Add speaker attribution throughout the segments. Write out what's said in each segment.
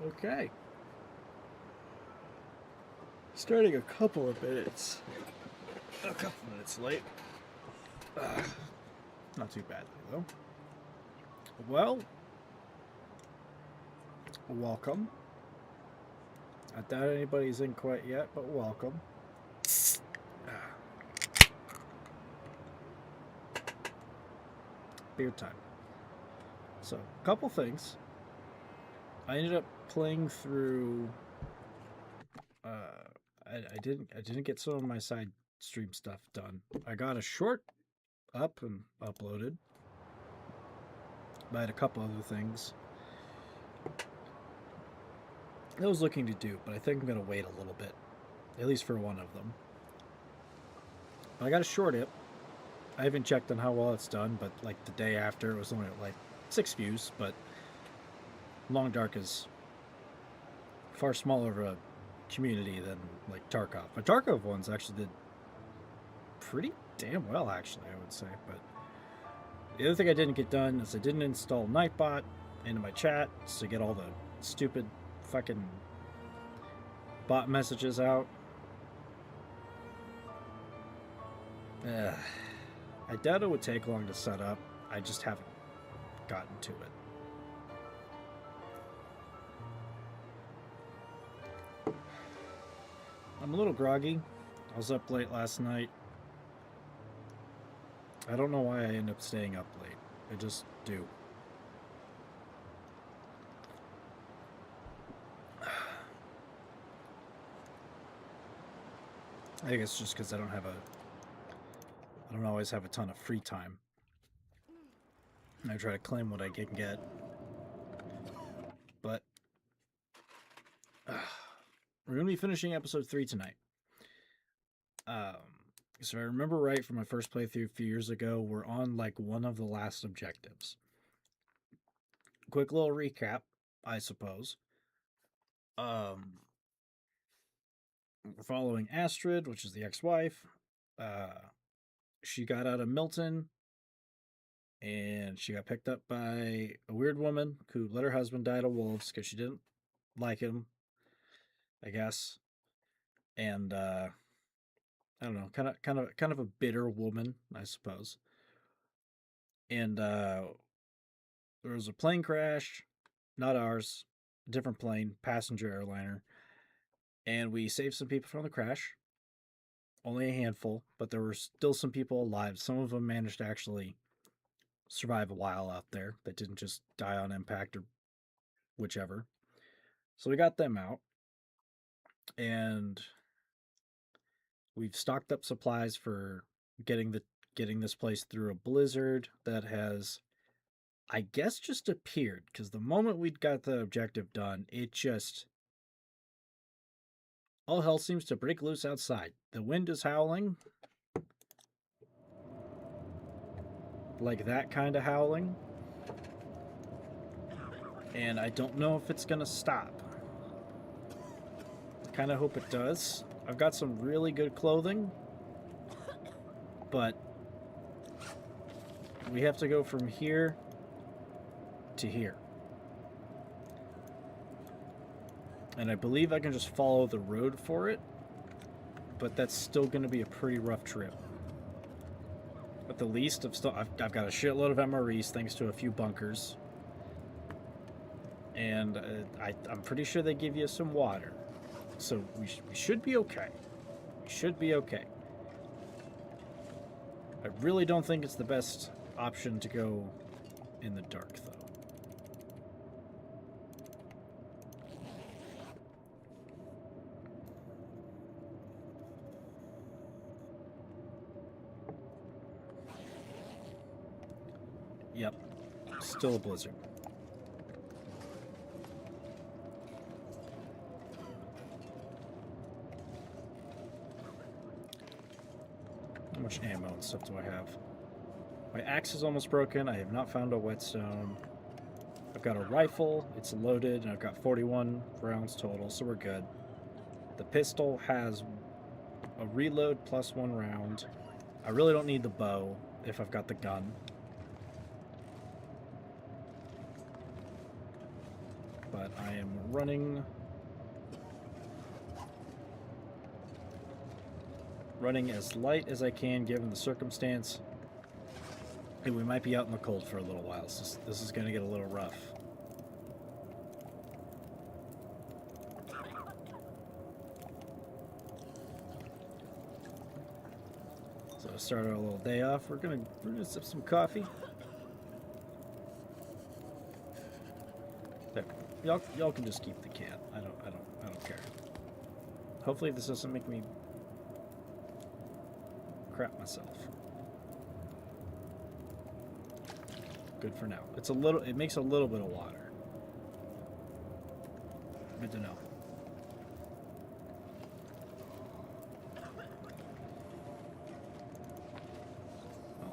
Speaker 1: Okay. Starting a couple of minutes. A couple minutes late. Not too badly, though. Well, welcome. I doubt anybody's in quite yet, but welcome. Beer time. So, a couple things. I ended up playing through. I didn't get some of my side stream stuff done. I got a short up and uploaded. I had a couple other things I was looking to do, but I think I'm gonna wait a little bit, at least for one of them. I got a short up. I haven't checked on how well it's done, but like the day after, it was only like 6 views. But Long Dark is far smaller of a community than like Tarkov. But Tarkov ones actually did pretty damn well, actually, I would say. But the other thing I didn't get done is I didn't install Nightbot into my chat to get all the stupid fucking bot messages out. I doubt it would take long to set up. I just haven't gotten to it. I'm a little groggy. I was up late last night. I don't know why I end up staying up late. I just do. I think it's just because I don't always have a ton of free time. And I try to claim what I can get. But we're going to be finishing episode 3 tonight. So I remember right from my first playthrough a few years ago, we're on like one of the last objectives. Quick little recap, I suppose. We're following Astrid, which is the ex-wife. She got out of Milton, and she got picked up by a weird woman who let her husband die to wolves because she didn't like him, I guess. And I don't know, kind of a bitter woman, I suppose. And there was a plane crash, not ours, a different plane, passenger airliner, and we saved some people from the crash. Only a handful, but there were still some people alive. Some of them managed to actually survive a while out there that didn't just die on impact or whichever. So we got them out, and we've stocked up supplies for getting this place through a blizzard that has, I guess, just appeared, because the moment we'd got the objective done, it just, all hell seems to break loose outside. The wind is howling, like that kind of howling, and I don't know if it's gonna stop. I kind of hope it does. I've got some really good clothing, but we have to go from here to here. And I believe I can just follow the road for it, but that's still going to be a pretty rough trip. At the least, I've got a shitload of MREs thanks to a few bunkers. And I'm pretty sure they give you some water. So we should be okay. We should be okay. I really don't think it's the best option to go in the dark, though. Yep. Still a blizzard. How much ammo and stuff do I have? My axe is almost broken. I have not found a whetstone. I've got a rifle. It's loaded, and I've got 41 rounds total, so we're good. The pistol has a reload plus 1 round. I really don't need the bow if I've got the gun. but I am running as light as I can given the circumstance. And we might be out in the cold for a little while, so this is going to get a little rough. So to start our little day off, we're gonna sip some coffee. There, y'all can just keep the cat. I don't care. Hopefully this doesn't make me crap myself. Good for now. It makes a little bit of water. Good to know. Oh.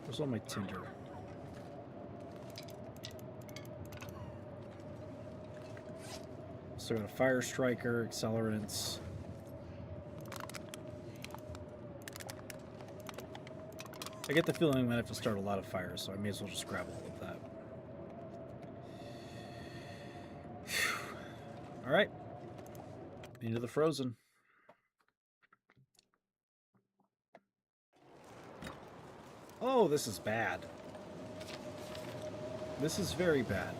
Speaker 1: Where's all my tinder? So got a fire striker, accelerants. I get the feeling I'm going to have to start a lot of fires, so I may as well just grab all of that. All right. Into the frozen. Oh, this is bad. This is very bad.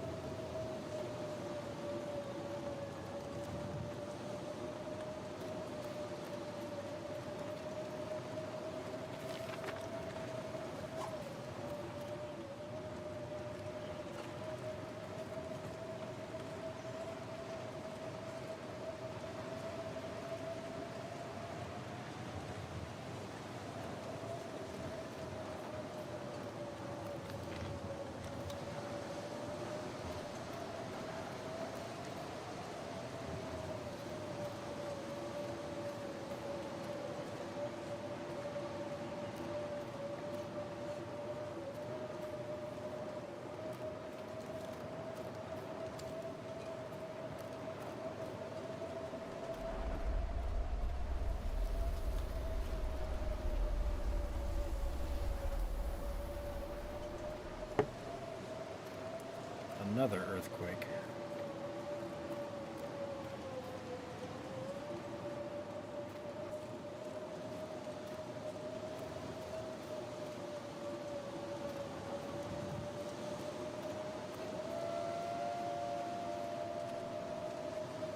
Speaker 1: Another earthquake.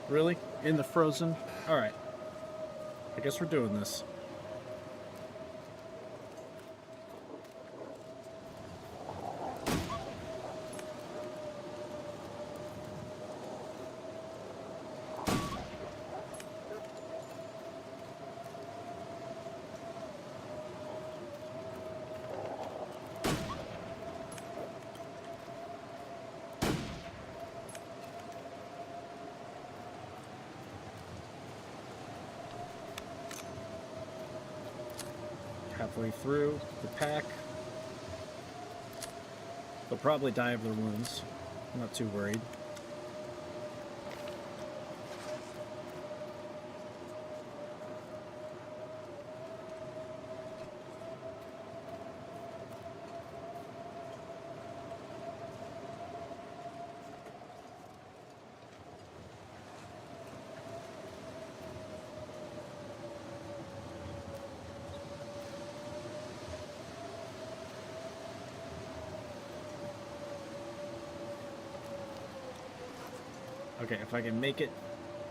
Speaker 1: Really? In the frozen? All right. I guess we're doing this. Halfway through the pack. They'll probably die of their wounds. I'm not too worried. Okay, if I can make it,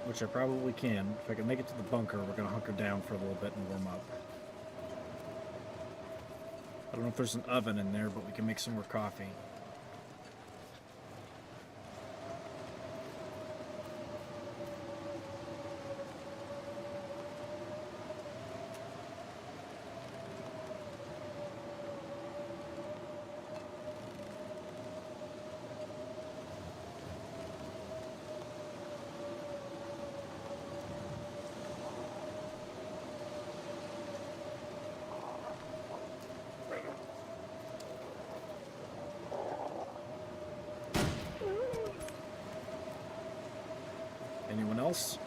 Speaker 1: which I probably can, if I can make it to the bunker, we're going to hunker down for a little bit and warm up. I don't know if there's an oven in there, but we can make some more coffee. Anyone else?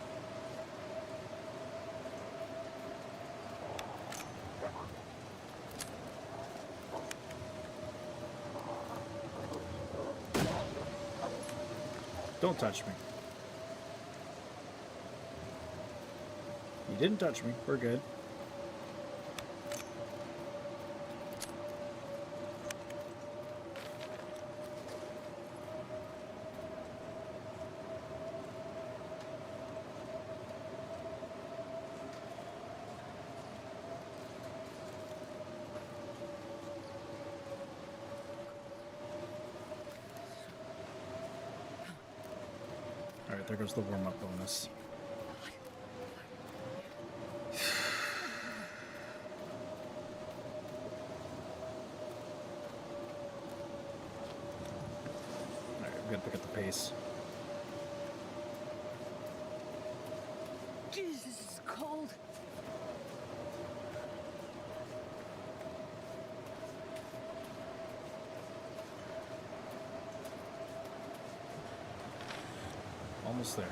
Speaker 1: Don't touch me. You didn't touch me. We're good. Alright, there goes the warm-up bonus. Alright, we gotta pick up the pace.
Speaker 2: Jesus, this is cold.
Speaker 1: Almost there.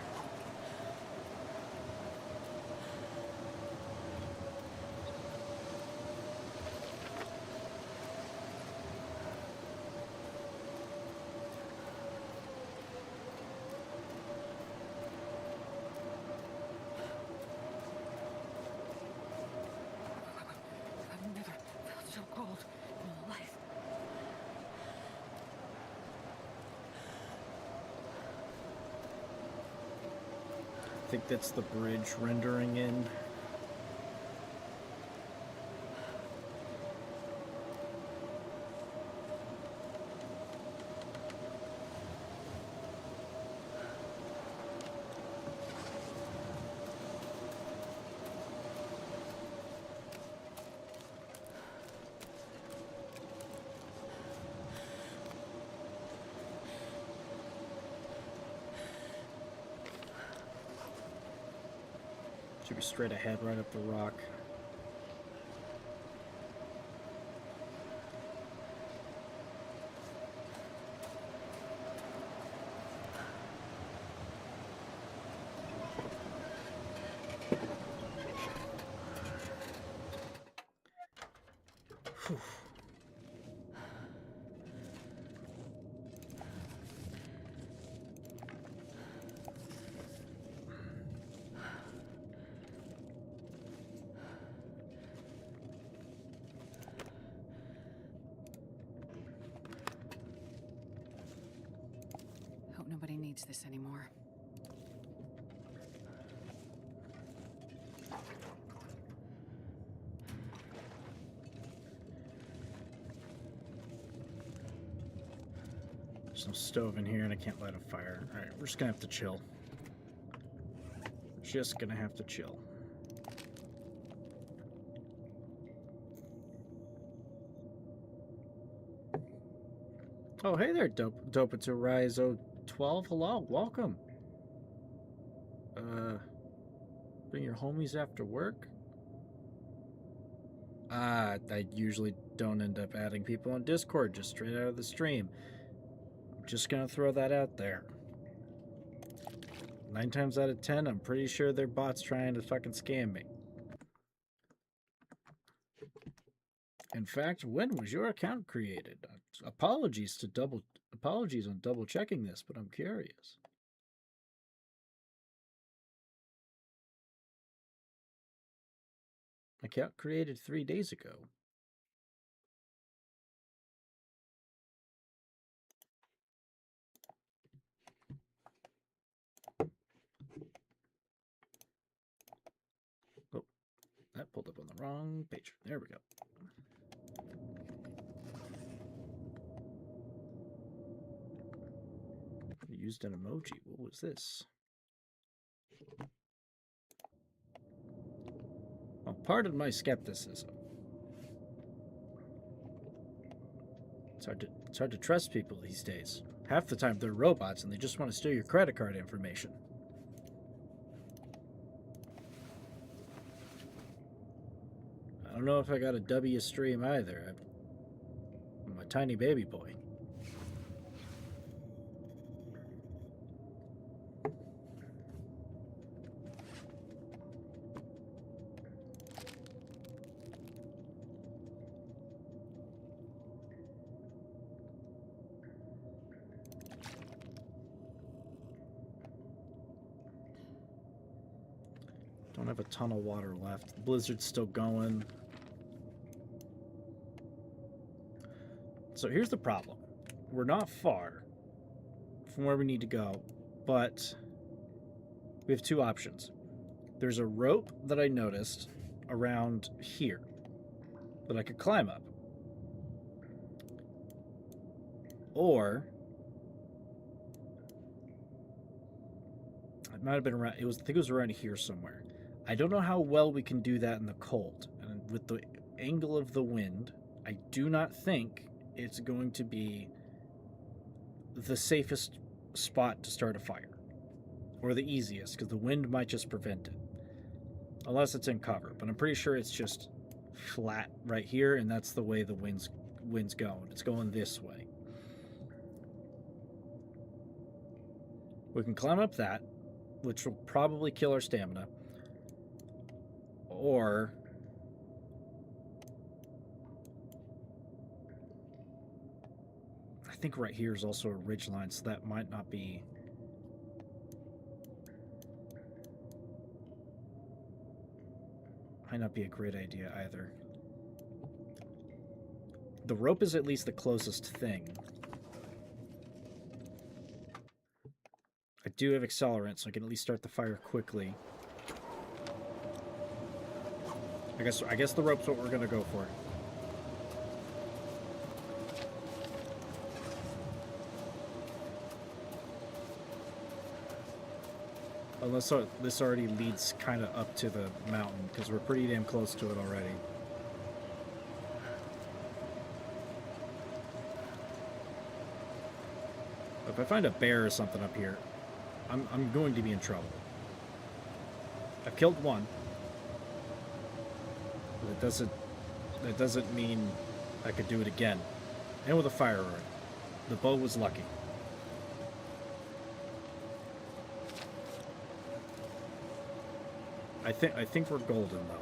Speaker 2: I've never felt so cold in my life.
Speaker 1: I think that's the bridge rendering in. Should be straight ahead, right up the rock. Whew.
Speaker 2: Hope nobody needs this anymore.
Speaker 1: There's no stove in here and I can't light a fire. Alright, we're just gonna have to chill. Just gonna have to chill. Oh, hey there, Dopa to Rise 012. Hello, welcome. Bring your homies after work? I usually don't end up adding people on Discord just straight out of the stream. I'm just gonna throw that out there. 9 times out of 10, I'm pretty sure they're bots trying to fucking scam me. In fact, when was your account created? Apologies on double checking this, but I'm curious. Account created 3 days ago. Oh, that pulled up on the wrong page. There we go. I used an emoji. What was this? Oh, pardon my skepticism. It's hard to trust people these days. Half the time they're robots and they just want to steal your credit card information. I don't know if I got a W stream either. I'm a tiny baby boy. Don't have a ton of water left. The blizzard's still going. So here's the problem. We're not far from where we need to go, but we have two options. There's a rope that I noticed around here that I could climb up. Or it might have been around, I think it was around here somewhere. I don't know how well we can do that in the cold. And with the angle of the wind, I do not think it's going to be the safest spot to start a fire. Or the easiest, because the wind might just prevent it. Unless it's in cover. But I'm pretty sure it's just flat right here, and that's the way the wind's going. It's going this way. We can climb up that, which will probably kill our stamina. Or I think right here is also a ridge line, so that might not be a great idea either. The rope is at least the closest thing. I do have accelerant, so I can at least start the fire quickly. I guess the rope's what we're gonna go for. Unless this already leads kind of up to the mountain, because we're pretty damn close to it already. If I find a bear or something up here, I'm going to be in trouble. I've killed one. But that doesn't mean I could do it again. And with a fire arrow. The bow was lucky. I think we're golden though.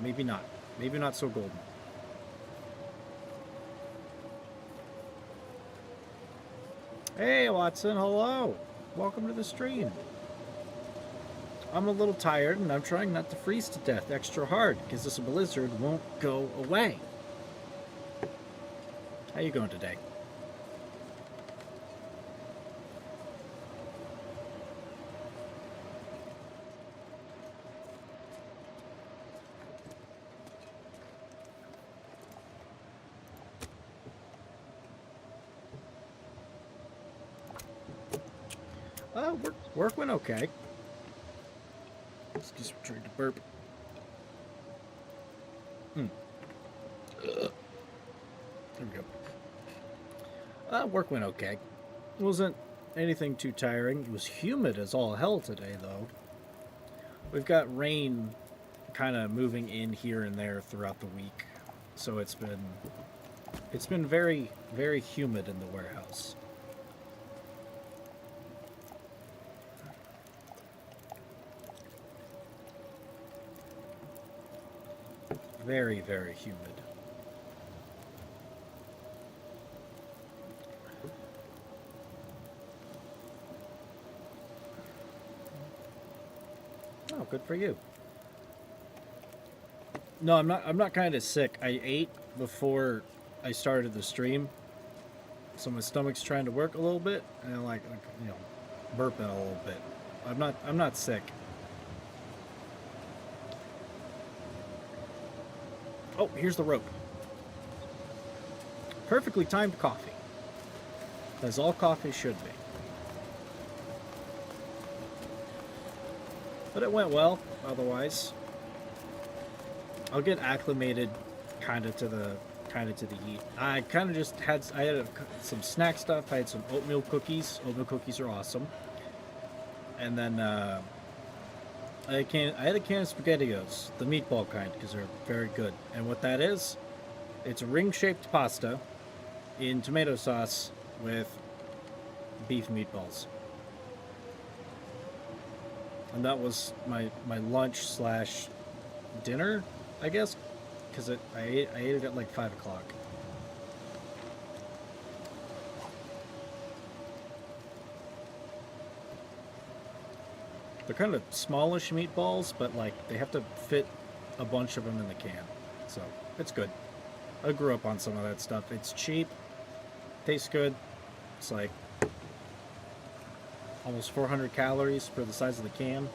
Speaker 1: Maybe not. Maybe not so golden. Hey, Watson, hello. Welcome to the stream. I'm a little tired, and I'm trying not to freeze to death extra hard, because this blizzard won't go away. How you going today? Work went okay. Excuse me, trying to burp. There we go. Work went okay. It wasn't anything too tiring. It was humid as all hell today, though. We've got rain kind of moving in here and there throughout the week, so it's been very, very humid in the warehouse. Very, very humid. Oh, good for you. No, I'm not kind of sick. I ate before I started the stream, so my stomach's trying to work a little bit, and I'm like you know, burping a little bit. I'm not sick. Oh, here's the rope. Perfectly timed coffee. As all coffee should be. But it went well, otherwise. I'll get acclimated kind of to the heat. I kind of just had some snack stuff. I had some oatmeal cookies. Oatmeal cookies are awesome. And then I had a can of SpaghettiOs, the meatball kind, because they're very good. And what that is, it's a ring-shaped pasta in tomato sauce with beef meatballs. And that was my lunch slash dinner, I guess, because I ate it at like 5 o'clock. They're kind of smallish meatballs, but like they have to fit a bunch of them in the can, so it's good. I grew up on some of that stuff. It's cheap, tastes good. It's like almost 400 calories for the size of the can.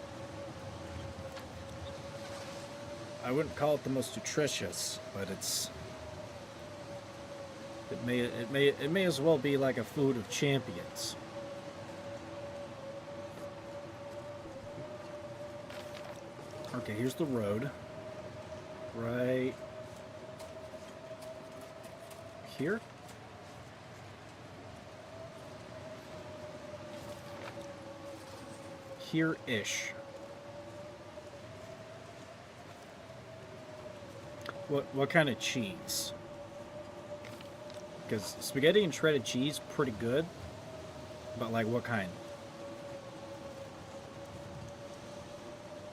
Speaker 1: I wouldn't call it the most nutritious, but it may as well be like a food of champions. Okay, here's the road. Right here. Here-ish. What kind of cheese? Because spaghetti and shredded cheese, pretty good. But like, what kind?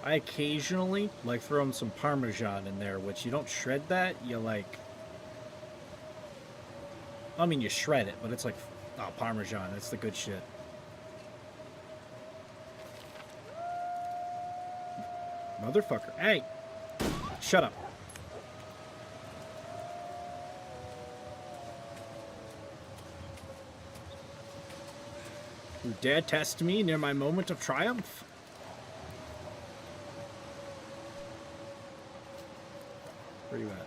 Speaker 1: I occasionally like throwing some Parmesan in there, which you don't shred that, you like... I mean, you shred it, but it's like, oh, Parmesan, that's the good shit. Motherfucker. Hey! Shut up. You dare test me near my moment of triumph? Where you at?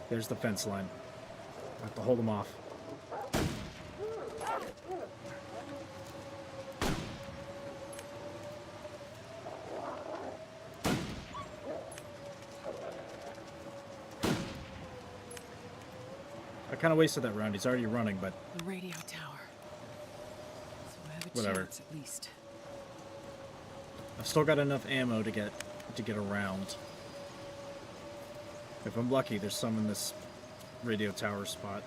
Speaker 1: There's the fence line. I have to hold them off. I kind of wasted that round. He's already running, but
Speaker 2: The radio tower. So I have a
Speaker 1: whatever.
Speaker 2: chance at least.
Speaker 1: I've still got enough ammo to get around. If I'm lucky, there's some in this radio tower spot.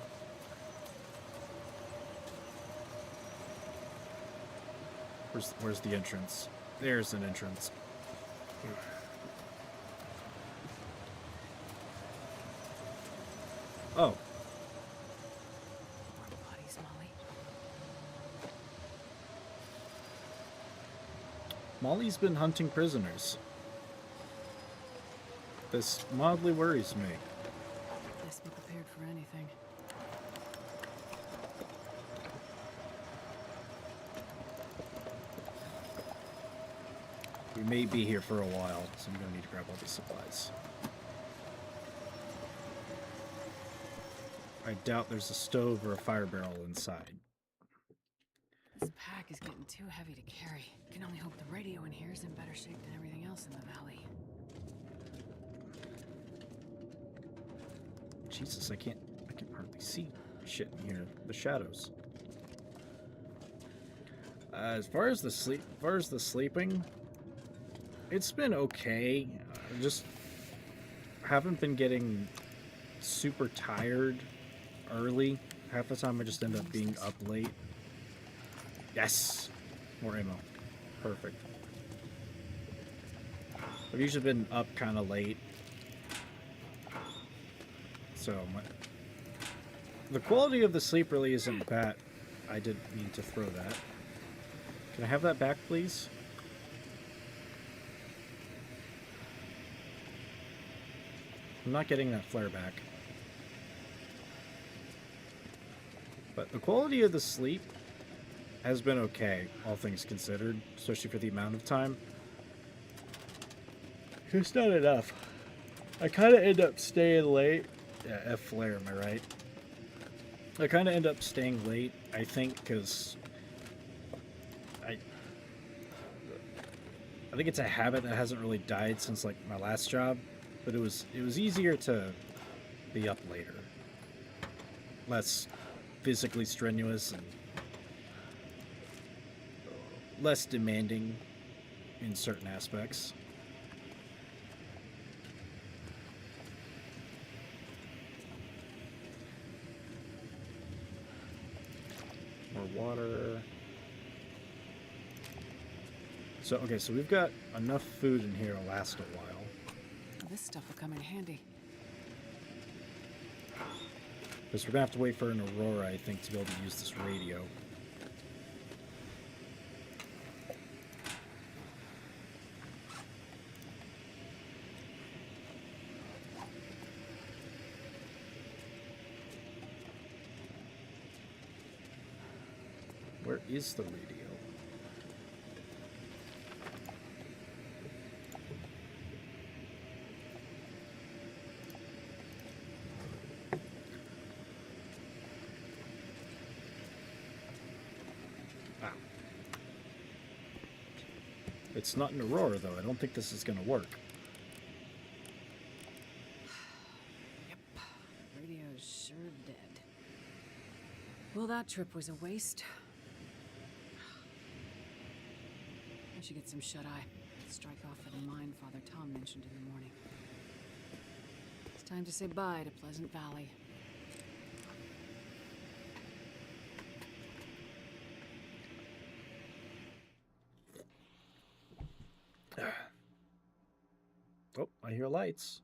Speaker 1: Where's the entrance? There's an entrance. Oh.
Speaker 2: More bodies, Molly.
Speaker 1: Molly's been hunting prisoners. This mildly worries me.
Speaker 2: Best be prepared for anything.
Speaker 1: We may be here for a while, so I'm gonna need to grab all these supplies. I doubt there's a stove or a fire barrel inside.
Speaker 2: This pack is getting too heavy to carry. Can only hope the radio in here is in better shape than everything else in the valley.
Speaker 1: Jesus, I can hardly see shit in here. The shadows. As far as the sleeping, it's been okay. I just haven't been getting super tired early. Half the time I just end up being up late. Yes! More ammo. Perfect. I've usually been up kind of late. So, the quality of the sleep really isn't bad. I didn't mean to throw that. Can I have that back, please? I'm not getting that flare back. But the quality of the sleep has been okay, all things considered, especially for the amount of time. It's not enough. I kind of end up staying late. Yeah, F flare, am I right? I kind of end up staying late, I think, because I think it's a habit that hasn't really died since like my last job, but it was easier to be up later, less physically strenuous and less demanding in certain aspects. water. So, okay, so we've got enough food in here to last a while.
Speaker 2: This stuff will come in handy.
Speaker 1: Because we're gonna have to wait for an Aurora, I think, to be able to use this radio. Where is the radio? Ah. It's not an Aurora, though. I don't think this is going to work.
Speaker 2: Yep. Radio's sure dead. Well, that trip was a waste. I should get some shut-eye. Strike off for the mine Father Tom mentioned in the morning. It's time to say bye to Pleasant Valley.
Speaker 1: Oh, I hear lights.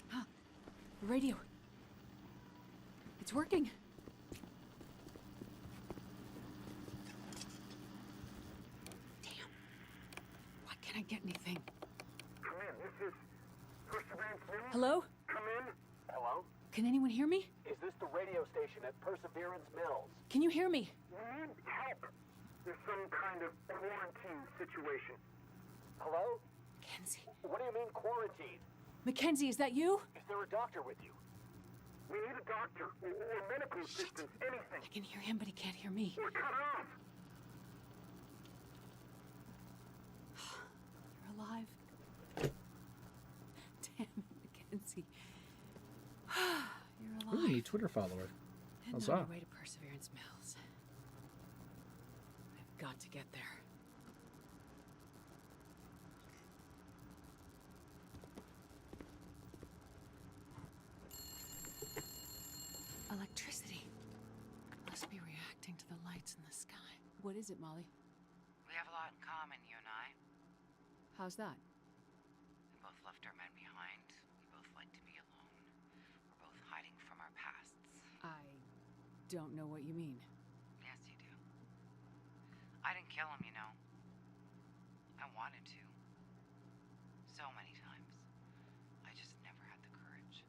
Speaker 2: Huh. The radio. It's working. Damn. Why can't I get anything?
Speaker 3: Come in, this is Perseverance Mills.
Speaker 2: Hello?
Speaker 3: Come in. Hello?
Speaker 2: Can anyone hear me?
Speaker 3: Is this the radio station at Perseverance Mills?
Speaker 2: Can you hear me?
Speaker 3: We need help. There's some kind of quarantine situation. Hello?
Speaker 2: Mackenzie.
Speaker 3: What do you mean quarantine?
Speaker 2: Mackenzie, is that you?
Speaker 3: Is there a doctor with you? We need a doctor or medical assistance, anything.
Speaker 2: I can hear him, but he can't hear me.
Speaker 3: We're cut off.
Speaker 2: You're alive. Damn it, Mackenzie. You're alive.
Speaker 1: Ooh, new Twitter follower.
Speaker 2: And
Speaker 1: How's
Speaker 2: on
Speaker 1: that?
Speaker 2: your way to Perseverance Mills. I've got to get there. Electricity. Must be reacting to the lights in the sky. What is it, Molly?
Speaker 4: We have a lot in common, you and I.
Speaker 2: How's that?
Speaker 4: We both left our men behind. We both like to be alone. We're both hiding from our pasts.
Speaker 2: I don't know what you mean.
Speaker 4: Yes, you do. I didn't kill him, you know. I wanted to. So many times. I just never had the courage.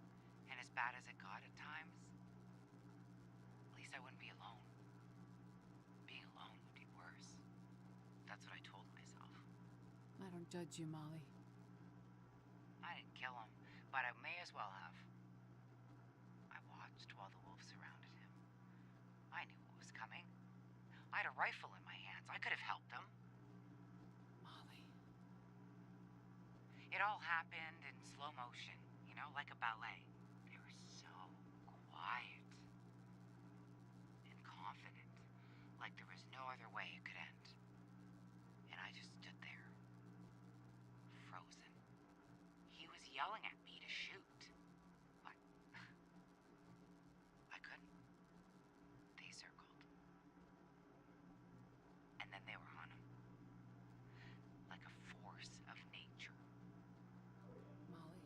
Speaker 4: And as bad as it got at times, at least I wouldn't be alone. Being alone would be worse. That's what I told myself.
Speaker 2: I don't judge you, Molly.
Speaker 4: I didn't kill him, but I may as well have. I watched while the wolves surrounded him. I knew what was coming. I had a rifle in my hands. I could have helped them.
Speaker 2: Molly.
Speaker 4: It all happened in slow motion, you know, like a ballet. They were so quiet and confident, like there was no other way it could end. And I just stood there, frozen. He was yelling at me to shoot, but I couldn't. They circled. And then they were on him, like a force of nature.
Speaker 2: Molly.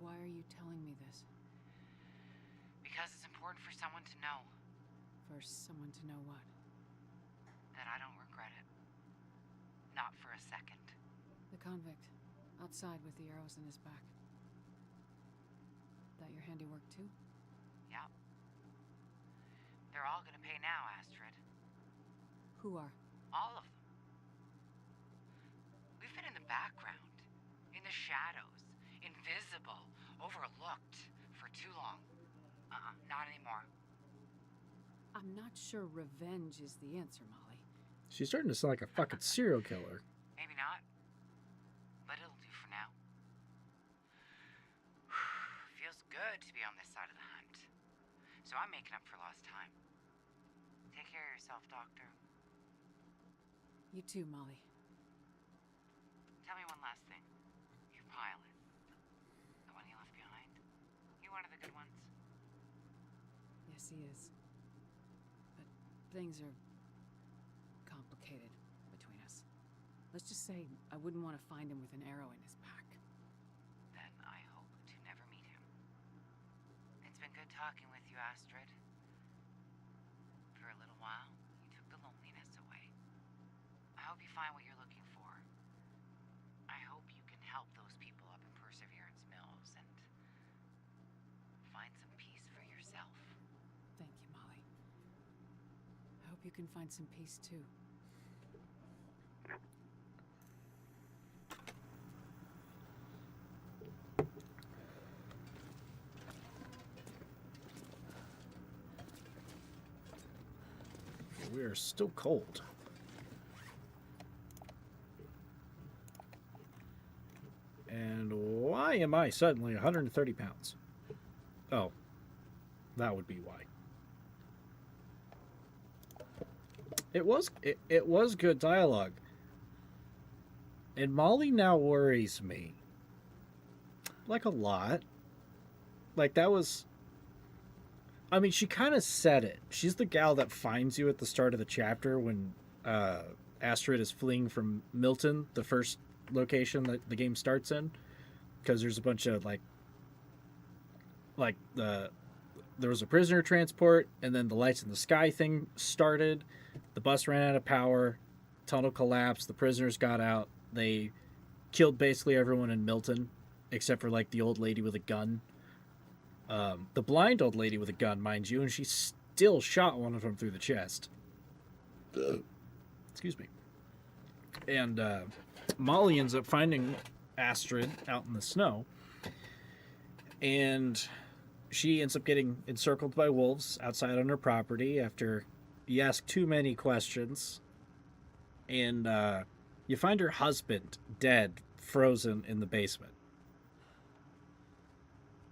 Speaker 2: Why are you telling me this?
Speaker 4: Because it's important for someone to know
Speaker 2: For someone to know what?
Speaker 4: that I don't regret it. Not for a second.
Speaker 2: The convict. Outside with the arrows in his back. That your handiwork too?
Speaker 4: Yep. They're all gonna pay now, Astrid.
Speaker 2: Who are?
Speaker 4: All of them. We've been in the background, in the shadows, invisible, overlooked for too long. Not anymore.
Speaker 2: I'm not sure revenge is the answer, Molly.
Speaker 1: She's starting to sound like a fucking serial killer.
Speaker 4: Maybe not. But it'll do for now. Feels good to be on this side of the hunt. So I'm making up for lost time. Take care of yourself, Doctor.
Speaker 2: You too, Molly.
Speaker 4: Tell me one last thing. Your pilot. The one you left behind. You one of the good ones?
Speaker 2: Yes. Yes, he is. But things are complicated between us. Let's just say I wouldn't want to find him with an arrow in his back.
Speaker 4: Then I hope to never meet him. It's been good talking with you, Astrid. For a little while, you took the loneliness away. I hope you find what you're looking for. I hope you can help those people up in Perseverance Mills and find some peace for yourself.
Speaker 2: Thank you, Molly. I hope you can find some peace, too.
Speaker 1: We are still cold. And why am I suddenly 130 pounds? Oh, that would be why. It was good dialogue. And Molly now worries me. Like a lot. Like that was... I mean, she kind of said it. She's the gal that finds you at the start of the chapter when Astrid is fleeing from Milton, the first location that the game starts in. Because there's a bunch of, there was a prisoner transport, and then the lights in the sky thing started. The bus ran out of power. Tunnel collapsed. The prisoners got out. They killed basically everyone in Milton, except for, the old lady with a gun. The blind old lady with a gun, mind you, and she still shot one of them through the chest. Excuse me. And Molly ends up finding Astrid out in the snow, and she ends up getting encircled by wolves outside on her property after you ask too many questions. And you find her husband dead, frozen in the basement.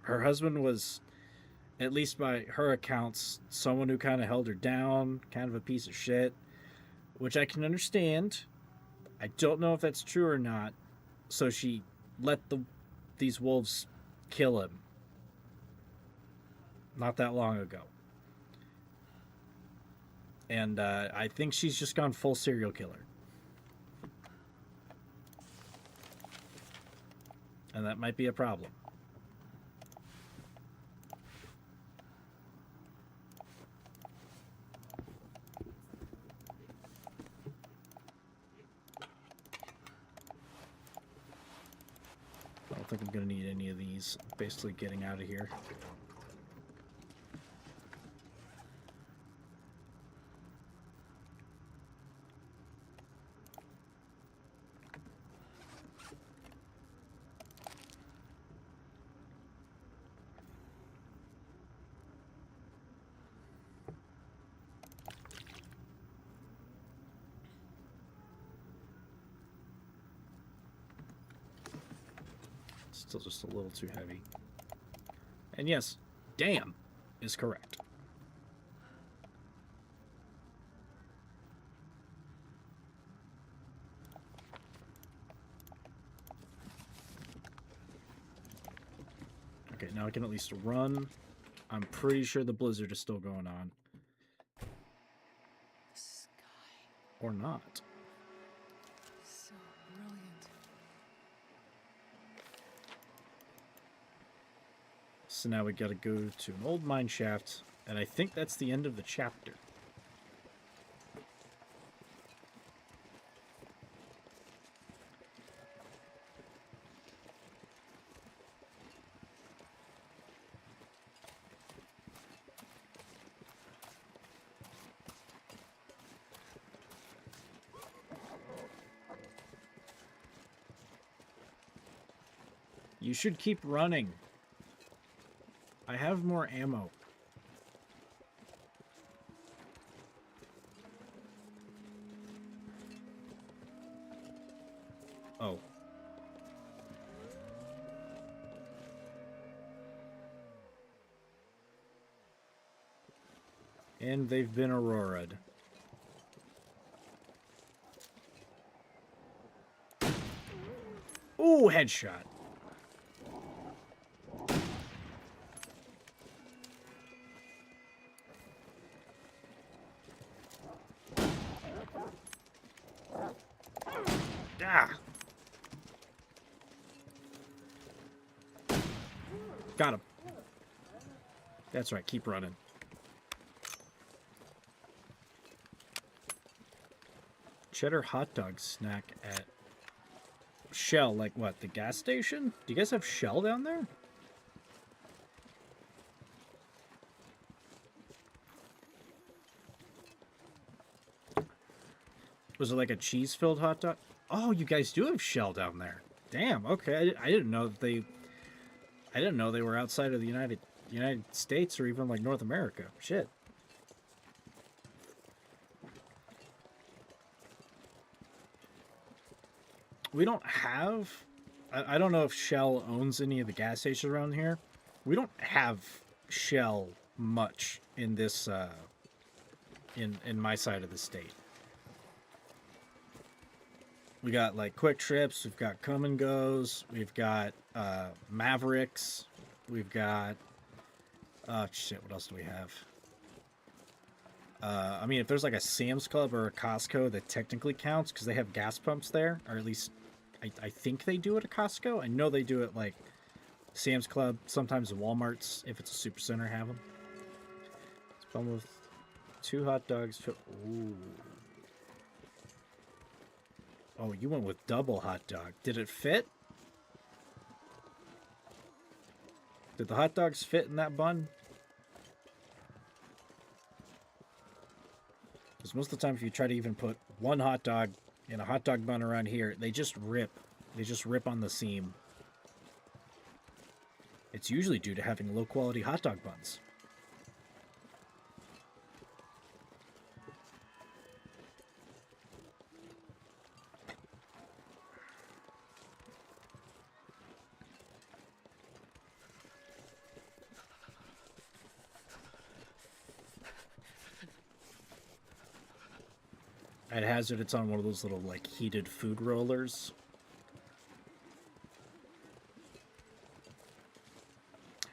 Speaker 1: Her husband was, at least by her accounts, someone who kind of held her down, kind of a piece of shit, which I can understand. I don't know if that's true or not. So she let these wolves kill him not that long ago. And I think she's just gone full serial killer. And that might be a problem. I don't think I'm going to need any of these. Basically getting out of here. Still just a little too heavy. And yes, damn is correct. Okay, now I can at least run. I'm pretty sure the blizzard is still going on.
Speaker 2: The sky.
Speaker 1: Or not.
Speaker 2: So brilliant.
Speaker 1: So now we gotta go to an old mine shaft, and I think that's the end of the chapter. You should keep running. I have more ammo. Oh. And they've been Aurora'd. Ooh, headshot. Ah! Got him. That's right, keep running. Cheddar hot dog snack at Shell, like what, the gas station? Do you guys have Shell down there? Was it like a cheese-filled hot dog? Oh, you guys do have Shell down there. Damn, okay. I didn't know that I didn't know they were outside of the United States or even like North America. Shit. We don't have... I don't know if Shell owns any of the gas stations around here. We don't have Shell much in this, in my side of the state. We got, like, Quick Trips. We've got Come and Goes. We've got, Mavericks. We've got... shit, what else do we have? I mean, if there's, like, a Sam's Club or a Costco that technically counts, because they have gas pumps there, or at least... I think they do it at Costco. I know they do it like Sam's Club. Sometimes Walmart's, if it's a supercenter, have them. It's fun with 2 hot dogs. Ooh. Oh, you went with double hot dog. Did it fit? Did the hot dogs fit in that bun? Because most of the time, if you try to even put one hot dog in a hot dog bun around here, they just rip. They just rip on the seam. It's usually due to having low-quality hot dog buns. At Hazard, it's on one of those little, like, heated food rollers.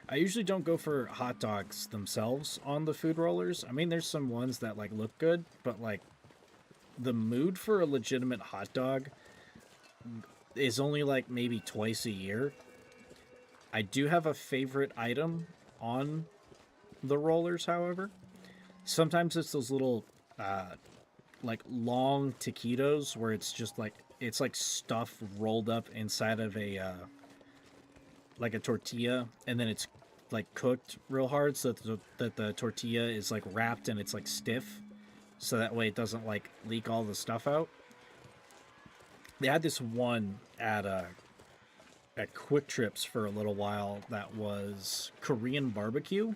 Speaker 1: I usually don't go for hot dogs themselves on the food rollers. I mean, there's some ones that, like, look good, but, like, the mood for a legitimate hot dog is only, like, maybe twice a year. I do have a favorite item on the rollers, however. Sometimes it's those little, like, long taquitos where it's just, like, it's, like, stuff rolled up inside of a, like a tortilla, and then it's, like, cooked real hard so that the tortilla is, like, wrapped and it's, like, stiff, so that way it doesn't, like, leak all the stuff out. They had this one at Quick Trips for a little while that was Korean barbecue,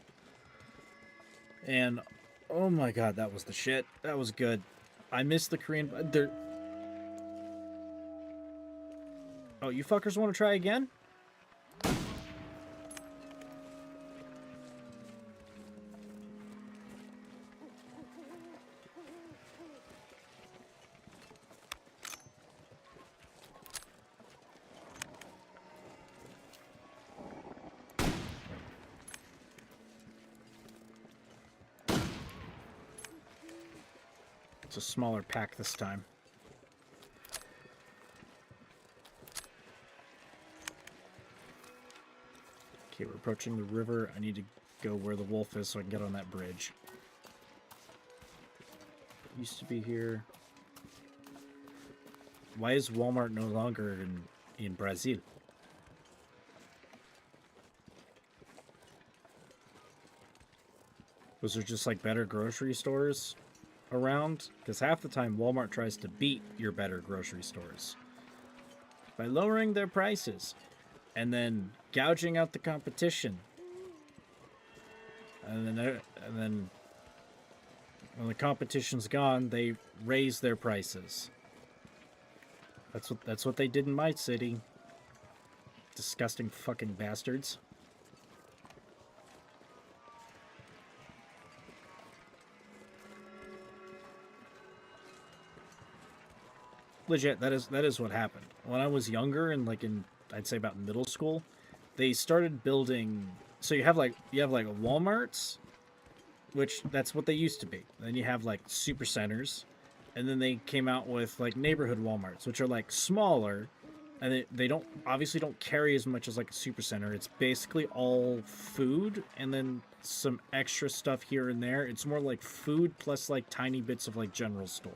Speaker 1: and oh my god, that was the shit. That was good. I miss the Korean... Oh, you fuckers want to try again? It's a smaller pack this time. Okay, we're approaching the river. I need to go where the wolf is so I can get on that bridge. It used to be here. Why is Walmart no longer in Brazil? Was there just like better grocery stores around? Because half the time Walmart tries to beat your better grocery stores by lowering their prices and then gouging out the competition, and then when the competition's gone, they raise their prices. That's what they did in my city. Disgusting fucking bastards. Legit, that is what happened. When I was younger and like I'd say about middle school, they started building, so you have like Walmarts, which that's what they used to be. Then you have like super centers, And then they came out with like neighborhood Walmarts, which are like smaller, and they don't obviously don't carry as much as like a supercenter. It's basically all food and then some extra stuff here and there. It's more like food plus like tiny bits of like general store.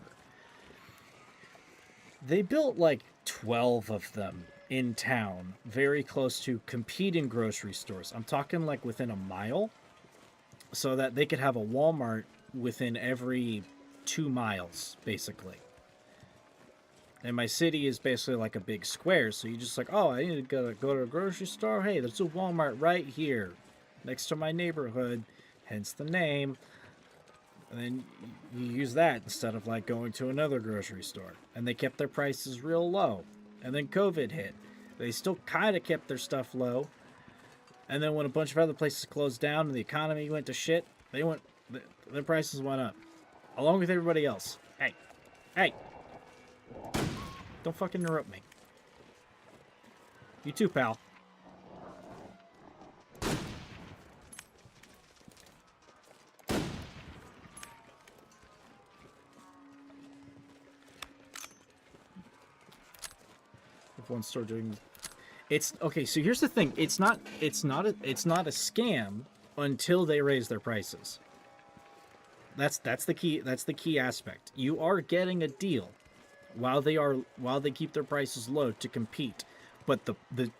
Speaker 1: They built like 12 of them in town, very close to competing grocery stores. I'm talking like within a mile, so that they could have a Walmart within every 2 miles, basically. And my city is basically like a big square, so you just like, oh, I need to go to a grocery store. Hey, there's a Walmart right here, next to my neighborhood, hence the name. And then you use that instead of like going to another grocery store. And they kept their prices real low. And then COVID hit. They still kind of kept their stuff low. And then when a bunch of other places closed down and the economy went to shit, their prices went up, along with everybody else. Hey, don't fucking interrupt me. You too, pal. If one store doing, it's okay. So here's the thing: it's not a scam until they raise their prices. That's the key. That's the key aspect. You are getting a deal while they keep their prices low to compete. But the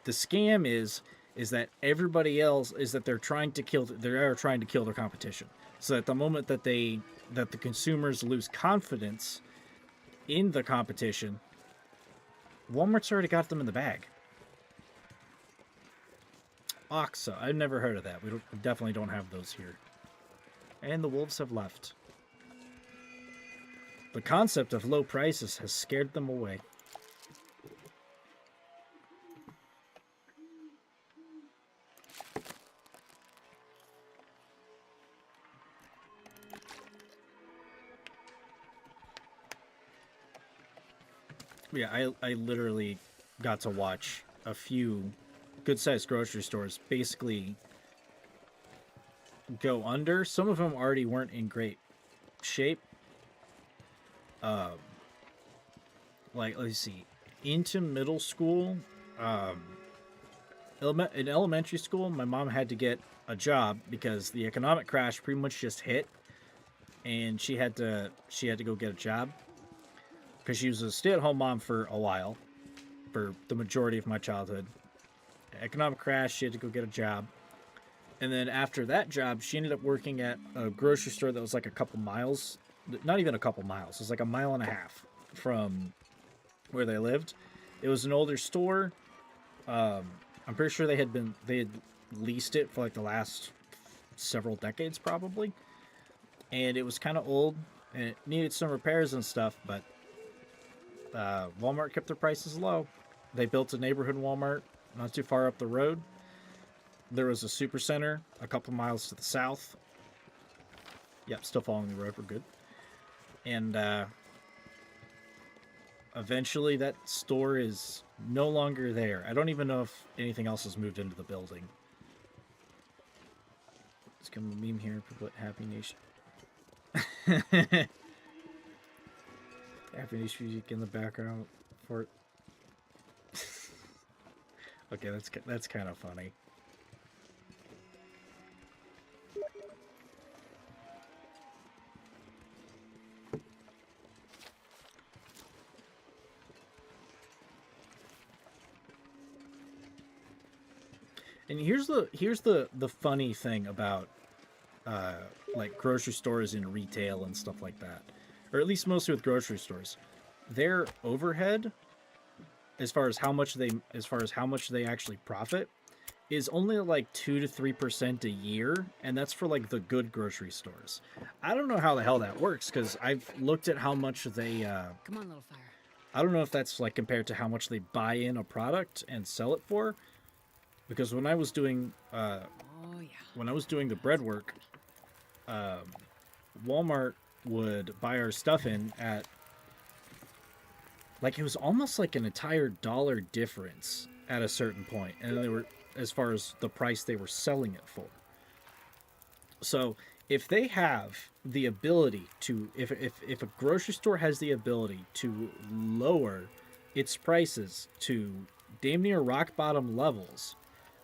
Speaker 1: scam is that everybody else is that they are trying to kill their competition. So at the moment that the consumers lose confidence in the competition, Walmart's already got them in the bag. Oxa, I've never heard of that. We definitely don't have those here. And the wolves have left. The concept of low prices has scared them away. Yeah, I literally got to watch a few good-sized grocery stores basically go under. Some of them already weren't in great shape. Like, let's see, into middle school, in elementary school, my mom had to get a job because the economic crash pretty much just hit, and she had to go get a job because she was a stay-at-home mom for a while, for the majority of my childhood. Economic crash, she had to go get a job. And then after that job, she ended up working at a grocery store that was like a couple miles, not even a couple miles, it was like a mile and a half from where they lived. It was an older store. I'm pretty sure they had leased it for like the last several decades probably. And it was kind of old and it needed some repairs and stuff, but Walmart kept their prices low. They built a neighborhood Walmart not too far up the road. There was a supercenter a couple miles to the south. Yep, still following the road. We're good. And eventually that store is no longer there. I don't even know if anything else has moved into the building. Let's give him a meme here. Put Happy Nation. Happy Nation music in the background for it. Okay, that's kind of funny. And here's the funny thing about like grocery stores and retail and stuff like that, or at least mostly with grocery stores, their overhead, as far as how much they actually profit, is only like 2 to 3% a year, and that's for like the good grocery stores. I don't know how the hell that works because I've looked at how much they.
Speaker 2: Come on, little fire.
Speaker 1: I don't know if that's like compared to how much they buy in a product and sell it for. Because when I was doing the bread work, Walmart would buy our stuff in at, like, it was almost like an entire dollar difference at a certain point, and they were, as far as the price they were selling it for. So if they have the ability to, if a grocery store has the ability to lower its prices to damn near rock bottom levels,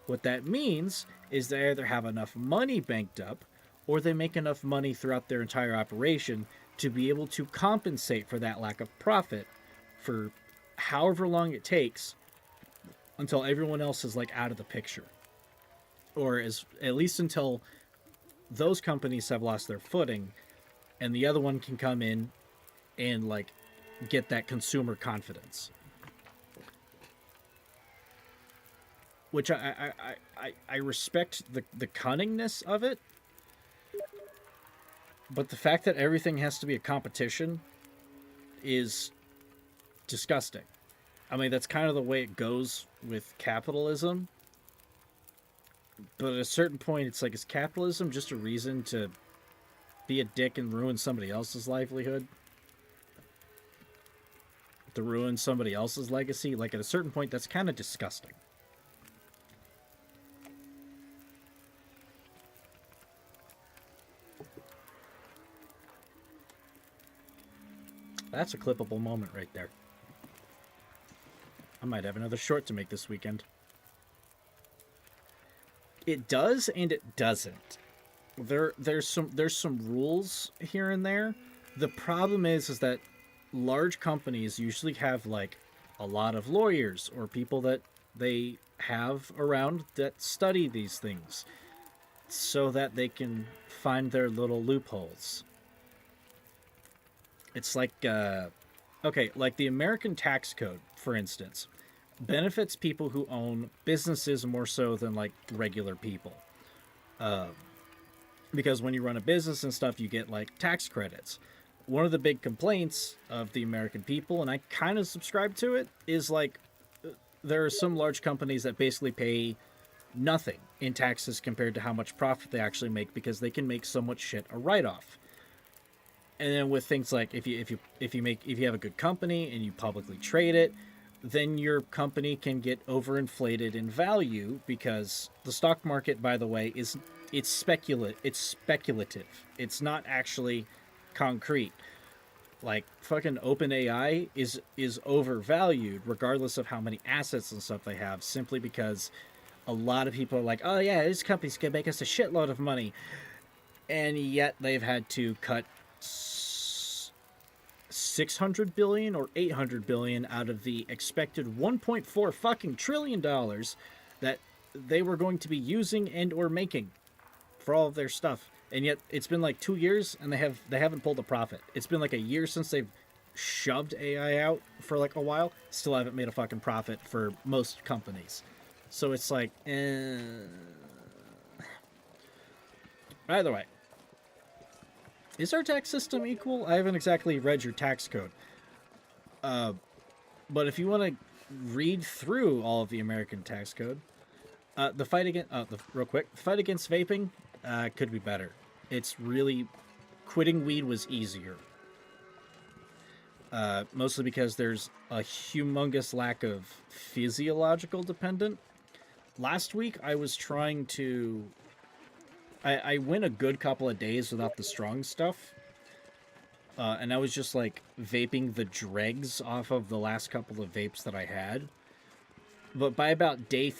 Speaker 1: what that means is they either have enough money banked up or they make enough money throughout their entire operation to be able to compensate for that lack of profit for however long it takes until everyone else is like out of the picture, or as at least until those companies have lost their footing and the other one can come in and like get that consumer confidence, which I respect the cunningness of it, but the fact that everything has to be a competition is disgusting. I mean, that's kind of the way it goes with capitalism. But at a certain point, it's like, is capitalism just a reason to be a dick and ruin somebody else's livelihood? To ruin somebody else's legacy? Like, at a certain point, that's kind of disgusting. That's a clippable moment right there. I might have another short to make this weekend. It does and it doesn't. There's some rules here and there. The problem is that large companies usually have like a lot of lawyers or people that they have around that study these things so that they can find their little loopholes. It's like okay, like the American tax code, for instance, benefits people who own businesses more so than like regular people. Because when you run a business and stuff, you get like tax credits. One of the big complaints of the American people, and I kind of subscribe to it, is like there are some large companies that basically pay nothing in taxes compared to how much profit they actually make because they can make so much shit a write-off. And then with things like if you have a good company and you publicly trade it, then your company can get overinflated in value because the stock market, by the way, it's speculative. It's not actually concrete. Like fucking OpenAI is overvalued regardless of how many assets and stuff they have, simply because a lot of people are like, oh yeah, this company's gonna make us a shitload of money, and yet they've had to cut 600 billion or 800 billion out of the expected 1.4 fucking trillion dollars that they were going to be using and or making for all of their stuff. And yet it's been like 2 years and they haven't pulled a profit. It's been like a year since they've shoved AI out for like a while, still haven't made a fucking profit for most companies. So it's like either way, is our tax system equal? I haven't exactly read your tax code. But if you want to read through all of the American tax code, the fight against vaping could be better. It's really, quitting weed was easier. Mostly because there's a humongous lack of physiological dependent. Last week I was trying to... I went a good couple of days without the strong stuff. And I was just like vaping the dregs off of the last couple of vapes that I had. But by about day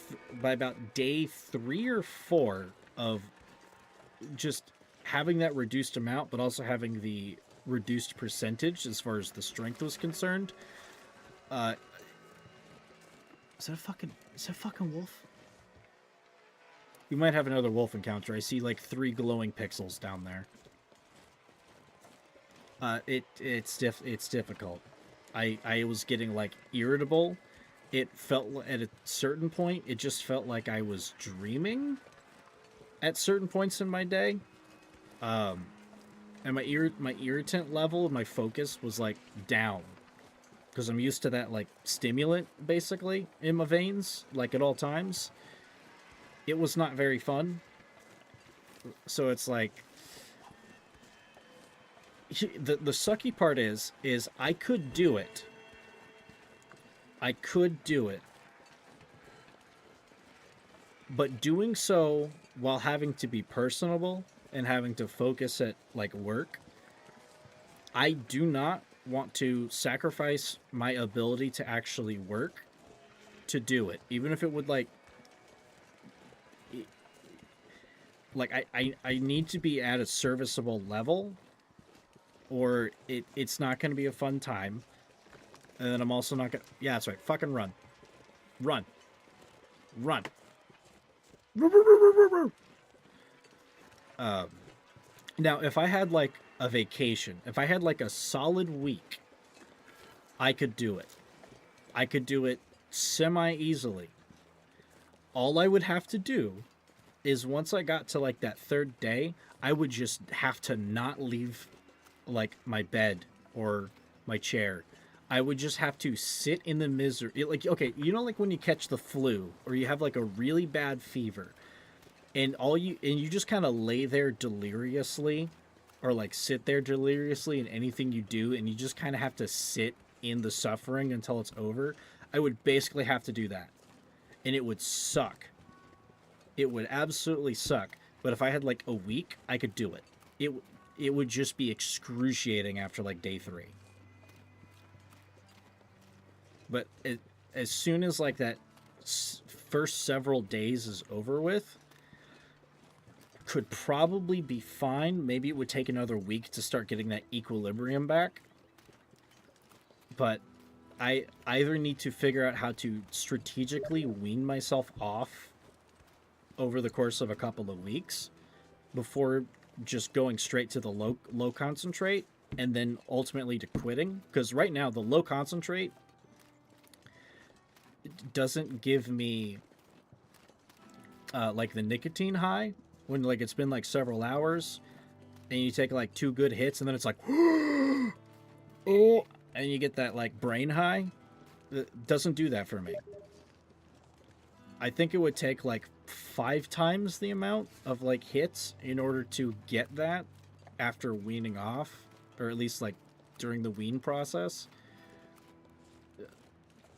Speaker 1: 3 or 4 of just having that reduced amount, but also having the reduced percentage as far as the strength was concerned. Is that a fucking wolf? You might have another wolf encounter. I see like 3 glowing pixels down there. It's difficult. I was getting like irritable. It felt at a certain point, it just felt like I was dreaming at certain points in my day. And my irritant level, my focus was like down. Because I'm used to that like stimulant basically in my veins, like at all times. It was not very fun. So it's like, the sucky part is I could do it. But doing so while having to be personable and having to focus at like work, I do not want to sacrifice my ability to actually work to do it, even if it would I need to be at a serviceable level, or it's not going to be a fun time. And then I'm also not going to... Yeah, that's right. Fucking run. Run. Run. Now, if I had, like, a vacation, if I had, like, a solid week, I could do it. I could do it semi-easily. All I would have to do is once I got to, like, that third day, I would just have to not leave, like, my bed or my chair. I would just have to sit in the misery. Like, okay, you know, like when you catch the flu or you have like a really bad fever, and you just kind of lay there deliriously, or like sit there deliriously in anything you do, and you just kind of have to sit in the suffering until it's over. I would basically have to do that, and it would suck. It would absolutely suck. But if I had like a week, I could do it. It would just be excruciating after like day 3. But as soon as like that first several days is over with, could probably be fine. Maybe it would take another week to start getting that equilibrium back. But I either need to figure out how to strategically wean myself off over the course of a couple of weeks before just going straight to the low concentrate and then ultimately to quitting. Because right now the low concentrate doesn't give me like the nicotine high when like it's been like several hours and you take like 2 good hits and then it's like oh, and you get that like brain high. It doesn't do that for me. I think it would take like 5 times the amount of like hits in order to get that after weaning off, or at least like during the wean process.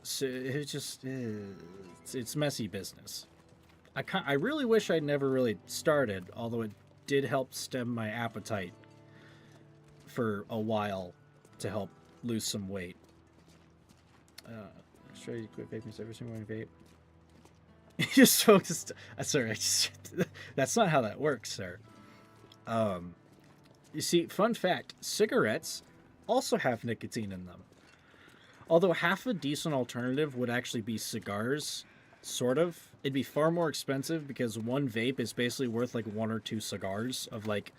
Speaker 1: So it's just it's messy business. I really wish I'd never really started, although it did help stem my appetite for a while to help lose some weight. Sure you quit vaping every single morning vape. You smoked sorry, that's not how that works, sir. You see, fun fact, cigarettes also have nicotine in them. Although half a decent alternative would actually be cigars, sort of. It'd be far more expensive because one vape is basically worth like 1 or 2 cigars of like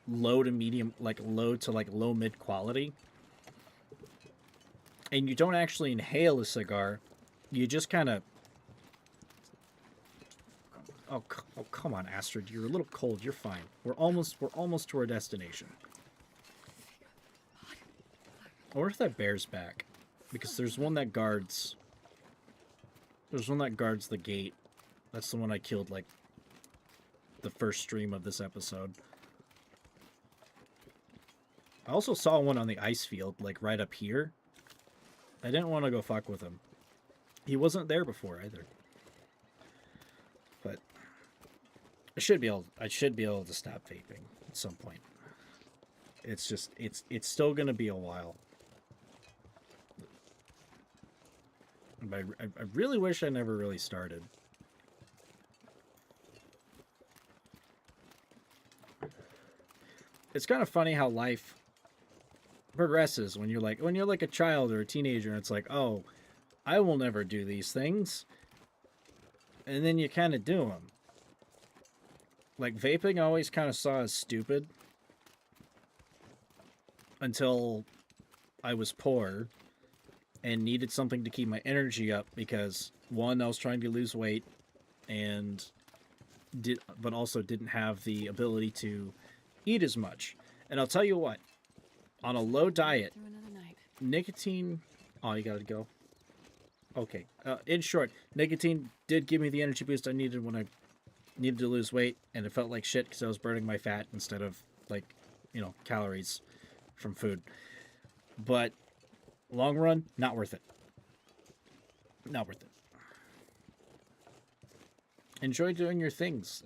Speaker 1: low to medium, like low to like low mid quality. And you don't actually inhale a cigar. You just kind of... Oh, come on, Astrid. You're a little cold. You're fine. We're almost to our destination. I wonder if that bear's back. Because there's one that guards... There's one that guards the gate. That's the one I killed, like, the first stream of this episode. I also saw one on the ice field, like, right up here. I didn't want to go fuck with him. He wasn't there before, either. But... I should be able to stop vaping at some point. It's just... It's still gonna be a while. But I really wish I never really started. It's kind of funny how life progresses when you're like a child or a teenager, and it's like, oh, I will never do these things, and then you kind of do them. Like vaping, I always kind of saw as stupid until I was poor and needed something to keep my energy up because, one, I was trying to lose weight but also didn't have the ability to eat as much. And I'll tell you what, on a low diet, nicotine... Oh, you gotta go. Okay. In short, nicotine did give me the energy boost I needed when I needed to lose weight, and it felt like shit because I was burning my fat instead of, like, you know, calories from food. But... long run, not worth it. Not worth it. enjoy doing your things.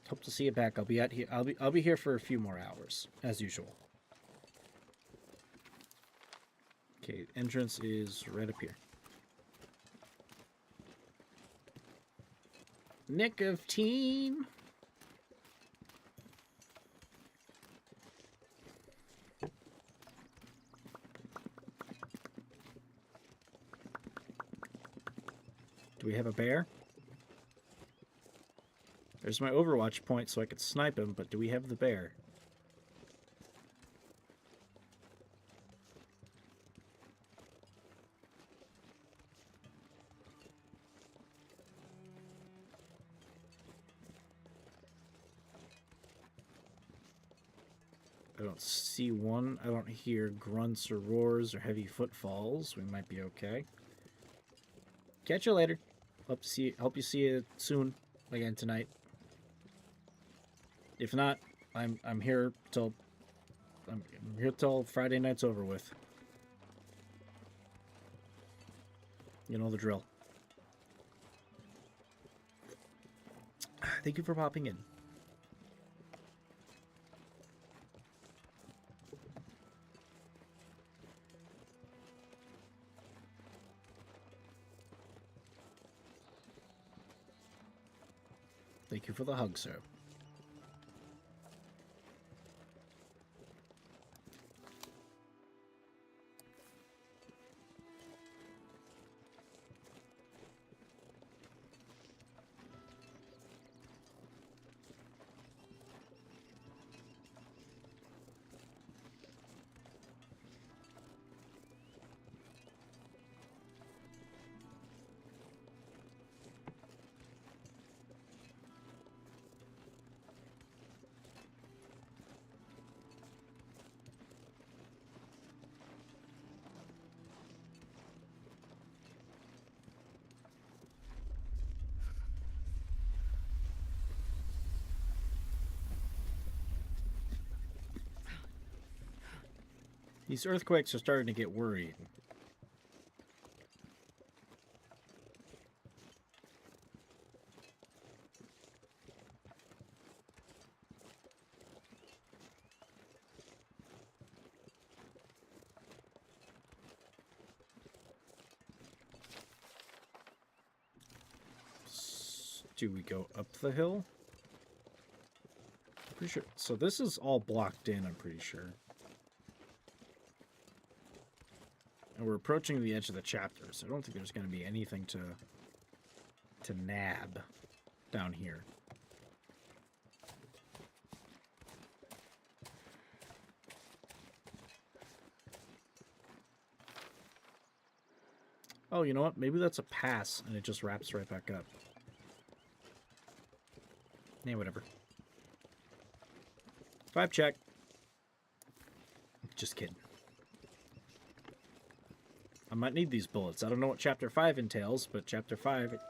Speaker 1: Hope to see you back. I'll be out here. I'll be here for a few more hours, as usual. Okay, entrance is right up here. Nick of Teen. Do we have a bear? There's my Overwatch point so I could snipe him, but do we have the bear? I don't see one. I don't hear grunts or roars or heavy footfalls. We might be okay. Catch you later. Hope you see you soon again tonight. If not, I'm here till Friday night's over with. You know the drill. Thank you for popping in. Thank you for the hug, sir. These earthquakes are starting to get worried. Do we go up the hill? I'm pretty sure. So this is all blocked in, I'm pretty sure. And we're approaching the edge of the chapter, so I don't think there's going to be anything to nab down here. Oh, you know what? Maybe that's a pass, and it just wraps right back up. Yeah, whatever. 5 check. Just kidding. I might need these bullets. I don't know what Chapter 5 entails, but Chapter 5...
Speaker 2: Better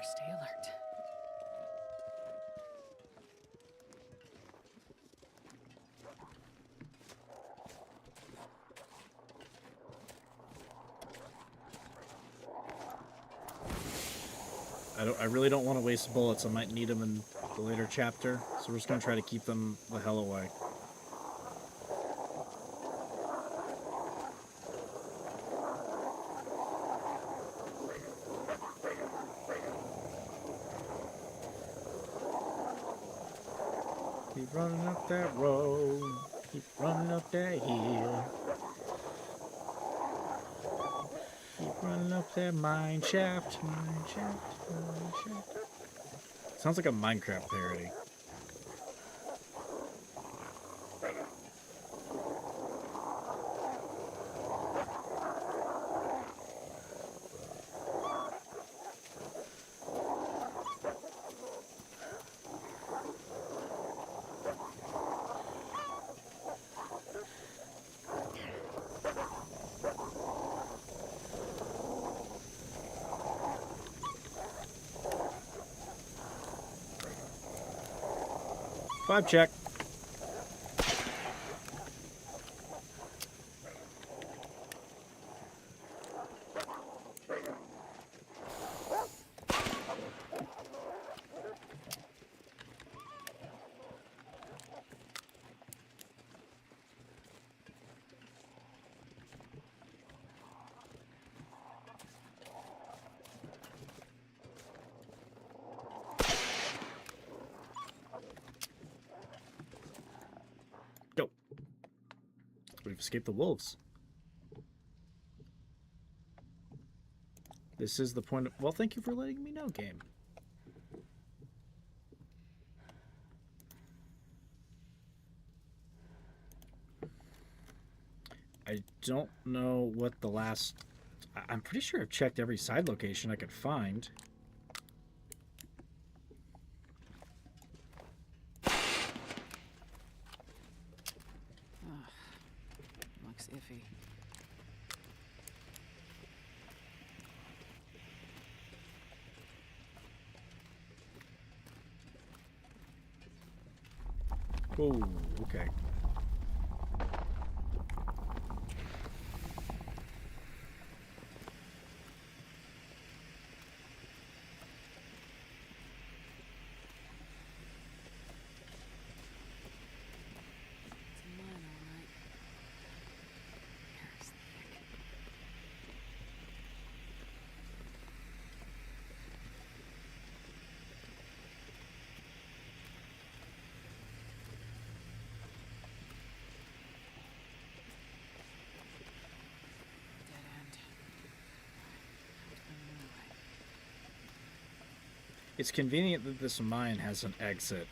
Speaker 2: stay alert.
Speaker 1: I really don't want to waste bullets. I might need them in the later chapter, so we're just going to try to keep them the hell away. Keep running up that road, keep running up that hill. Keep running up that mine shaft, mine shaft, mine shaft. Sounds like a Minecraft parody. Five check. we've escaped the wolves. This is the point of... Well, thank you for letting me know, game. I don't know what the last... I'm pretty sure I've checked every side location I could find.
Speaker 2: Looks iffy.
Speaker 1: Oh, okay.
Speaker 2: It's a mine, all right. Air is thick. Dead end. Another way.
Speaker 1: It's convenient that this mine has an exit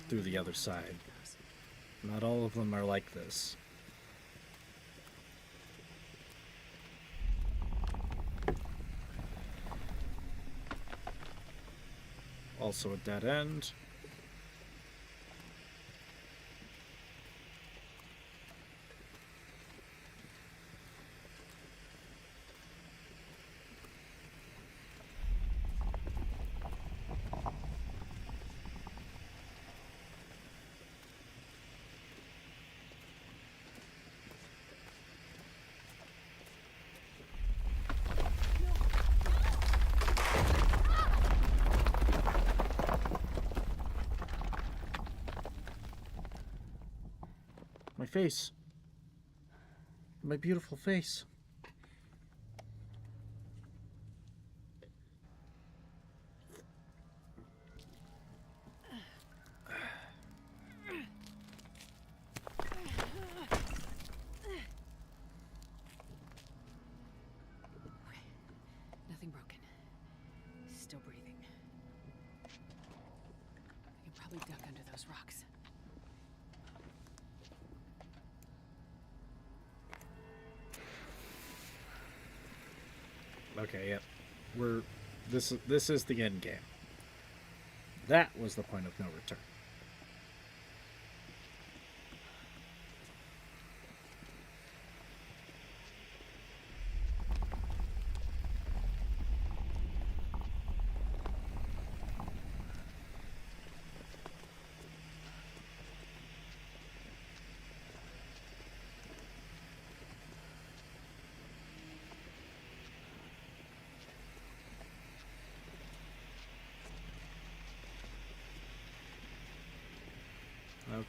Speaker 1: through the other side. Not all of them are like this. Also a dead end. My face. My beautiful face.
Speaker 2: Nothing broken. Still breathing. I can probably duck under those rocks.
Speaker 1: Okay, yep. This is the end game. That was the point of no return.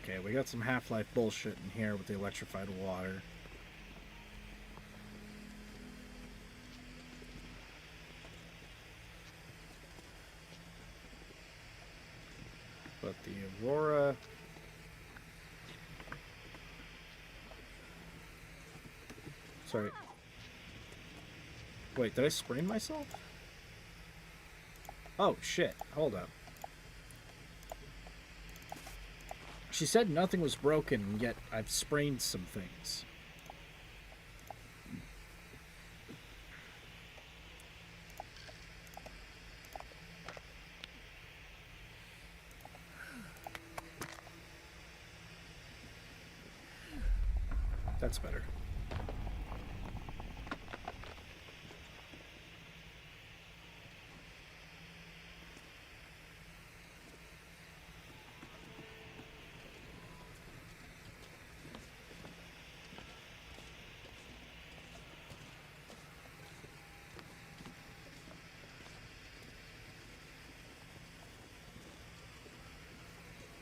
Speaker 1: Okay, we got some Half-Life bullshit in here with the electrified water. But the Aurora... Sorry. Wait, did I sprain myself? Oh, shit. Hold up. She said nothing was broken, yet I've sprained some things. That's better.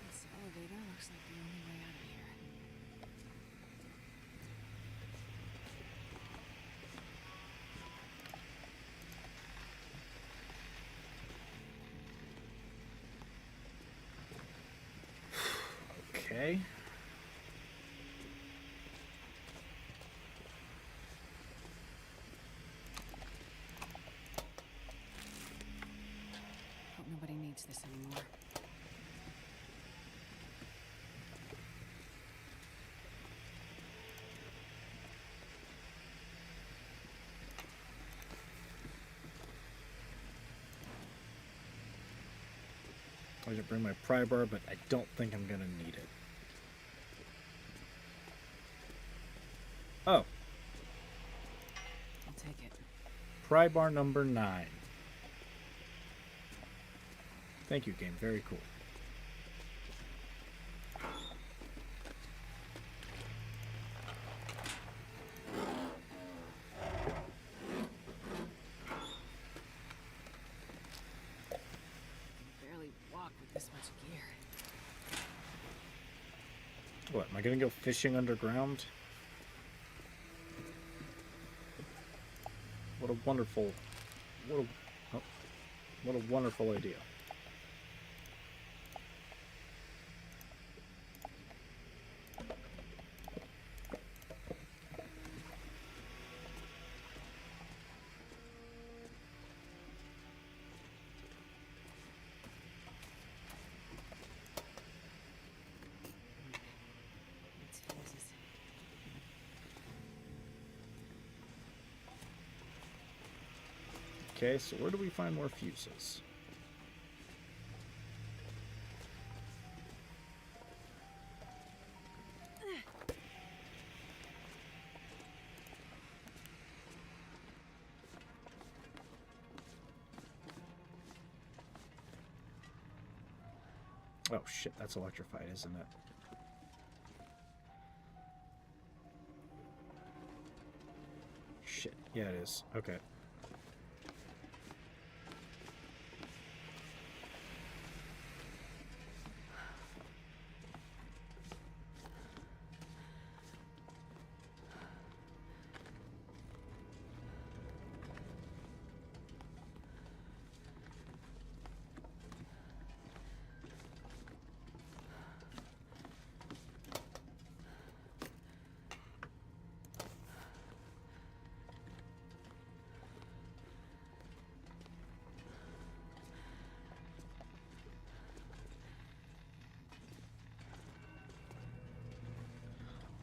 Speaker 2: This elevator looks like the only way out of here.
Speaker 1: Okay.
Speaker 2: needs this anymore.
Speaker 1: I should bring my pry bar, but I don't think I'm gonna need it. Oh,
Speaker 2: I'll take it.
Speaker 1: pry bar number 9. Thank you, game. Very cool.
Speaker 2: Barely walk with this much gear.
Speaker 1: What, am I gonna go fishing underground? What a wonderful, what a wonderful idea.
Speaker 2: It's hoses.
Speaker 1: Okay, so where do we find more fuses? Oh shit, that's electrified, isn't it? Shit, yeah it is. Okay.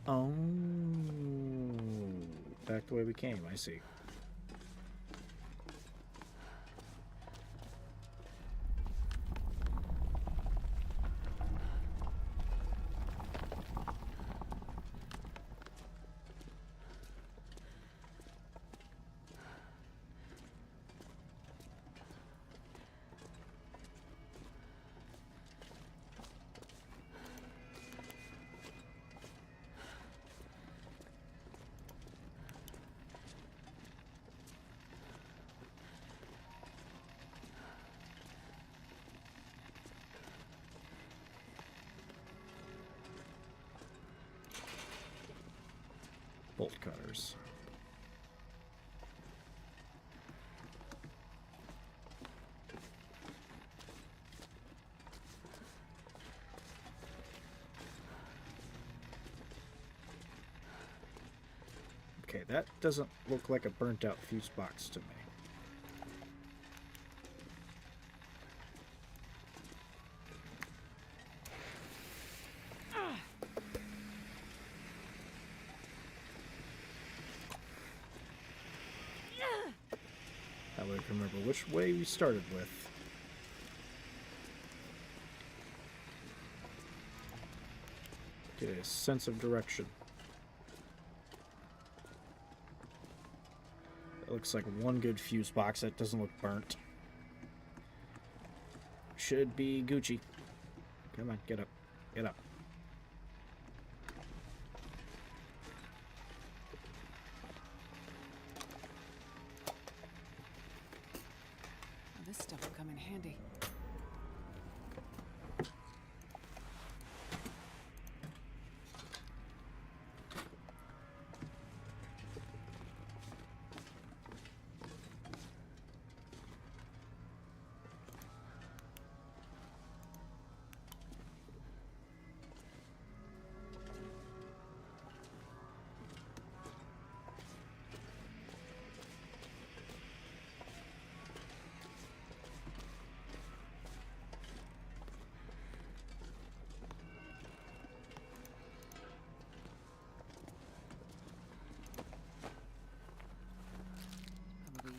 Speaker 1: Oh, back the way we came, I see. Bolt cutters. Okay, that doesn't look like a burnt out fuse box to me. That way I can remember which way we started with. Get a sense of direction. It looks like one good fuse box that doesn't look burnt. Should be Gucci. Come on, get up. Get up.
Speaker 2: Oh, this stuff will come in handy.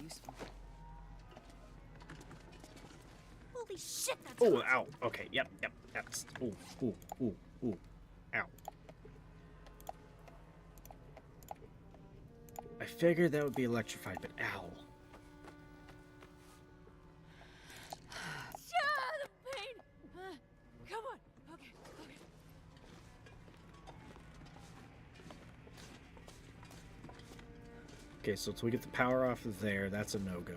Speaker 2: useful.
Speaker 5: Holy shit, that's
Speaker 1: Oh,
Speaker 5: hot.
Speaker 1: ow. Okay, yep. That's. Ooh. Ow. I figured that would be electrified, but ow.
Speaker 5: The pain. Come on. Okay.
Speaker 1: Okay, so until we get the power off of there, that's a no-go.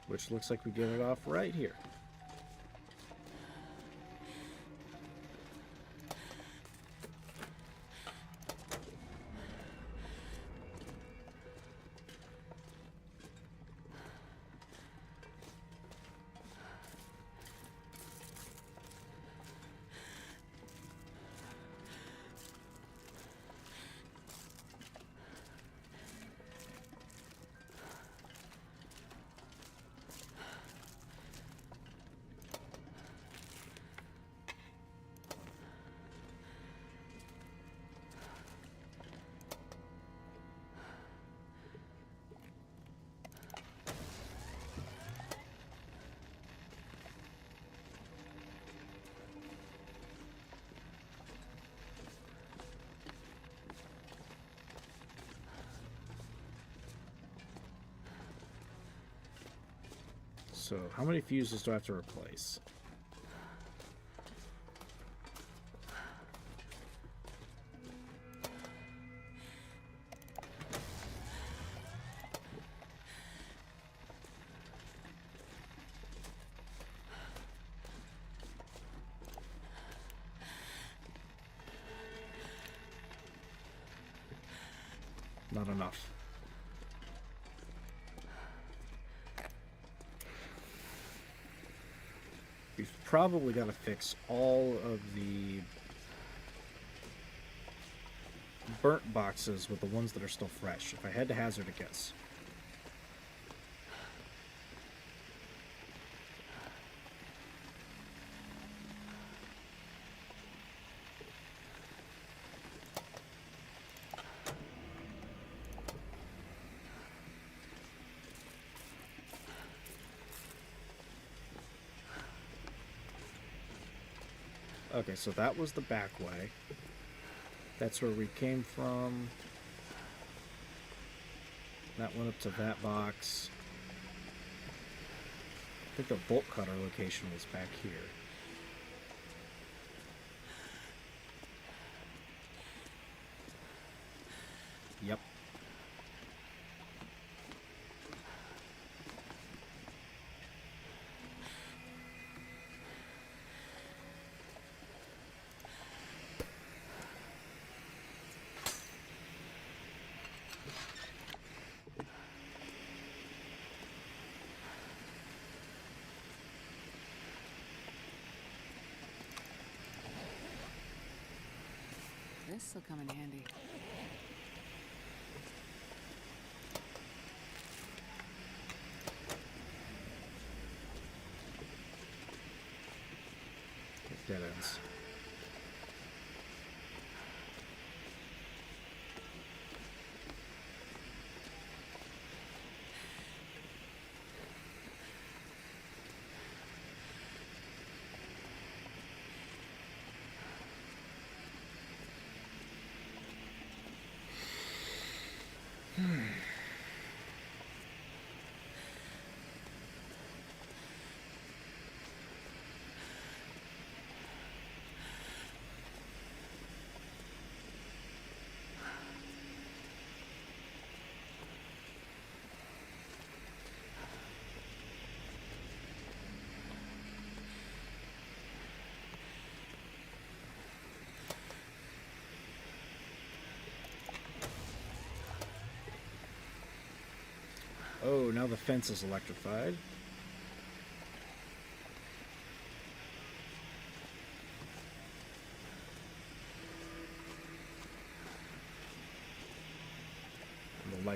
Speaker 1: Which looks like we get it off right here. So, how many fuses do I have to replace? Not enough. We've probably got to fix all of the burnt boxes with the ones that are still fresh, if I had to hazard a guess. Okay, so that was the back way. That's where we came from. That went up to that box. I think the bolt cutter location was back here. Yep.
Speaker 2: This'll come in handy.
Speaker 1: Dead ends. Oh, now the fence is electrified.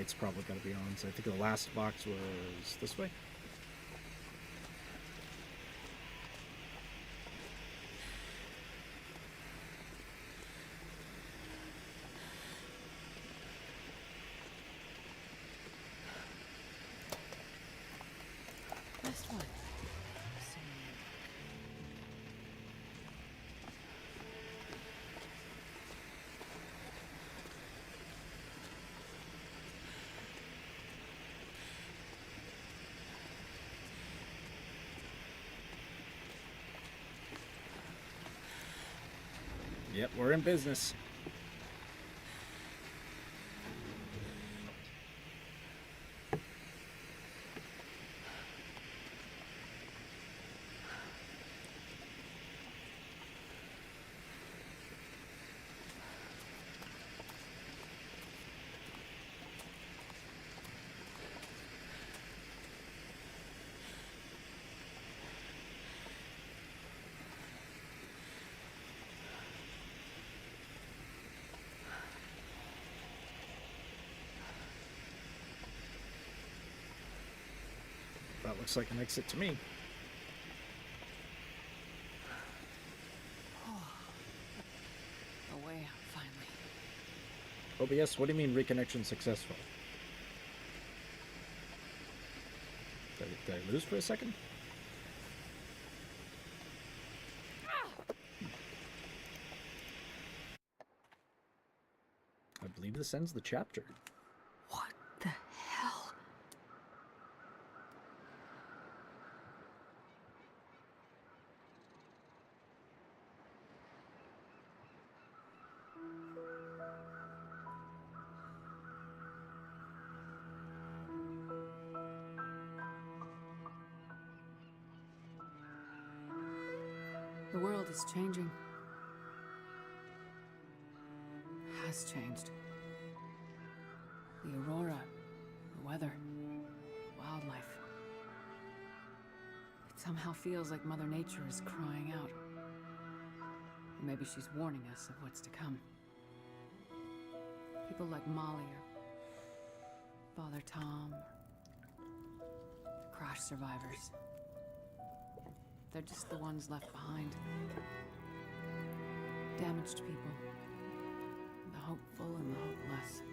Speaker 1: light's probably going to be on. So I think the last box was this way.
Speaker 2: Last one.
Speaker 1: Yep, we're in business. That looks like an exit to me.
Speaker 2: A way out, finally.
Speaker 1: OBS, what do you mean reconnection successful? Did I lose for a second? I believe this ends the chapter.
Speaker 2: What the hell? The world is changing. Has changed. The aurora, the weather, wildlife. It somehow feels like Mother Nature is crying out. Or maybe she's warning us of what's to come. People like Molly or Father Tom, the crash survivors. They're just the ones left behind. Damaged people. The hopeful and the hopeless.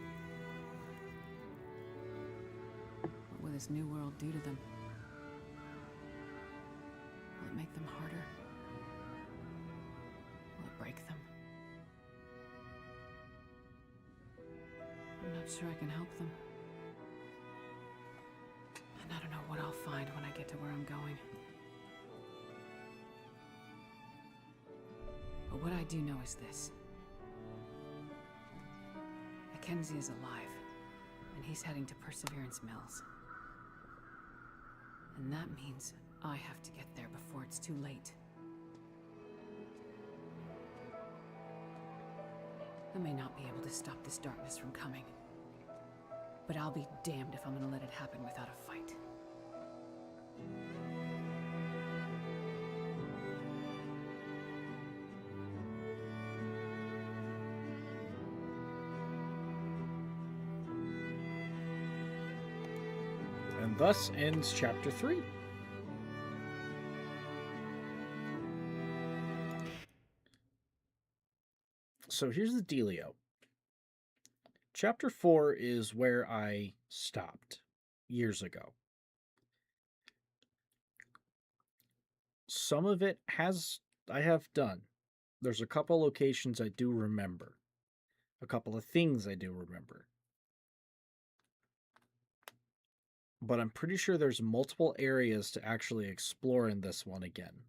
Speaker 2: What will this new world do to them? Will it make them harder? Will it break them? I'm not sure I can help them. And I don't know what I'll find when I get to where I'm going. But what I do know is this. Mackenzie is alive, and he's heading to Perseverance Mills. And that means I have to get there before it's too late. I may not be able to stop this darkness from coming, but I'll be damned if I'm gonna let it happen without a fight.
Speaker 1: And thus ends chapter 3. So here's the dealio. Chapter 4 is where I stopped years ago. Some of it I have done. There's a couple locations I do remember. A couple of things I do remember. But I'm pretty sure there's multiple areas to actually explore in this one again,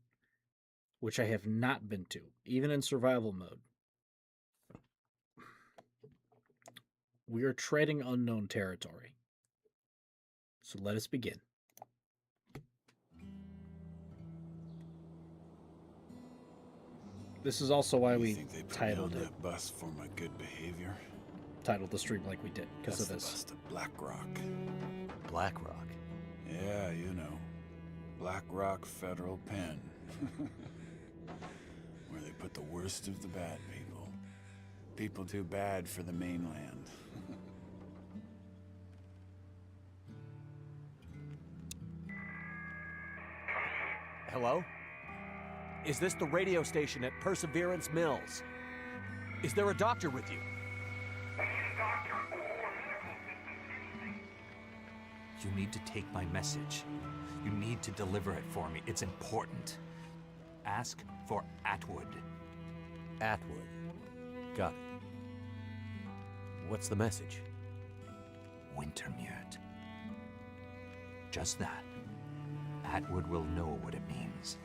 Speaker 1: which I have not been to, even in survival mode. We are treading unknown territory. So let us begin. This is also why we
Speaker 6: think they put me
Speaker 1: titled
Speaker 6: on
Speaker 1: it.
Speaker 6: that bus for my good behavior?
Speaker 1: Titled the stream like we did because of
Speaker 6: That's
Speaker 1: this.
Speaker 6: the bus to Black Rock.
Speaker 7: Black Rock.
Speaker 6: Yeah, you know. Black Rock Federal Pen. Where they put the worst of the bad people. People too bad for the mainland.
Speaker 7: Hello? Is this the radio station at Perseverance Mills? Is there a doctor with you? You need to take my message. You need to deliver it for me. It's important. Ask for Atwood.
Speaker 8: Atwood. Got it. What's the message?
Speaker 7: Wintermute. Just that. Atwood will know what it means.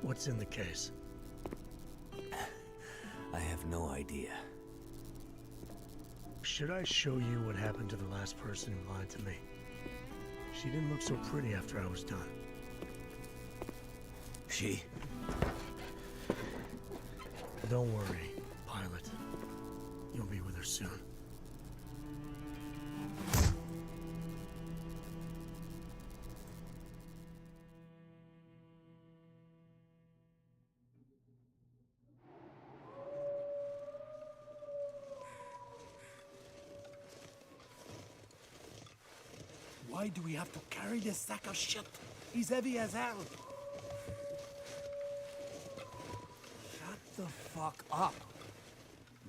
Speaker 9: What's in the case?
Speaker 8: I have no idea.
Speaker 9: Should I show you what happened to the last person who lied to me? She didn't look so pretty after I was done.
Speaker 8: She?
Speaker 9: Don't worry, Pilot. You'll be with her soon.
Speaker 10: Why do we have to carry this sack of shit? He's heavy as hell.
Speaker 11: Shut the fuck up.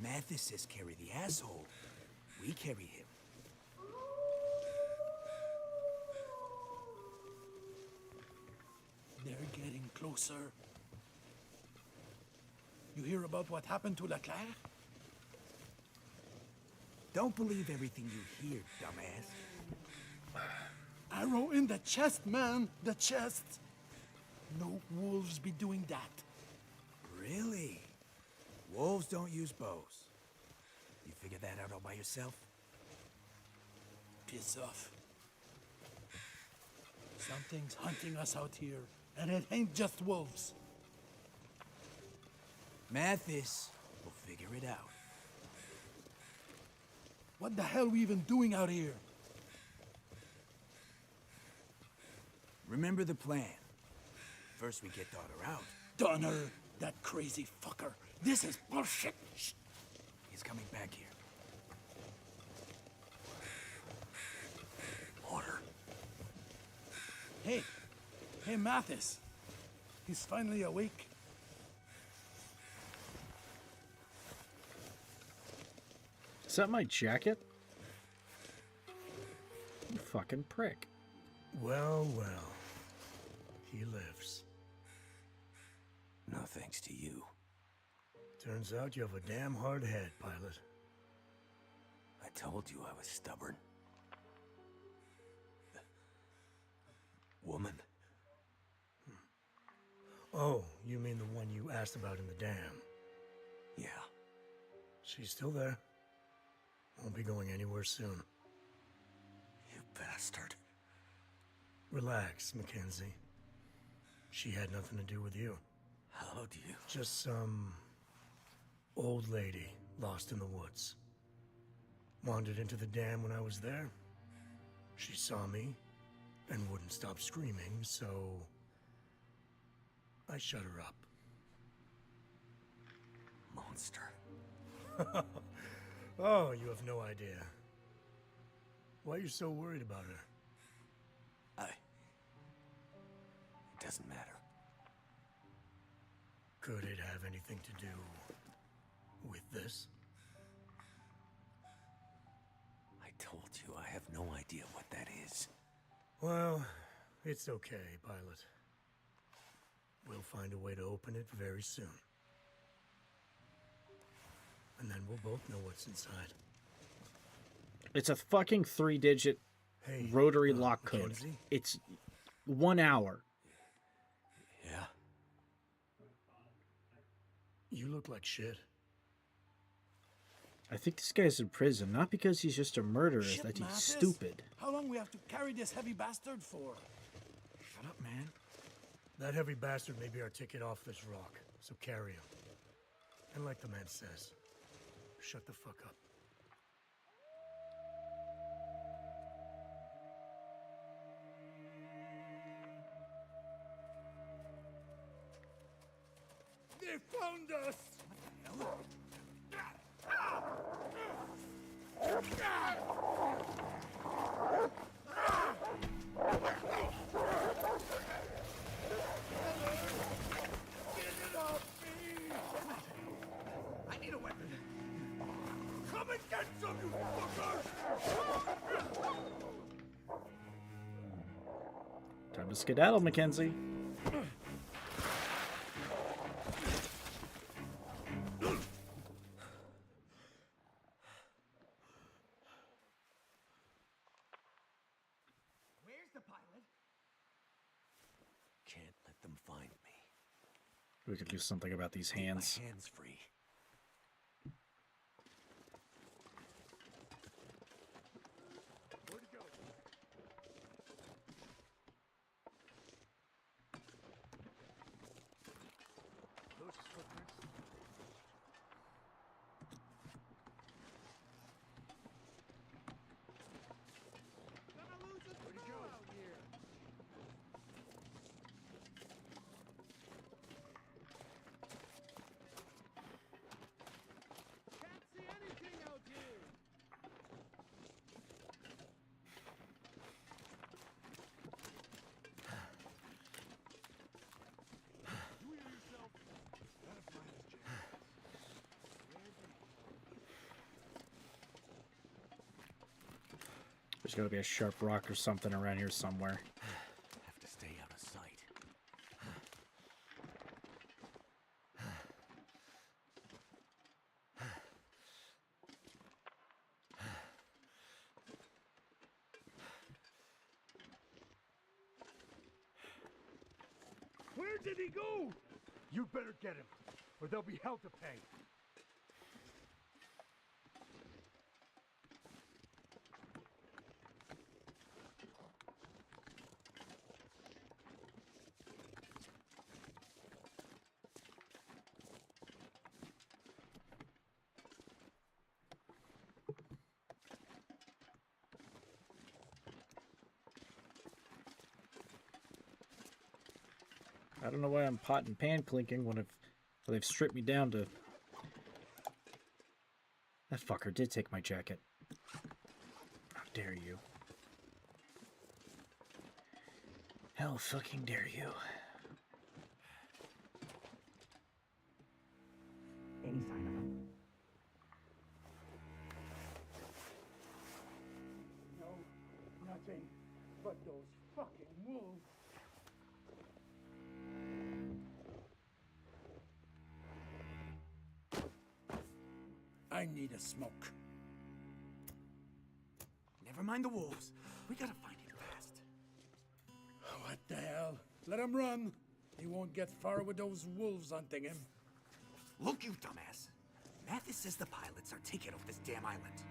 Speaker 11: Mathis says carry the asshole. We carry him.
Speaker 10: They're getting closer. You hear about what happened to Leclerc?
Speaker 11: Don't believe everything you hear, dumbass.
Speaker 10: Arrow in the chest, man. The chest. No wolves be doing that.
Speaker 11: Really? Wolves don't use bows. You figured that out all by yourself?
Speaker 10: Piss off. Something's hunting us out here, and it ain't just wolves.
Speaker 11: Mathis will figure it out.
Speaker 10: What the hell are we even doing out here?
Speaker 11: Remember the plan. First we get daughter out.
Speaker 10: Donner, that crazy fucker. This is bullshit.
Speaker 11: Shh. He's coming back here. Order.
Speaker 10: Hey, Mathis. He's finally awake.
Speaker 1: Is that my jacket? You fucking prick.
Speaker 9: Well, well. He lives.
Speaker 8: No thanks to you.
Speaker 9: Turns out you have a damn hard head, Pilot.
Speaker 8: I told you I was stubborn. Woman.
Speaker 9: Oh, you mean the one you asked about in the dam?
Speaker 8: Yeah.
Speaker 9: She's still there. Won't be going anywhere soon.
Speaker 8: You bastard.
Speaker 9: Relax, Mackenzie. She had nothing to do with you.
Speaker 8: How do you...
Speaker 9: Just some... old lady lost in the woods. Wandered into the dam when I was there. She saw me and wouldn't stop screaming, so... I shut her up.
Speaker 8: Monster.
Speaker 9: Oh, you have no idea. Why are you so worried about her?
Speaker 8: It doesn't matter.
Speaker 9: Could it have anything to do with this?
Speaker 8: I told you I have no idea what that is.
Speaker 9: Well, it's okay, Pilot. We'll find a way to open it very soon. And then we'll both know what's inside.
Speaker 1: It's a fucking 3-digit
Speaker 9: Hey,
Speaker 1: rotary lock code.
Speaker 9: Mackenzie?
Speaker 1: It's 1 hour.
Speaker 8: Yeah?
Speaker 9: You look like shit.
Speaker 1: I think this guy's in prison, not because he's just a murderer, it's
Speaker 10: Shit,
Speaker 1: that he's
Speaker 10: Mathis.
Speaker 1: stupid.
Speaker 10: How long we have to carry this heavy bastard for?
Speaker 11: Shut up, man.
Speaker 9: That heavy bastard may be our ticket off this rock, so carry him. And like the man says, shut the fuck up.
Speaker 10: They found us!
Speaker 11: I need a weapon. Come and get some, you fucker!
Speaker 1: Time to skedaddle, Mackenzie.
Speaker 11: Where's the pilot? Can't let them find me.
Speaker 1: We could do something about these hands.
Speaker 11: My hands free. Where'd it go? Those footprints. Where'd he go? Out here. Can't see anything out here. You hear yourself? Gotta find his jacket.
Speaker 1: There's gotta be a sharp rock or something around here somewhere.
Speaker 11: Have to stay out of sight.
Speaker 10: Where did he go? You better get him, or there'll be hell to pay.
Speaker 1: I don't know why I'm pot and pan clinking when they've stripped me down to... That fucker did take my jacket. How dare you. How fucking dare you.
Speaker 11: Any sign of him?
Speaker 10: No, nothing but those fucking wolves. I need a smoke.
Speaker 11: Never mind the wolves. We gotta find him fast.
Speaker 10: What the hell? Let him run. He won't get far with those wolves hunting him.
Speaker 11: Look, you dumbass. Mathis says the pilots are taken off this damn island.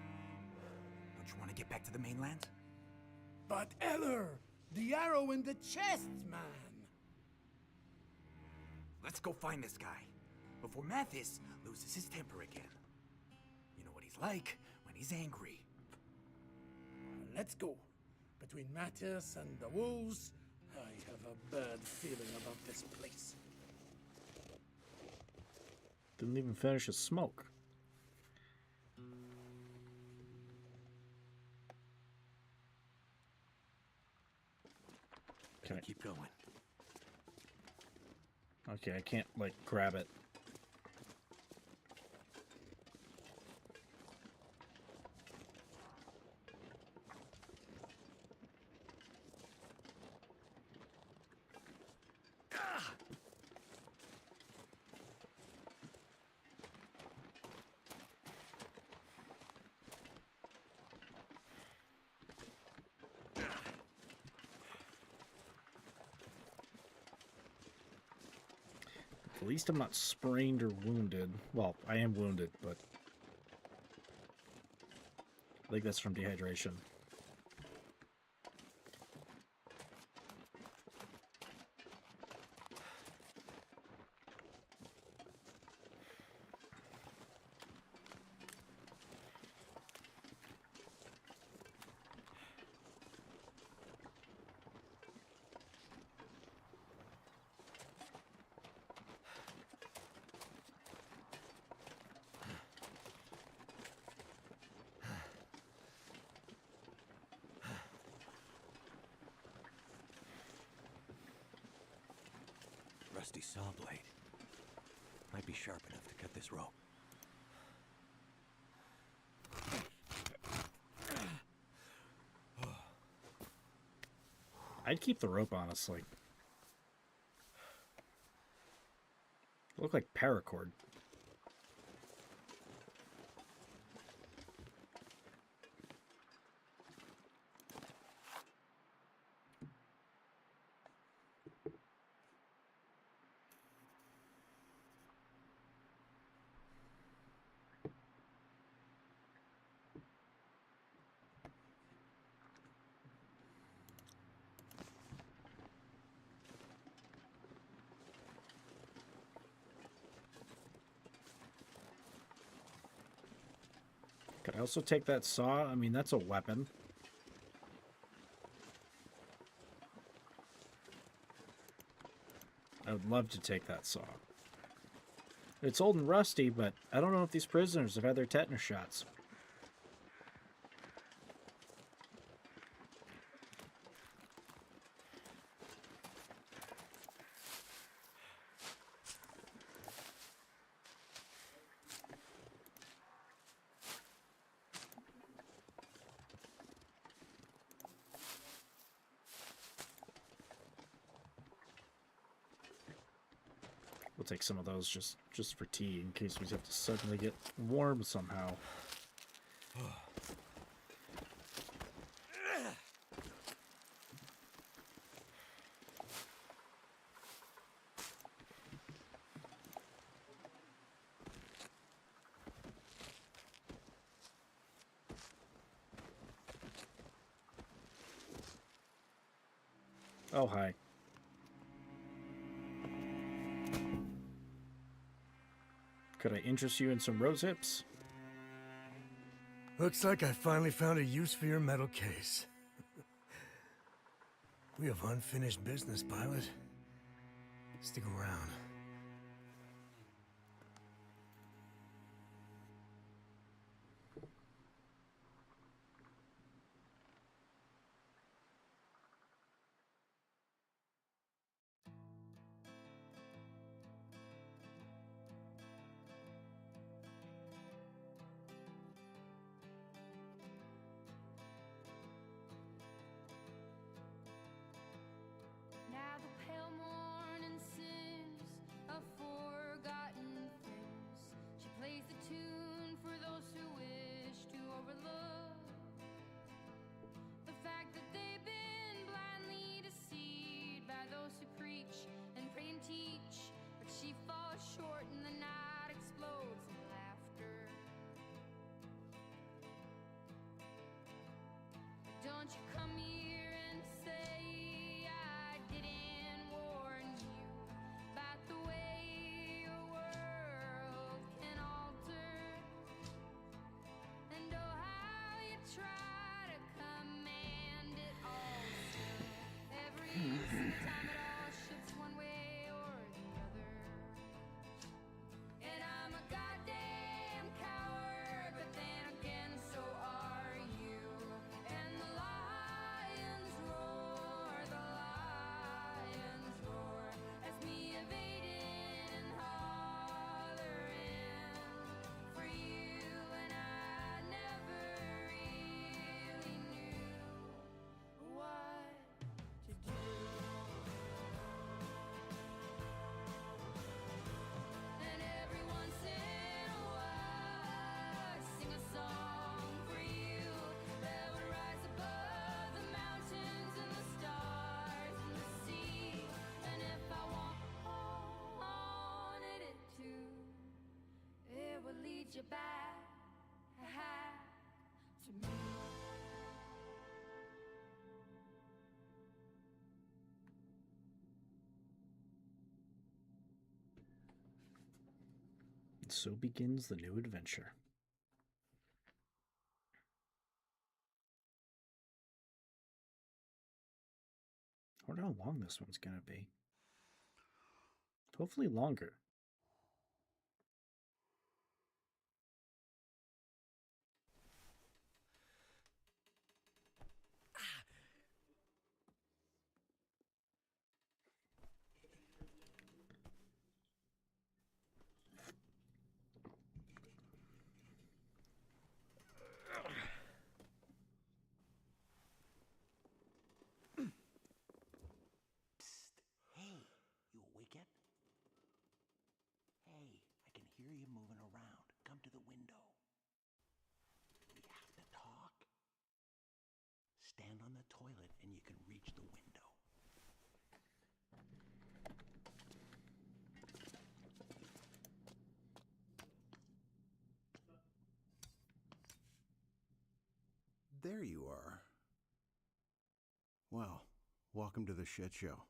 Speaker 11: Don't you want to get back to the mainland?
Speaker 10: But Eller, the arrow in the chest, man.
Speaker 11: Let's go find this guy before Mathis loses his temper again. You know what he's like when he's angry.
Speaker 10: Let's go. Between Mattis and the wolves, I have a bad feeling about this place.
Speaker 1: Didn't even finish his smoke.
Speaker 11: Can I keep going?
Speaker 1: Okay, I can't, like, grab it. At least I'm not sprained or wounded. Well, I am wounded, but I think that's from dehydration.
Speaker 8: rusty saw blade. Might be sharp enough to cut this rope.
Speaker 1: I'd keep the rope, honestly. Look like paracord. Could I also take that saw? I mean, that's a weapon. I would love to take that saw. It's old and rusty, but I don't know if these prisoners have had their tetanus shots. We'll take some of those just for tea in case we have to suddenly get warm somehow. Oh, hi. Could I interest you in some rose hips?
Speaker 9: Looks like I finally found a use for your metal case. We have unfinished business, pilot. Stick around.
Speaker 5: Now the pale morning sings of forgotten things. She plays the tune for those who wish to overlook the fact that they've been blindly deceived by those who preach and pray and teach. But she falls short and the night explodes in laughter. Don't you come here and say I didn't warn you about the way your world can alter. And oh, how you try to command it all still. Every single time it all shifts one way or the other. And I'm a goddamn coward, but then again so are you. And the lions roar as me evading and hollering for you. And I never really knew what to do. And every once in a while I sing a song for you that would rise above the mountains and the stars and the sea. And if I wanted it to, it would lead you back to me.
Speaker 1: And so begins the new adventure. I wonder how long this one's gonna be. Hopefully longer.
Speaker 12: moving around. Come to the window. We have to talk. Stand on the toilet and you can reach the window.
Speaker 6: There you are. Well, welcome to the shit show.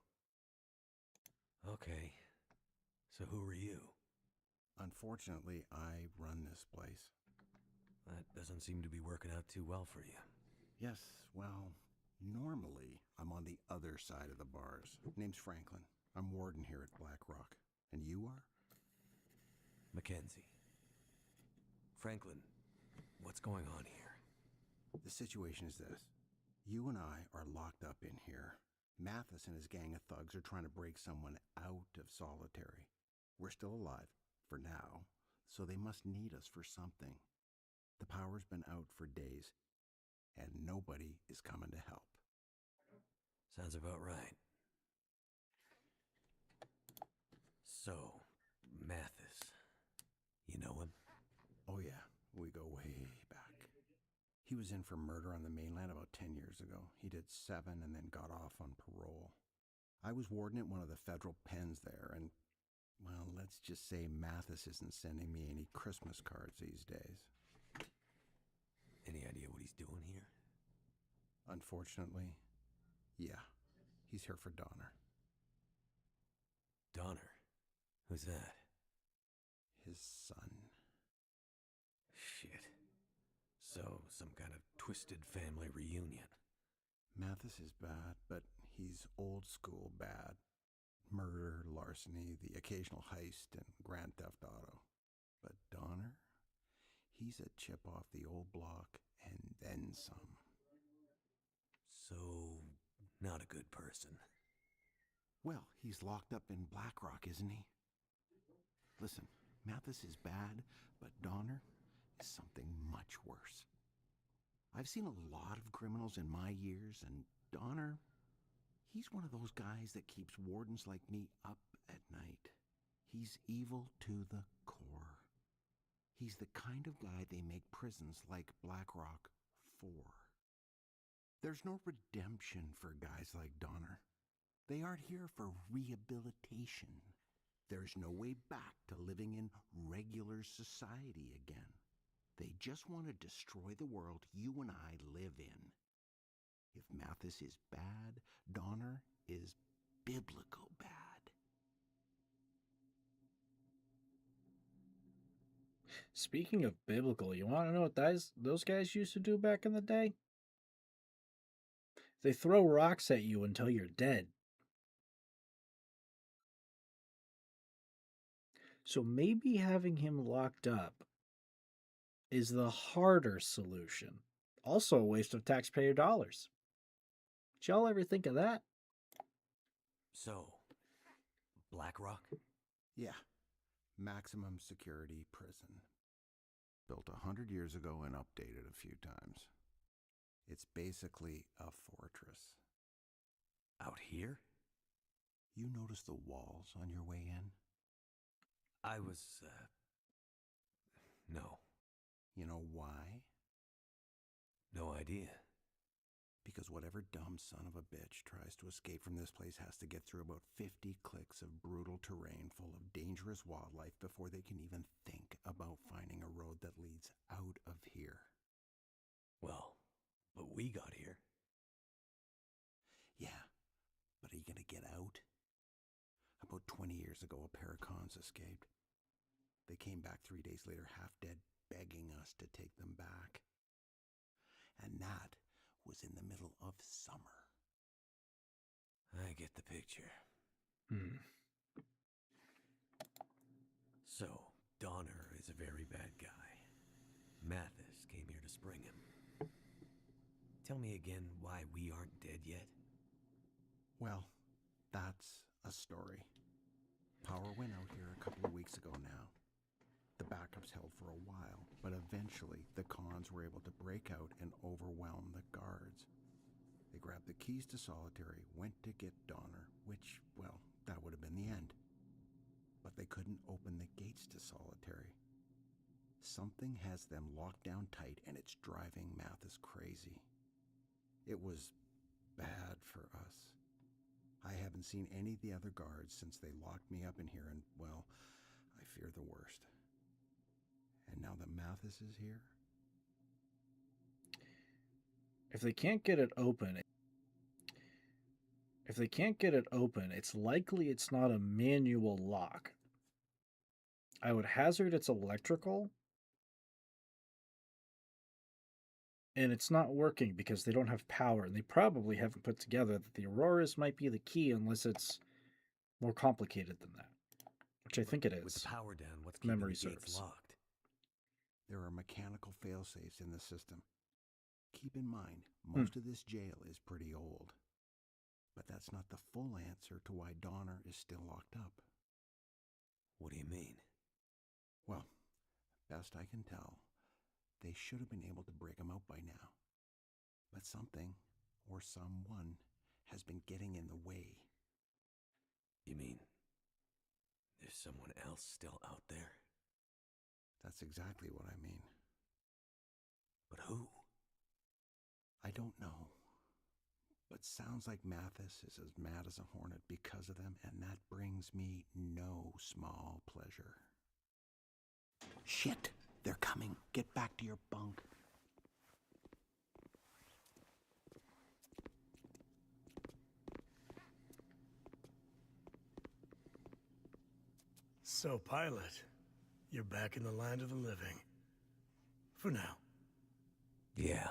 Speaker 8: Okay. So who are you?
Speaker 6: Unfortunately, I run this place.
Speaker 8: That doesn't seem to be working out too well for you.
Speaker 6: Yes, well, normally I'm on the other side of the bars. Name's Franklin. I'm warden here at Black Rock. And you are?
Speaker 8: Mackenzie. Franklin, what's going on here?
Speaker 6: The situation is this. You and I are locked up in here. Mathis and his gang of thugs are trying to break someone out of solitary. We're still alive, for now, so they must need us for something. The power's been out for days, and nobody is coming to help.
Speaker 8: Sounds about right. So, Mathis. You know him?
Speaker 6: Oh yeah, we go way back. He was in for murder on the mainland about 10 years ago. He did 7 and then got off on parole. I was warden at one of the federal pens there, and, well, let's just say Mathis isn't sending me any Christmas cards these days.
Speaker 8: Any idea what he's doing here?
Speaker 6: Unfortunately, yeah. He's here for Donner.
Speaker 8: Donner? Who's that?
Speaker 6: His son.
Speaker 8: Shit. So, some kind of twisted family reunion.
Speaker 6: Mathis is bad, but he's old school bad. Murder, larceny, the occasional heist, and grand theft auto. But Donner? He's a chip off the old block, and then some.
Speaker 8: So, not a good person.
Speaker 6: Well, he's locked up in Black Rock, isn't he? Listen, Mathis is bad, but Donner is something much worse. I've seen a lot of criminals in my years, and Donner, he's one of those guys that keeps wardens like me up at night. He's evil to the core. He's the kind of guy they make prisons like Black Rock for. There's no redemption for guys like Donner. They aren't here for rehabilitation. There's no way back to living in regular society again. They just want to destroy the world you and I live in. If Mathis is bad, Donner is biblical bad.
Speaker 1: Speaking of biblical, you want to know what those guys used to do back in the day? They throw rocks at you until you're dead. So maybe having him locked up is the harder solution. Also a waste of taxpayer dollars. Did y'all ever think of that?
Speaker 8: So, Black Rock?
Speaker 6: Yeah. Maximum security prison. Built 100 years ago and updated a few times. It's basically a fortress.
Speaker 8: Out here?
Speaker 6: You notice the walls on your way in?
Speaker 8: I was, no.
Speaker 6: You know why?
Speaker 8: No idea.
Speaker 6: Because whatever dumb son of a bitch tries to escape from this place has to get through about 50 clicks of brutal terrain full of dangerous wildlife before they can even think about finding a road that leads out of here.
Speaker 8: Well, but we got here.
Speaker 6: Yeah, but are you gonna get out? About 20 years ago, a pair of cons escaped. They came back 3 days later, half dead, begging us to take them back. And that was in the middle of summer.
Speaker 8: I get the picture. So, Donner is a very bad guy. Mathis came here to spring him. Tell me again why we aren't dead yet.
Speaker 6: Well, that's a story. Power went out here a couple of weeks ago now. The backups held for a while, but eventually the cons were able to break out and overwhelm the guards. They grabbed the keys to Solitary, went to get Donner, which, well, that would have been the end. But they couldn't open the gates to Solitary. something has them locked down tight and it's driving Mathis crazy. It was bad for us. I haven't seen any of the other guards since they locked me up in here, and, well, I fear the worst. And now that Mathis is here...
Speaker 1: If they can't get it open, it's likely it's not a manual lock. I would hazard it's electrical. And it's not working because they don't have power, and they probably haven't put together that the Auroras might be the key unless it's more complicated than that, which I think it is.
Speaker 8: With the power down, what's
Speaker 1: keeping
Speaker 8: memory
Speaker 1: the
Speaker 8: gates
Speaker 1: serves
Speaker 8: locked?
Speaker 6: There are mechanical failsafes in the system. Keep in mind, most of this jail is pretty old. But that's not the full answer to why Donner is still locked up.
Speaker 8: What do you mean?
Speaker 6: Well, best I can tell, they should have been able to break him out by now. But something, or someone, has been getting in the way.
Speaker 8: You mean there's someone else still out there?
Speaker 6: That's exactly what I mean.
Speaker 8: But who?
Speaker 6: I don't know. But sounds like Mathis is as mad as a hornet because of them, and that brings me no small pleasure. Shit! They're coming. Get back to your bunk.
Speaker 9: So, Pilot, you're back in the land of the living. For now.
Speaker 8: Yeah,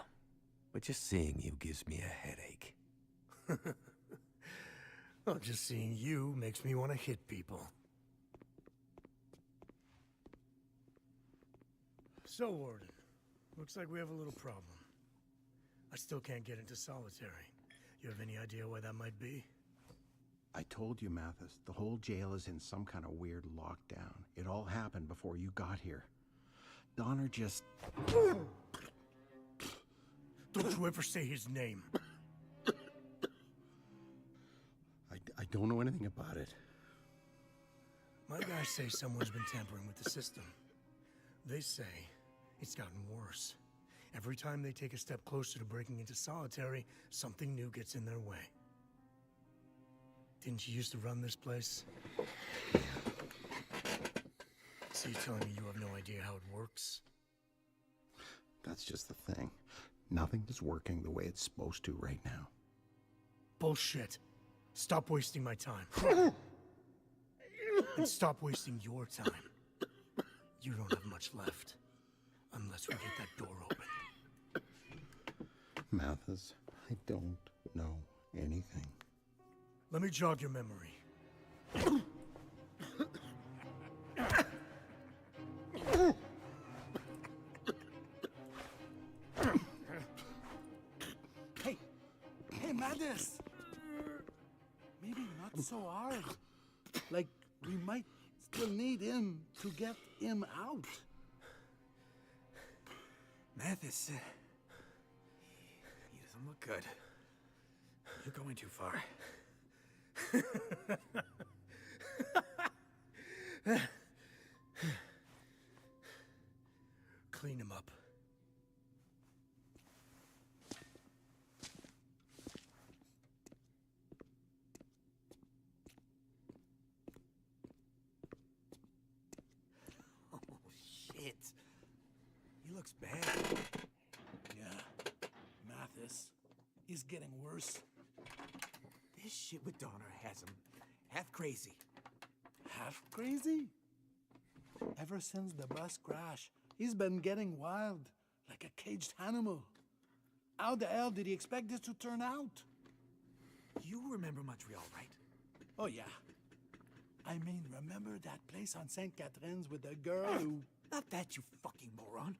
Speaker 8: but just seeing you gives me a headache.
Speaker 9: Well, just seeing you makes me want to hit people. So, Warden, looks like we have a little problem. I still can't get into solitary. You have any idea why that might be?
Speaker 6: I told you, Mathis, the whole jail is in some kind of weird lockdown. It all happened before you got here. Donner just...
Speaker 9: Don't you ever say his name.
Speaker 6: I don't know anything about it.
Speaker 9: My guys say someone's been tampering with the system. They say it's gotten worse. Every time they take a step closer to breaking into solitary, something new gets in their way. Didn't you used to run this place? So you're telling me you have no idea how it works?
Speaker 6: That's just the thing. Nothing is working the way it's supposed to right now.
Speaker 9: Bullshit. Stop wasting my time. And stop wasting your time. You don't have much left. Unless we get that door open.
Speaker 6: Mathis, I don't know anything.
Speaker 9: Let me jog your memory.
Speaker 12: Hey, Mathis! Maybe not so hard. Like, we might still need him to get him out.
Speaker 11: Mathis, he doesn't look good. You're going too far.
Speaker 9: Clean him up.
Speaker 11: Oh, shit. He looks bad.
Speaker 10: Yeah, Mathis. He's getting worse.
Speaker 11: This shit with Donner has him half crazy.
Speaker 10: Half crazy? Ever since the bus crash, he's been getting wild, like a caged animal. How the hell did he expect this to turn out?
Speaker 11: You remember Montreal, right?
Speaker 10: Oh, yeah. I mean, remember that place on St. Catherine's with the girl who...
Speaker 11: Not that, you fucking moron.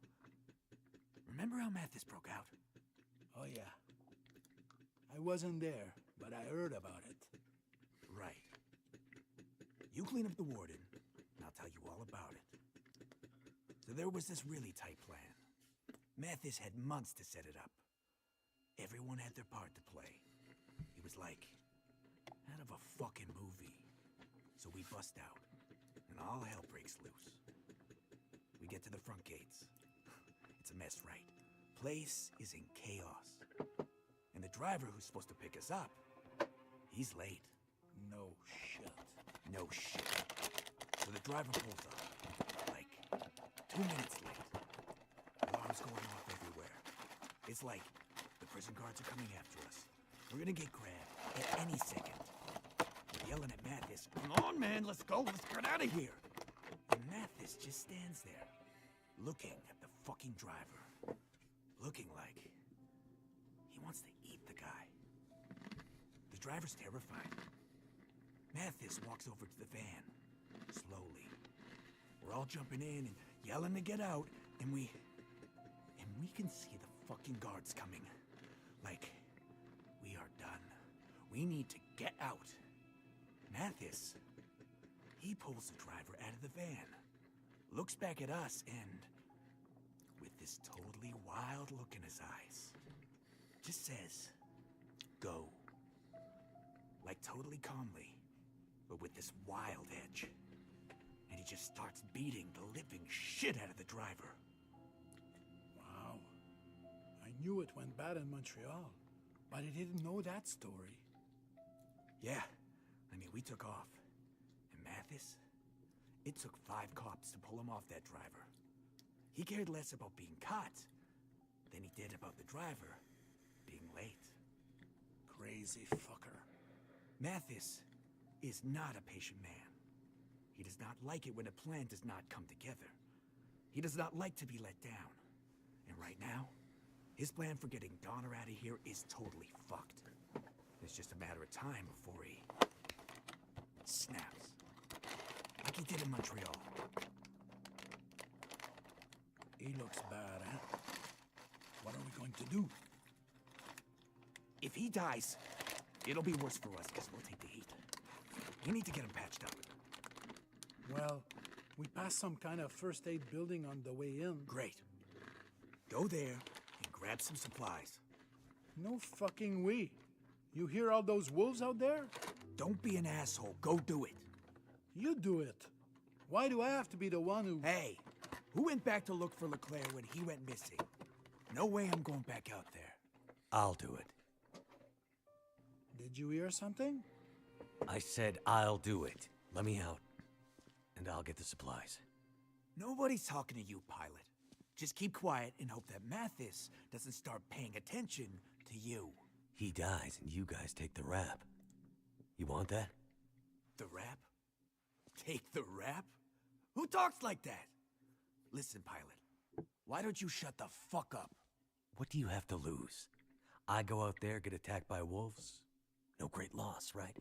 Speaker 11: Remember how Mathis broke out?
Speaker 10: Oh, yeah. I wasn't there, but I heard about it.
Speaker 11: Right. You clean up the warden, and I'll tell you all about it. So there was this really tight plan. Mathis had months to set it up. Everyone had their part to play. It was like out of a fucking movie. So we bust out, and all hell breaks loose. We get to the front gates. It's a mess, right? Place is in chaos. And the driver who's supposed to pick us up, he's late.
Speaker 10: No shit.
Speaker 11: No shit. So the driver pulls up, like 2 minutes late. Alarms going off everywhere. It's like the prison guards are coming after us. We're gonna get grabbed at any second. We're yelling at Mathis, "Come on, man, let's go, let's get out of here." And Mathis just stands there, looking at the fucking driver. Looking like he wants to eat the guy. The driver's terrified. Mathis walks over to the van, slowly. We're all jumping in and yelling to get out, and we can see the fucking guards coming. Like, we are done. We need to get out. Mathis, he pulls the driver out of the van, looks back at us, and with this totally wild look in his eyes, just says, "Go." Like totally calmly, but with this wild edge. And he just starts beating the living shit out of the driver.
Speaker 10: Wow. I knew it went bad in Montreal, but I didn't know that story.
Speaker 11: Yeah, I mean, we took off. And Mathis, it took 5 cops to pull him off that driver. He cared less about being caught than he did about the driver being late.
Speaker 10: Crazy fucker.
Speaker 11: Mathis is not a patient man. He does not like it when a plan does not come together. He does not like to be let down. And right now, his plan for getting Donner out of here is totally fucked. It's just a matter of time before he snaps. Like he did in Montreal.
Speaker 10: He looks bad, huh? What are we going to do?
Speaker 11: If he dies, it'll be worse for us because we'll take the heat. We need to get him patched up.
Speaker 10: Well, we passed some kind of first aid building on the way in.
Speaker 11: Great. Go there and grab some supplies.
Speaker 10: No fucking way. You hear all those wolves out there?
Speaker 11: Don't be an asshole. Go do it.
Speaker 10: You do it. Why do I have to be the one who...
Speaker 11: Hey, who went back to look for LeClaire when he went missing? No way I'm going back out there.
Speaker 8: I'll do it.
Speaker 10: Did you hear something?
Speaker 8: I said I'll do it. Let me out. And I'll get the supplies.
Speaker 11: Nobody's talking to you, pilot. Just keep quiet and hope that Mathis doesn't start paying attention to you.
Speaker 8: He dies and you guys take the rap. You want that?
Speaker 11: The rap? Take the rap? Who talks like that? Listen, pilot. Why don't you shut the fuck up?
Speaker 8: What do you have to lose? I go out there, get attacked by wolves? No great loss, right?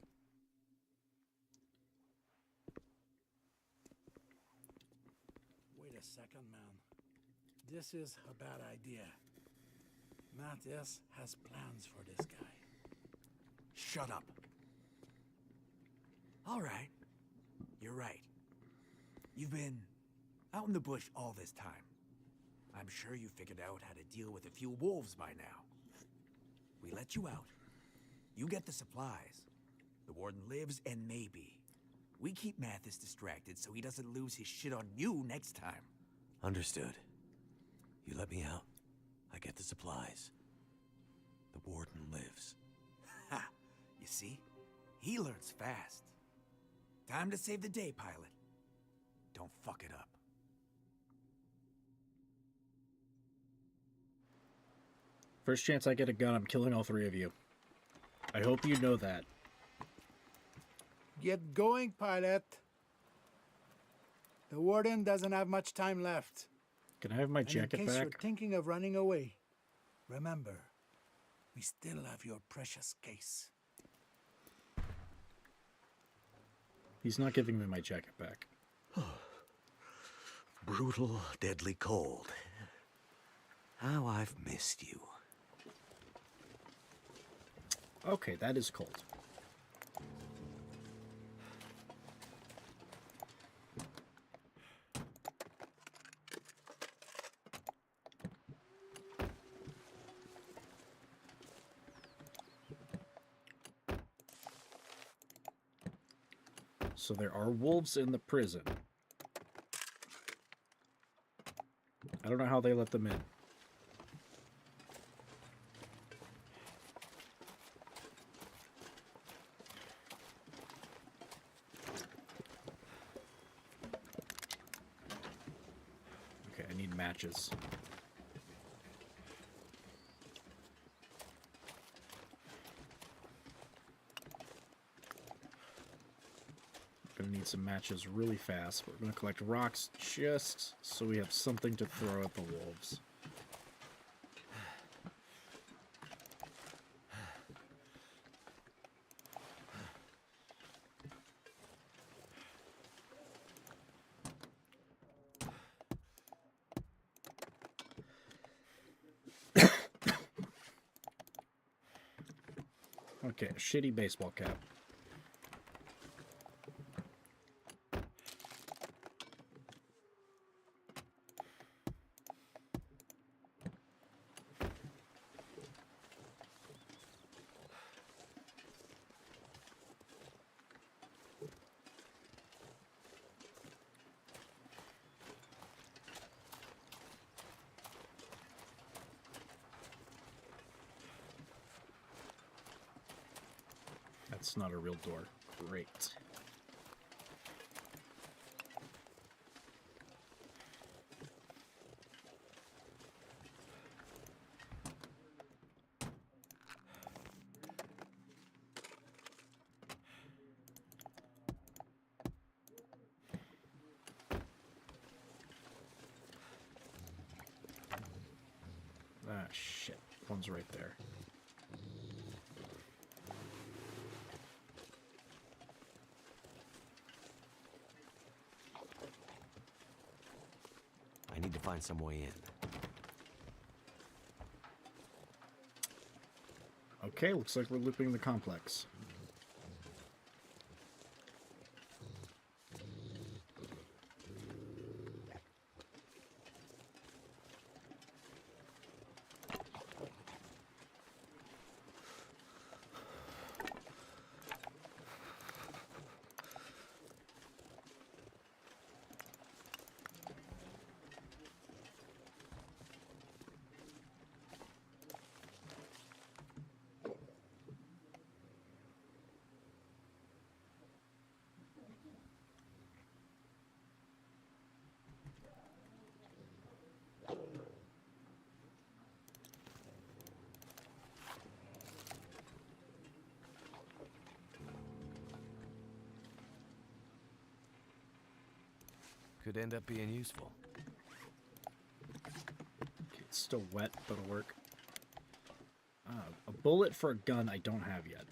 Speaker 10: Wait a second, man. This is a bad idea. Mathis has plans for this guy.
Speaker 11: Shut up. All right. You're right. You've been out in the bush all this time. I'm sure you figured out how to deal with a few wolves by now. We let you out. You get the supplies. The warden lives, and maybe we keep Mathis distracted so he doesn't lose his shit on you next time.
Speaker 8: Understood. You let me out. I get the supplies. The warden lives.
Speaker 11: Ha! You see? He learns fast. Time to save the day, pilot. Don't fuck it up.
Speaker 1: First chance I get a gun, I'm killing all 3 of you. I hope you know that.
Speaker 10: Get going, pilot. The warden doesn't have much time left.
Speaker 1: Can I have my
Speaker 10: And
Speaker 1: jacket
Speaker 10: in case
Speaker 1: back?
Speaker 10: you're thinking of running away, remember, we still have your precious case.
Speaker 1: He's not giving me my jacket back.
Speaker 8: Brutal, deadly cold. How I've missed you.
Speaker 1: Okay, that is cold. So there are wolves in the prison. I don't know how they let them in. Okay, I need matches. Gonna need some matches really fast. We're gonna collect rocks just so we have something to throw at the wolves. Okay, shitty baseball cap. That's not a real door. Great. Ah, shit. One's right there.
Speaker 8: I need to find some way in.
Speaker 1: Okay, looks like we're looping the complex.
Speaker 8: Could end up being useful.
Speaker 1: Okay, it's still wet, but it'll work. A bullet for a gun I don't have yet.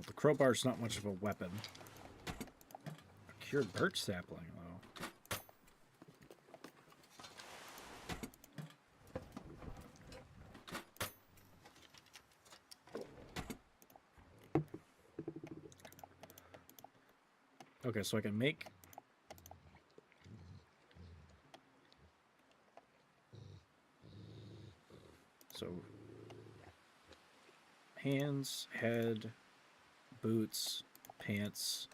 Speaker 1: Well, the crowbar's not much of a weapon. A cured birch sapling, though. Okay, so I can make... So... hands, head, boots, pants,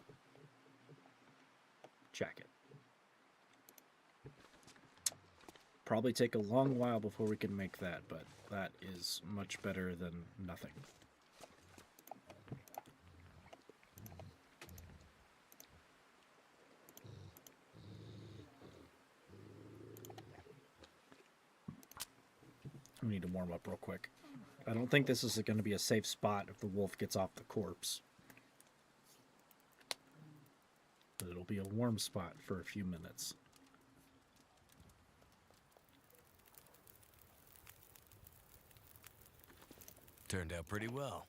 Speaker 1: jacket. Probably take a long while before we can make that, but that is much better than nothing. We need to warm up real quick. I don't think this is going to be a safe spot if the wolf gets off the corpse. But it'll be a warm spot for a few minutes.
Speaker 8: Turned out pretty well.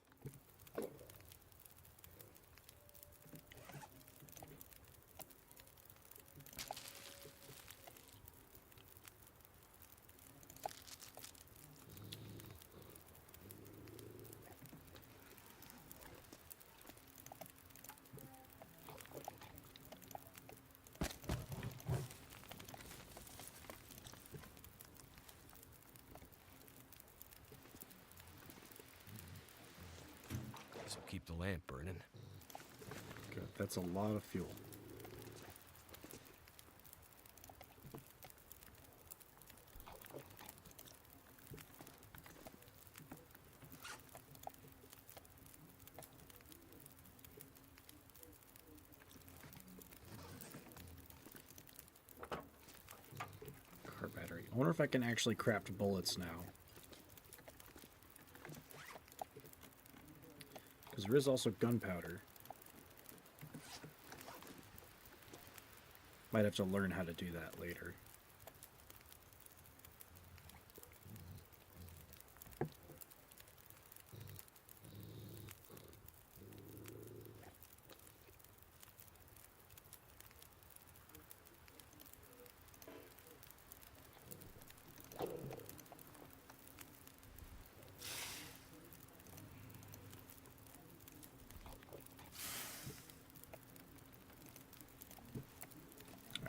Speaker 8: This'll keep the lamp burning.
Speaker 1: Good. That's a lot of fuel. Car battery. I wonder if I can actually craft bullets now. Because there is also gunpowder. Might have to learn how to do that later.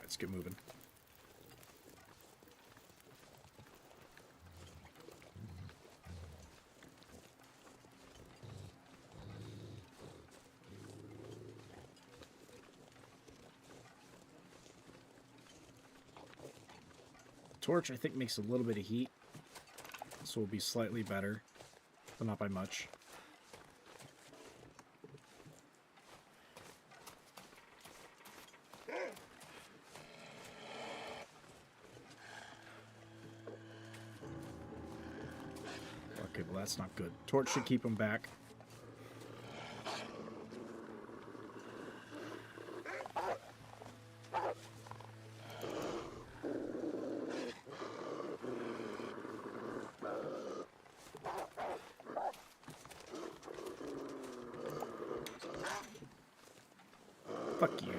Speaker 1: Let's get moving. Torch, I think, makes a little bit of heat, so will be slightly better, but not by much. Okay, well that's not good. Torch should keep him back. Fuck you.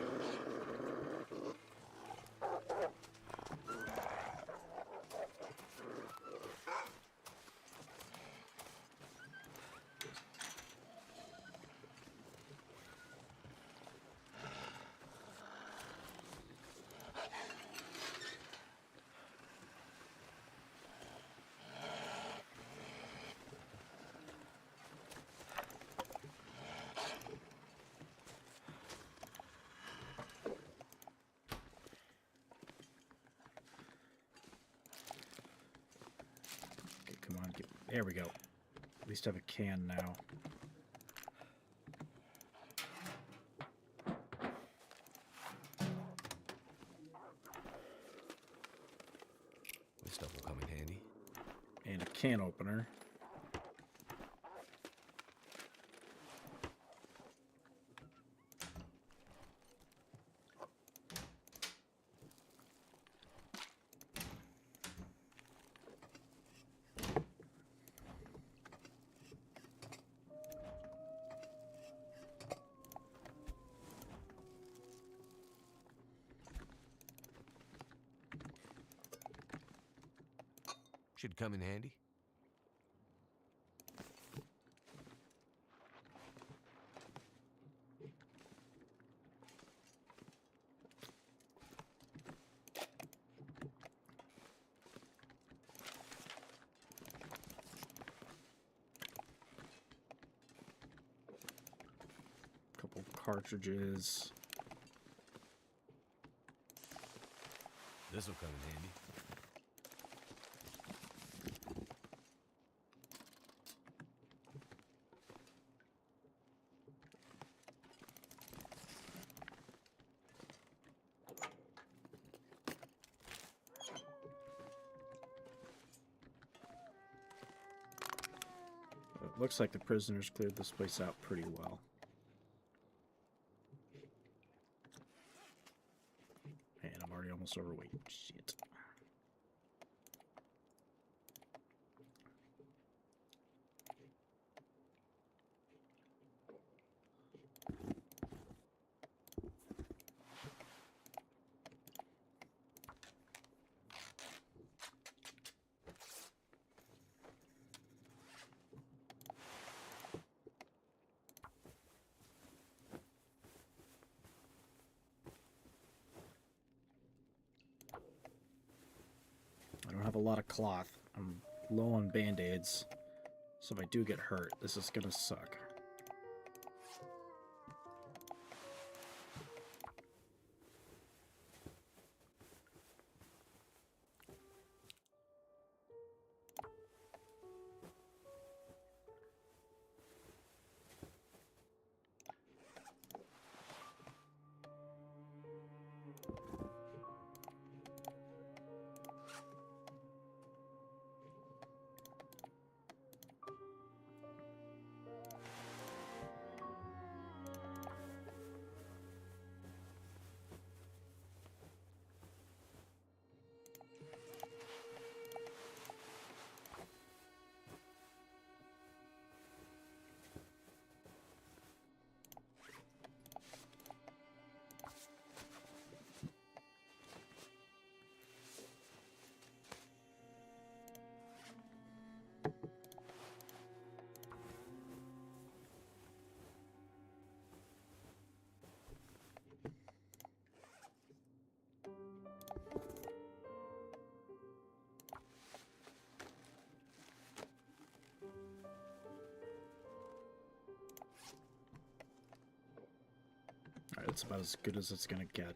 Speaker 1: Come on, there we go. At least I have a can now.
Speaker 8: This stuff will come in handy.
Speaker 1: And a can opener.
Speaker 8: Should come in handy.
Speaker 1: Couple cartridges.
Speaker 8: This'll come in handy.
Speaker 1: It looks like the prisoners cleared this place out pretty well. And I'm already almost overweight. Shit. I don't have a lot of cloth. I'm low on band-aids. So if I do get hurt, this is gonna suck. Alright, it's about as good as it's gonna get.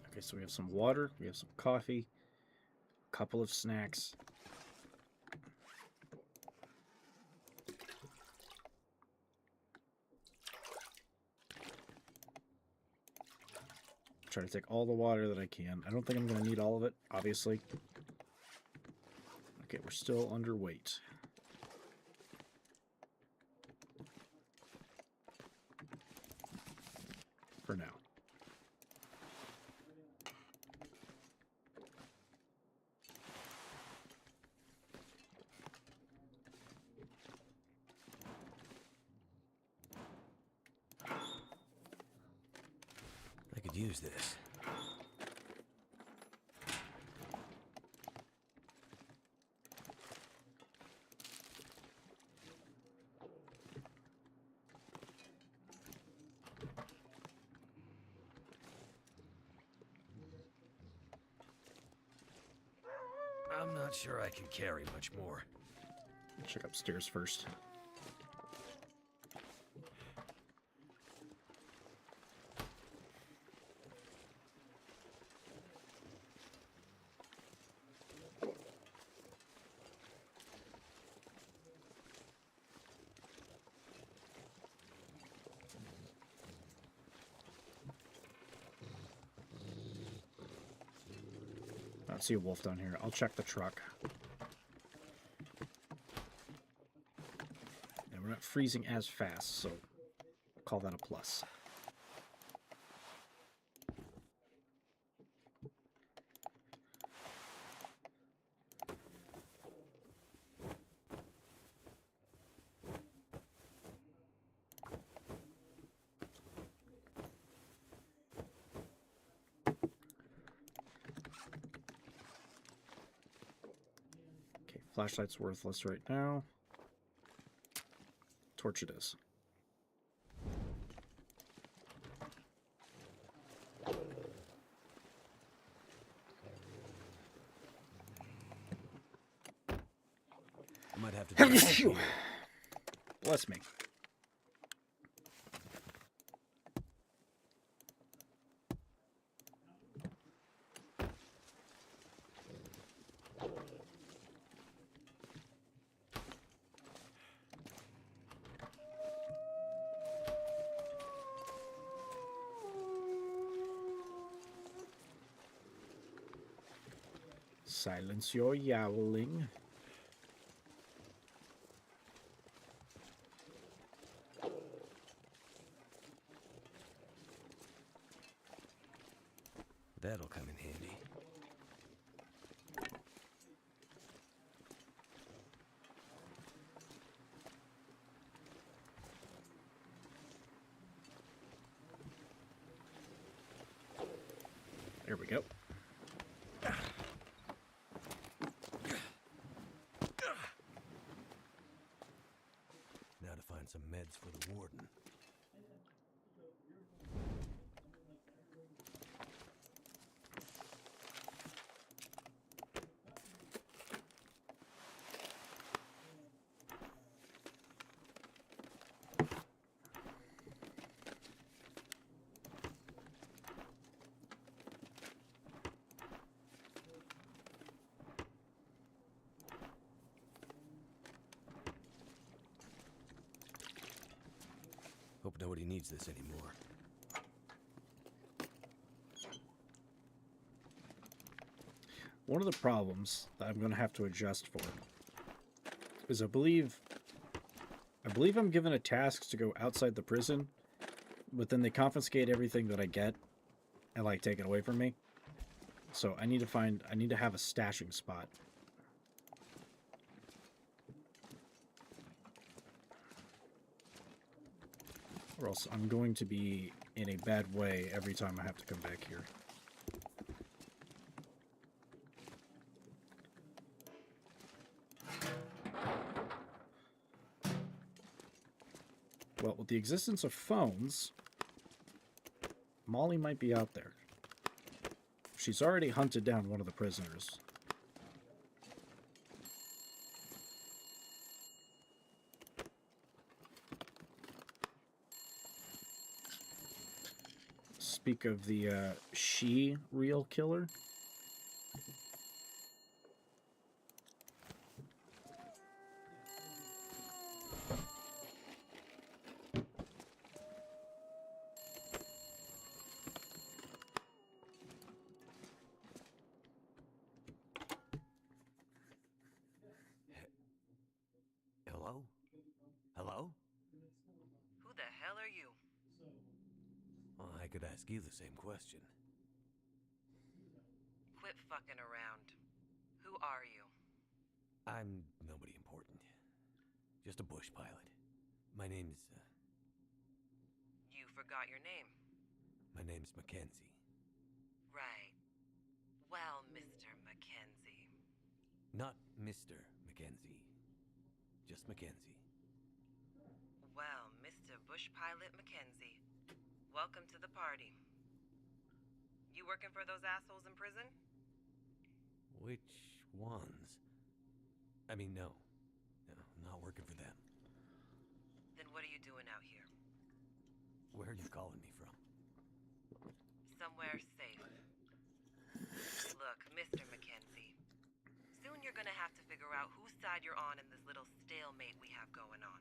Speaker 1: Okay, so we have some water, we have some coffee, a couple of snacks. Try to take all the water that I can. I don't think I'm going to need all of it, obviously. Okay, we're still underweight. For now.
Speaker 8: I could use this. I'm not sure I can carry much more.
Speaker 1: Check upstairs first. I don't see a wolf down here. I'll check the truck. And we're not freezing as fast, so I'll call that a plus. Flashlight's worthless right now. Torch it is.
Speaker 8: I might have to do
Speaker 1: Phew. Bless me. Silence your yowling.
Speaker 8: That'll come in handy.
Speaker 1: There we go.
Speaker 8: Now to find some meds for the warden. Hope nobody needs this anymore.
Speaker 1: One of the problems that I'm going to have to adjust for is I believe I'm given a task to go outside the prison, but then they confiscate everything that I get and like take it away from me. So I need to have a stashing spot. Or else I'm going to be in a bad way every time I have to come back here. Well, with the existence of phones, Molly might be out there. She's already hunted down one of the prisoners. Speak of the she-real killer.
Speaker 8: Hello? Hello?
Speaker 4: Who the hell are you?
Speaker 8: Well, I could ask you the same question.
Speaker 4: Quit fucking around. Who are you?
Speaker 8: I'm nobody important. Just a bush pilot. My name's,
Speaker 4: You forgot your name.
Speaker 8: my name's Mackenzie.
Speaker 4: Right. Well, Mr. Mackenzie.
Speaker 8: Not Mr. Mackenzie. Just Mackenzie.
Speaker 4: Well, Mr. Bush Pilot Mackenzie. Welcome to the party. You working for those assholes in prison?
Speaker 8: Which ones? I mean, no. No, I'm not working for them.
Speaker 4: Then what are you doing out here?
Speaker 8: Where are you calling me from?
Speaker 4: Somewhere safe. Look, Mr. Mackenzie. Soon you're gonna have to figure out whose side you're on in this little stalemate we have going on.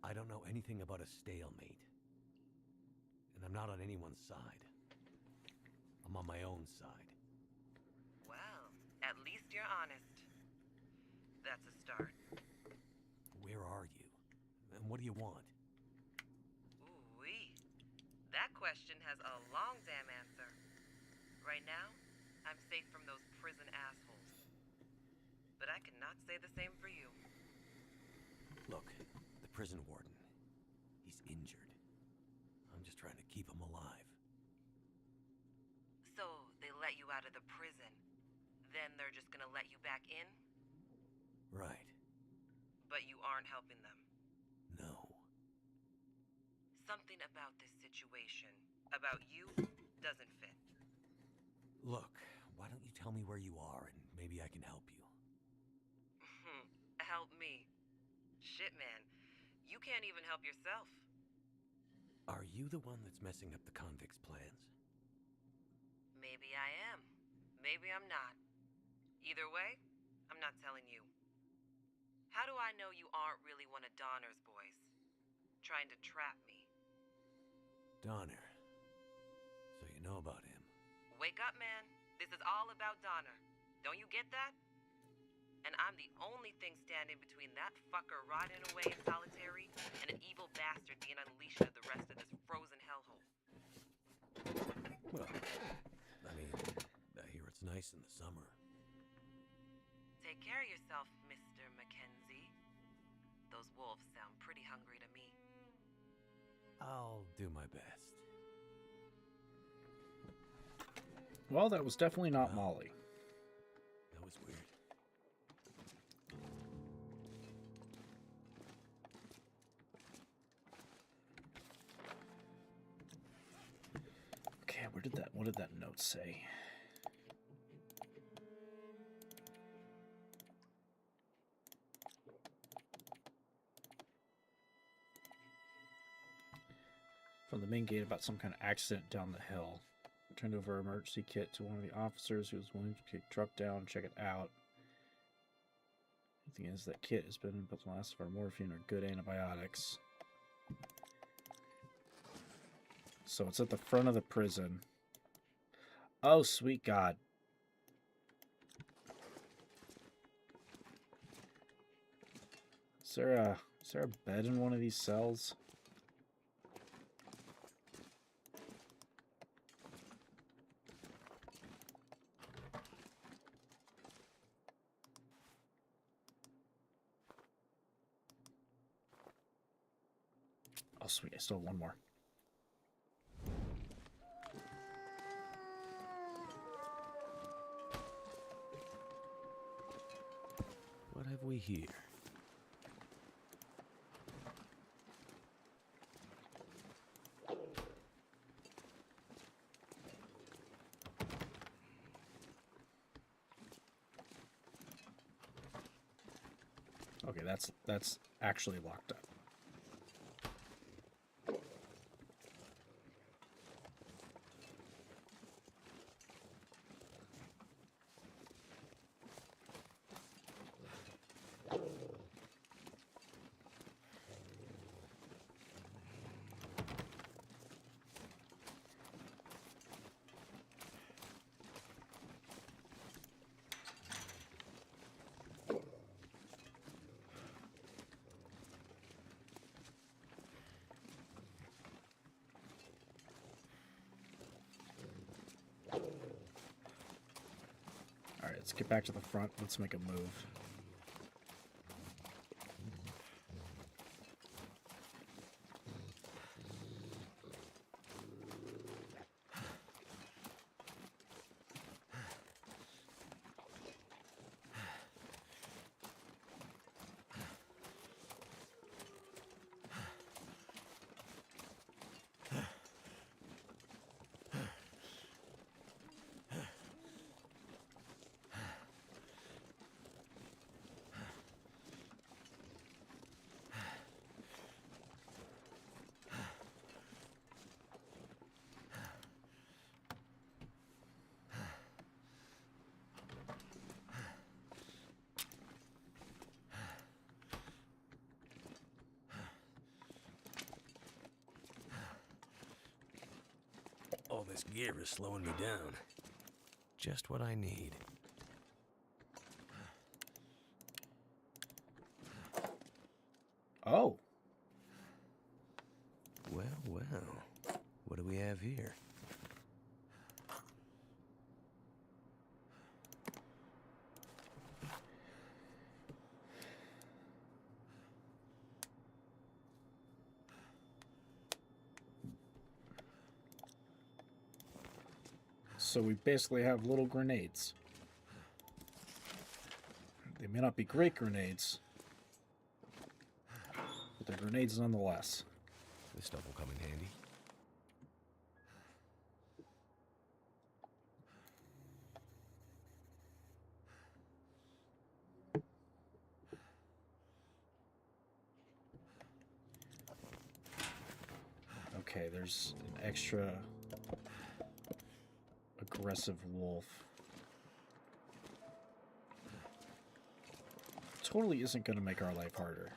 Speaker 8: I don't know anything about a stalemate. And I'm not on anyone's side. I'm on my own side.
Speaker 4: Well, at least you're honest. That's a start.
Speaker 8: Where are you? And what do you want?
Speaker 4: Ooh-wee. That question has a long damn answer. Right now, I'm safe from those prison assholes. But I cannot say the same for you.
Speaker 8: Look, the prison warden. He's injured. I'm just trying to keep him alive.
Speaker 4: So, they let you out of the prison. Then they're just gonna let you back in?
Speaker 8: Right.
Speaker 4: But you aren't helping them.
Speaker 8: No.
Speaker 4: Something about this situation, about you, doesn't fit.
Speaker 8: Look, why don't you tell me where you are and maybe I can help you?
Speaker 4: Help me. Shit, man. You can't even help yourself.
Speaker 8: Are you the one that's messing up the convicts' plans?
Speaker 4: Maybe I am. Maybe I'm not. Either way, I'm not telling you. How do I know you aren't really one of Donner's boys? Trying to trap me.
Speaker 8: Donner. So you know about him.
Speaker 4: Wake up, man. This is all about Donner. Don't you get that? And I'm the only thing standing between that fucker rotting away in solitary and an evil bastard being unleashed into the rest of this frozen hellhole.
Speaker 8: Well, I mean, I hear it's nice in the summer.
Speaker 4: Take care of yourself, Mr. Mackenzie. Those wolves sound pretty hungry to me.
Speaker 8: I'll do my best.
Speaker 1: Well, that was definitely not Molly.
Speaker 8: That was weird.
Speaker 1: Okay, what did that note say? From the main gate about some kind of accident down the hill. Turned over an emergency kit to one of the officers who was willing to take the truck down and check it out. The thing is, that kit has been put the last of our morphine or good antibiotics. So it's at the front of the prison. Oh, sweet God. Is there a bed in one of these cells? Oh, sweet. I still have one more.
Speaker 8: What have we here?
Speaker 1: Okay, that's actually locked up. Alright, let's get back to the front. Let's make a move.
Speaker 8: All this gear is slowing me down. Just what I need.
Speaker 1: Oh.
Speaker 8: Well, well. What do we have here?
Speaker 1: So we basically have little grenades. They may not be great grenades, but they're grenades nonetheless.
Speaker 8: This stuff will come in handy.
Speaker 1: Okay, there's an extra aggressive wolf. Totally isn't going to make our life harder.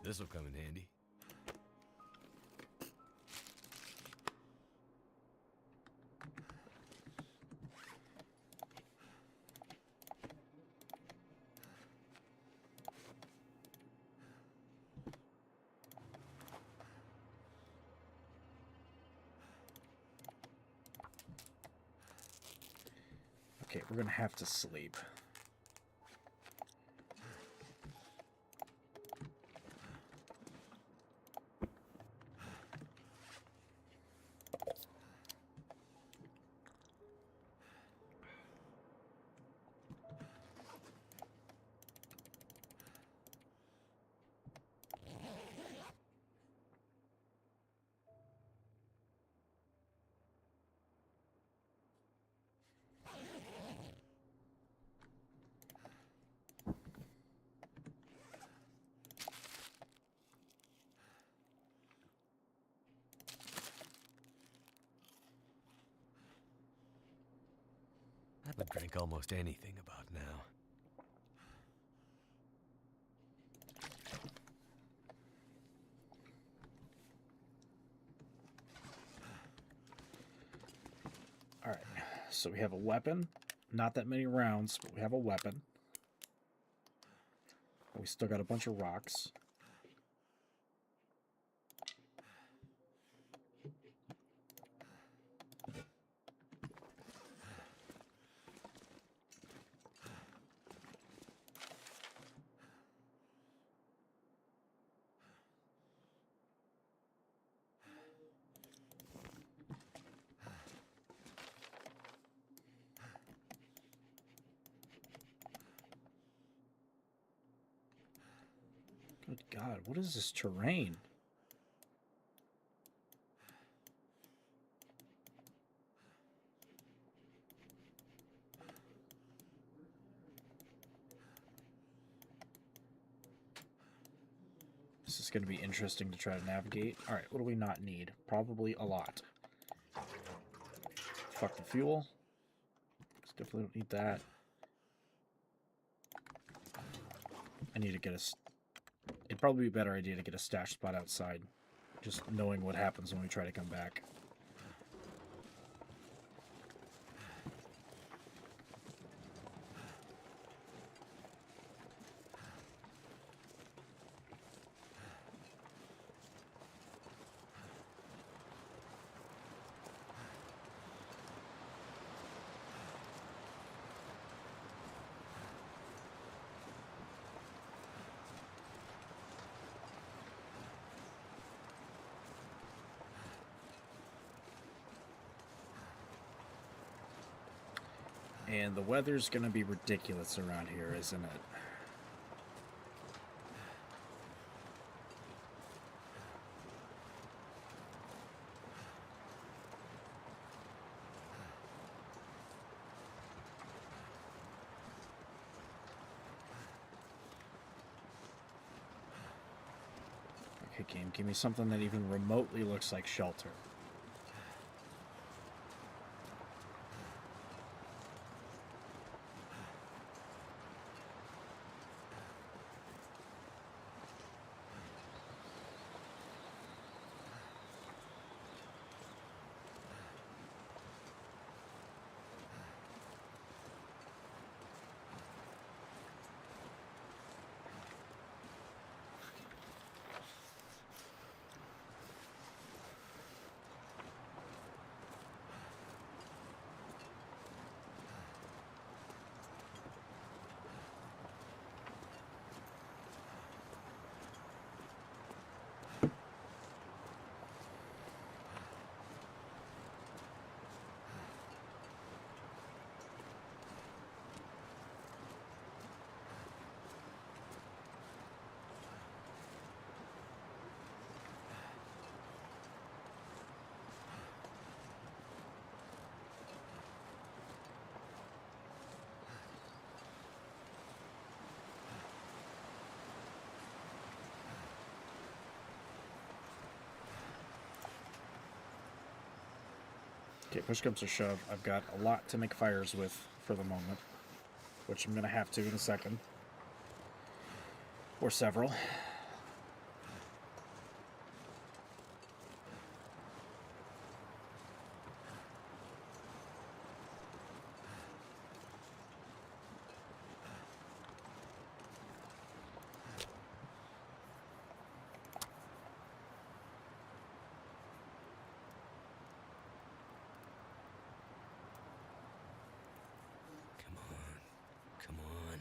Speaker 8: This'll come in handy.
Speaker 1: Okay, we're going to have to sleep.
Speaker 8: I would drink almost anything about now.
Speaker 1: Alright, so we have a weapon. Not that many rounds, but we have a weapon. We still got a bunch of rocks. Good God, what is this terrain? This is going to be interesting to try to navigate. All right, what do we not need? Probably a lot. Fuck the fuel. Definitely don't need that. I need to get a... It'd probably be a better idea to get a stash spot outside. Just knowing what happens when we try to come back. And the weather's gonna be ridiculous around here, isn't it? Okay, game, give me something that even remotely looks like shelter. Okay, push comes to shove. I've got a lot to make fires with for the moment, which I'm going to have to in a second. Or several.
Speaker 8: Come on.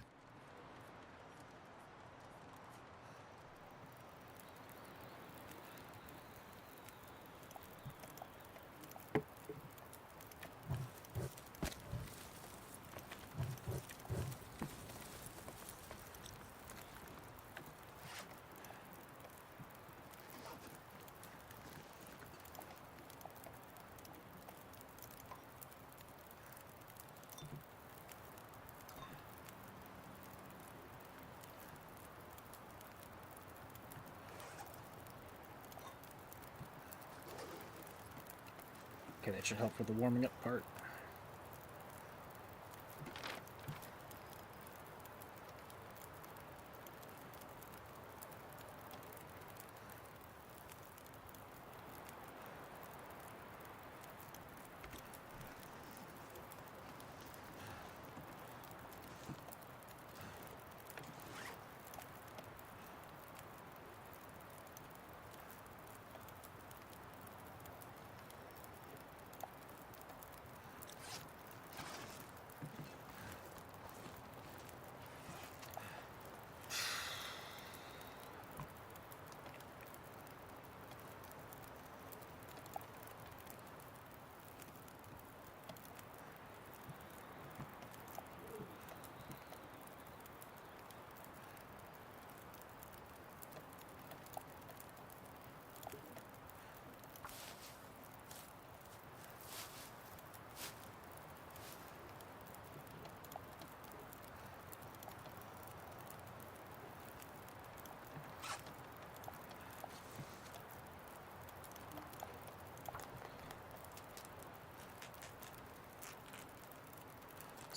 Speaker 1: Okay, that should help for the warming up part.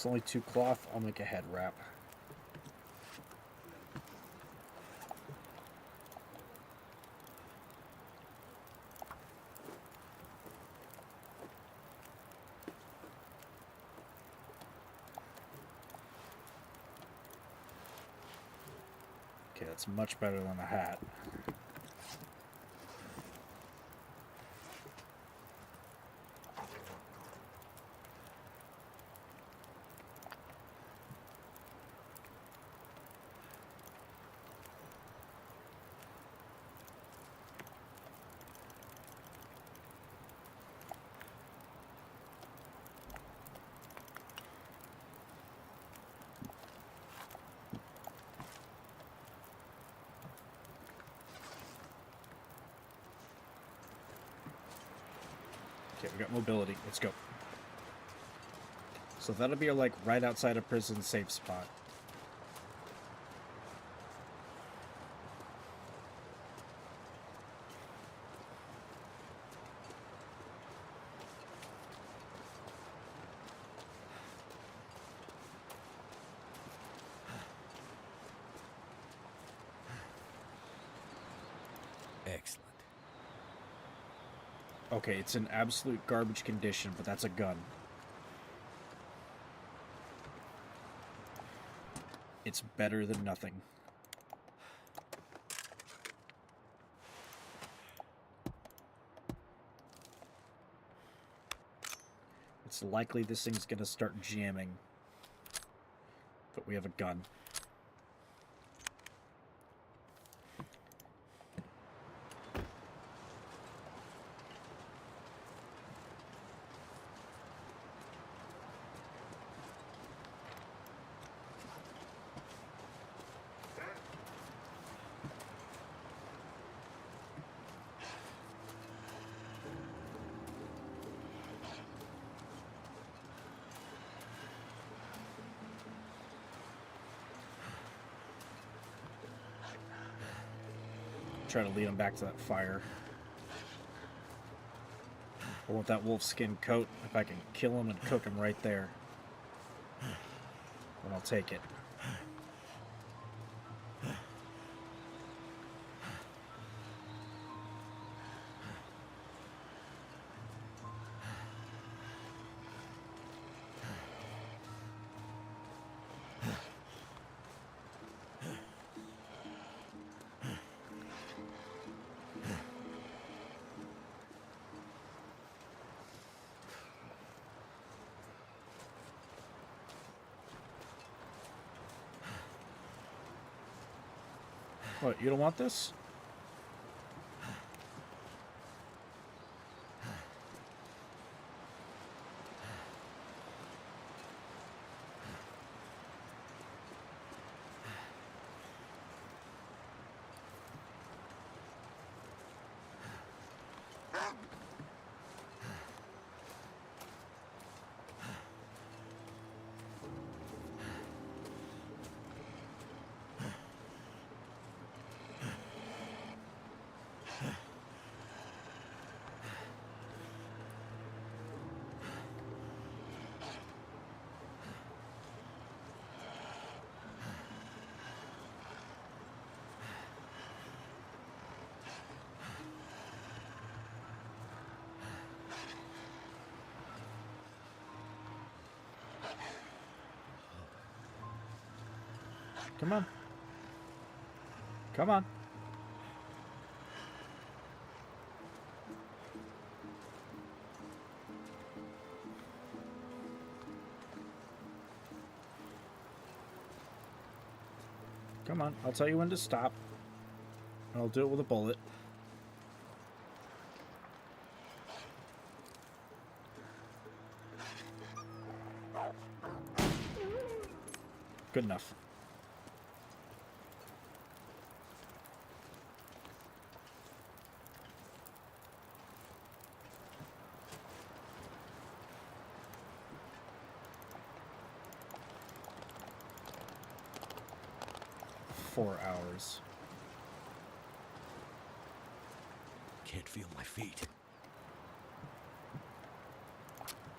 Speaker 1: It's only 2 cloth. I'll make a head wrap. Okay, that's much better than a hat. Okay, we got mobility. Let's go. So that'll be like right outside a prison safe spot.
Speaker 8: Excellent.
Speaker 1: Okay, it's in absolute garbage condition, but that's a gun. It's better than nothing. It's likely this thing's gonna start jamming. But we have a gun. Try to lead him back to that fire. I want that wolf skin coat. If I can kill him and cook him right there, then I'll take it. What, you don't want this? Come on. Come on. Come on. I'll tell you when to stop. I'll do it with a bullet. Good enough. Hours.
Speaker 8: Can't feel my feet.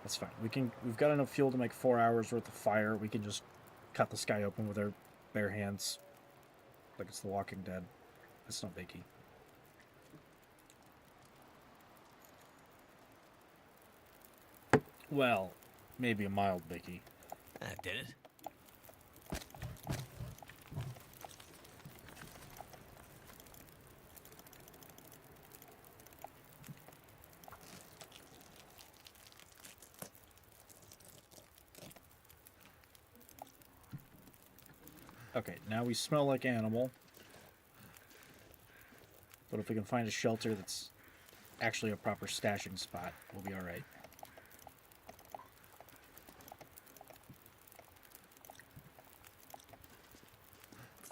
Speaker 1: That's fine. We've got enough fuel to make 4 hours worth of fire. We can just cut the sky open with our bare hands. Like it's The Walking Dead. That's not biggie. Well, maybe a mild biggie.
Speaker 8: That did it.
Speaker 1: Okay, now we smell like animal. But if we can find a shelter that's actually a proper stashing spot, we'll be alright.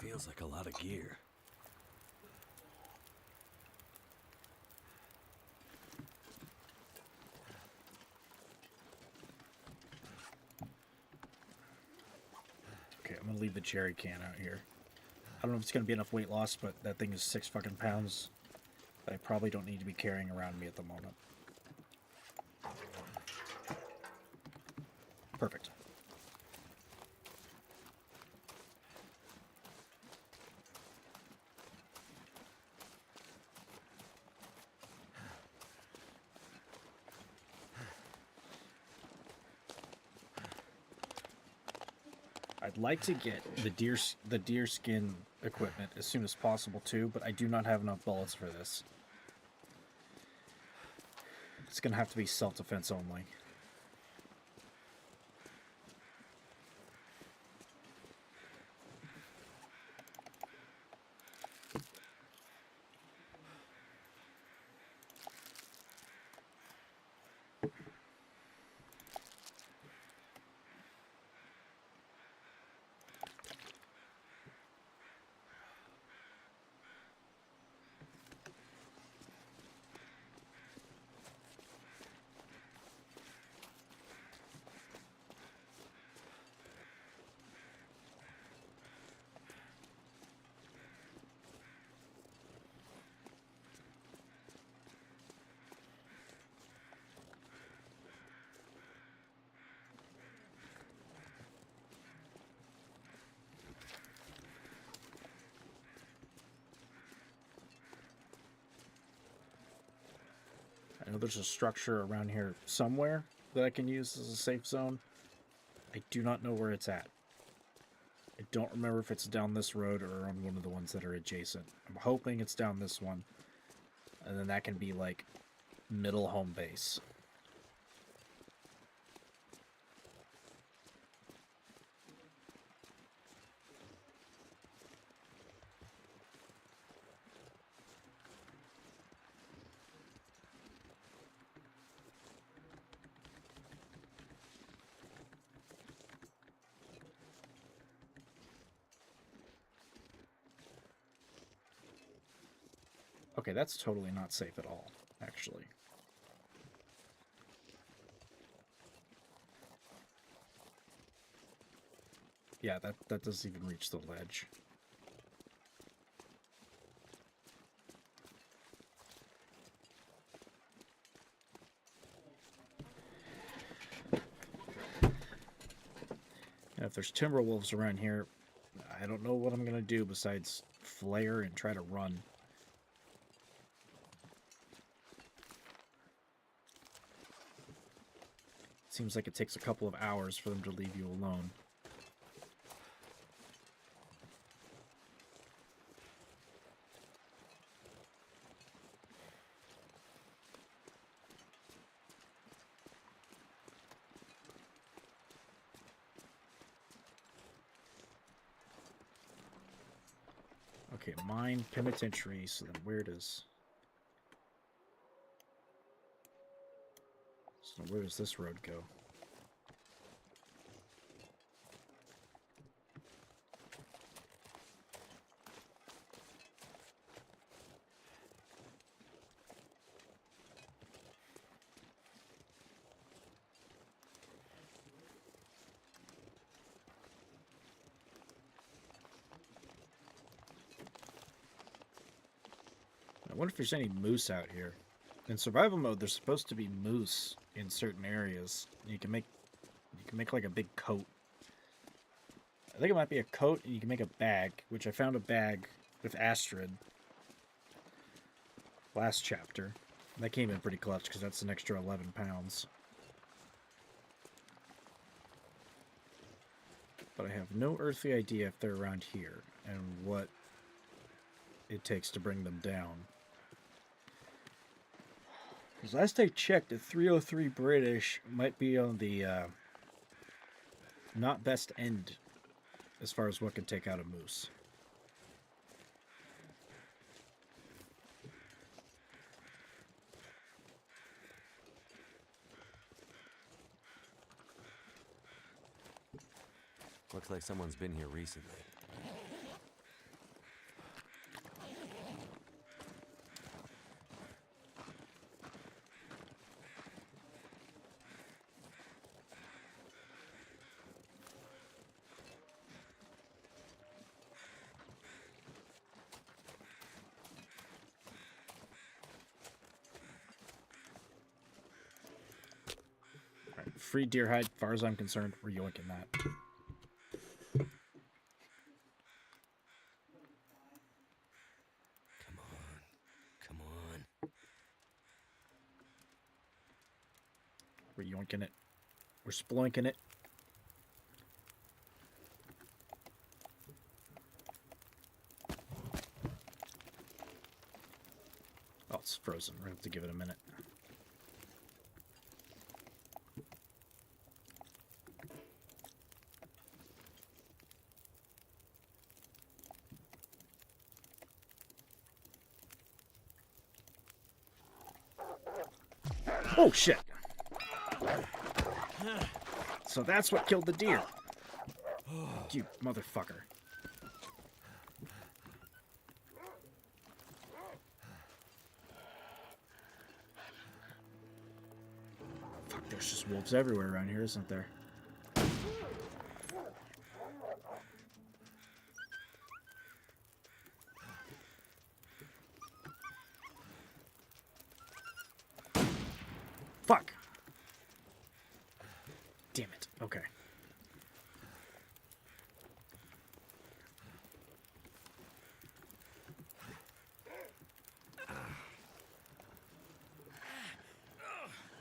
Speaker 8: Feels like a lot of gear.
Speaker 1: Okay, I'm gonna leave the jerry can out here. I don't know if it's gonna be enough weight loss, but that thing is 6 fucking pounds that I probably don't need to be carrying around me at the moment. Perfect. I'd like to get the deer skin equipment as soon as possible too, but I do not have enough bullets for this. It's gonna have to be self-defense only. I know there's a structure around here somewhere that I can use as a safe zone. I do not know where it's at. I don't remember if it's down this road or on one of the ones that are adjacent. I'm hoping it's down this one. And then that can be like middle home base. Okay, that's totally not safe at all, actually. Yeah, that doesn't even reach the ledge. And if there's timber wolves around here, I don't know what I'm gonna do besides flare and try to run. Seems like it takes a couple of hours for them to leave you alone. Okay, mine penitentiary, so then where does... So where does this road go? I wonder if there's any moose out here. In survival mode, there's supposed to be moose in certain areas. You can make like a big coat. I think it might be a coat, and you can make a bag, which I found a bag with Astrid last chapter. That came in pretty clutch because that's an extra 11 pounds. But I have no earthly idea if they're around here and what it takes to bring them down. Because last I checked, the 303 British might be on the not best end as far as what can take out a moose.
Speaker 8: Looks like someone's been here recently.
Speaker 1: Alright, free deer hide, far as I'm concerned, we're yoinking that. We're yoinking it. We're sploinking it. Oh, it's frozen. We're going to have to give it a minute. Oh, shit. So that's what killed the deer. You motherfucker. Fuck, there's just wolves everywhere around here, isn't there? Fuck. Damn it. Okay.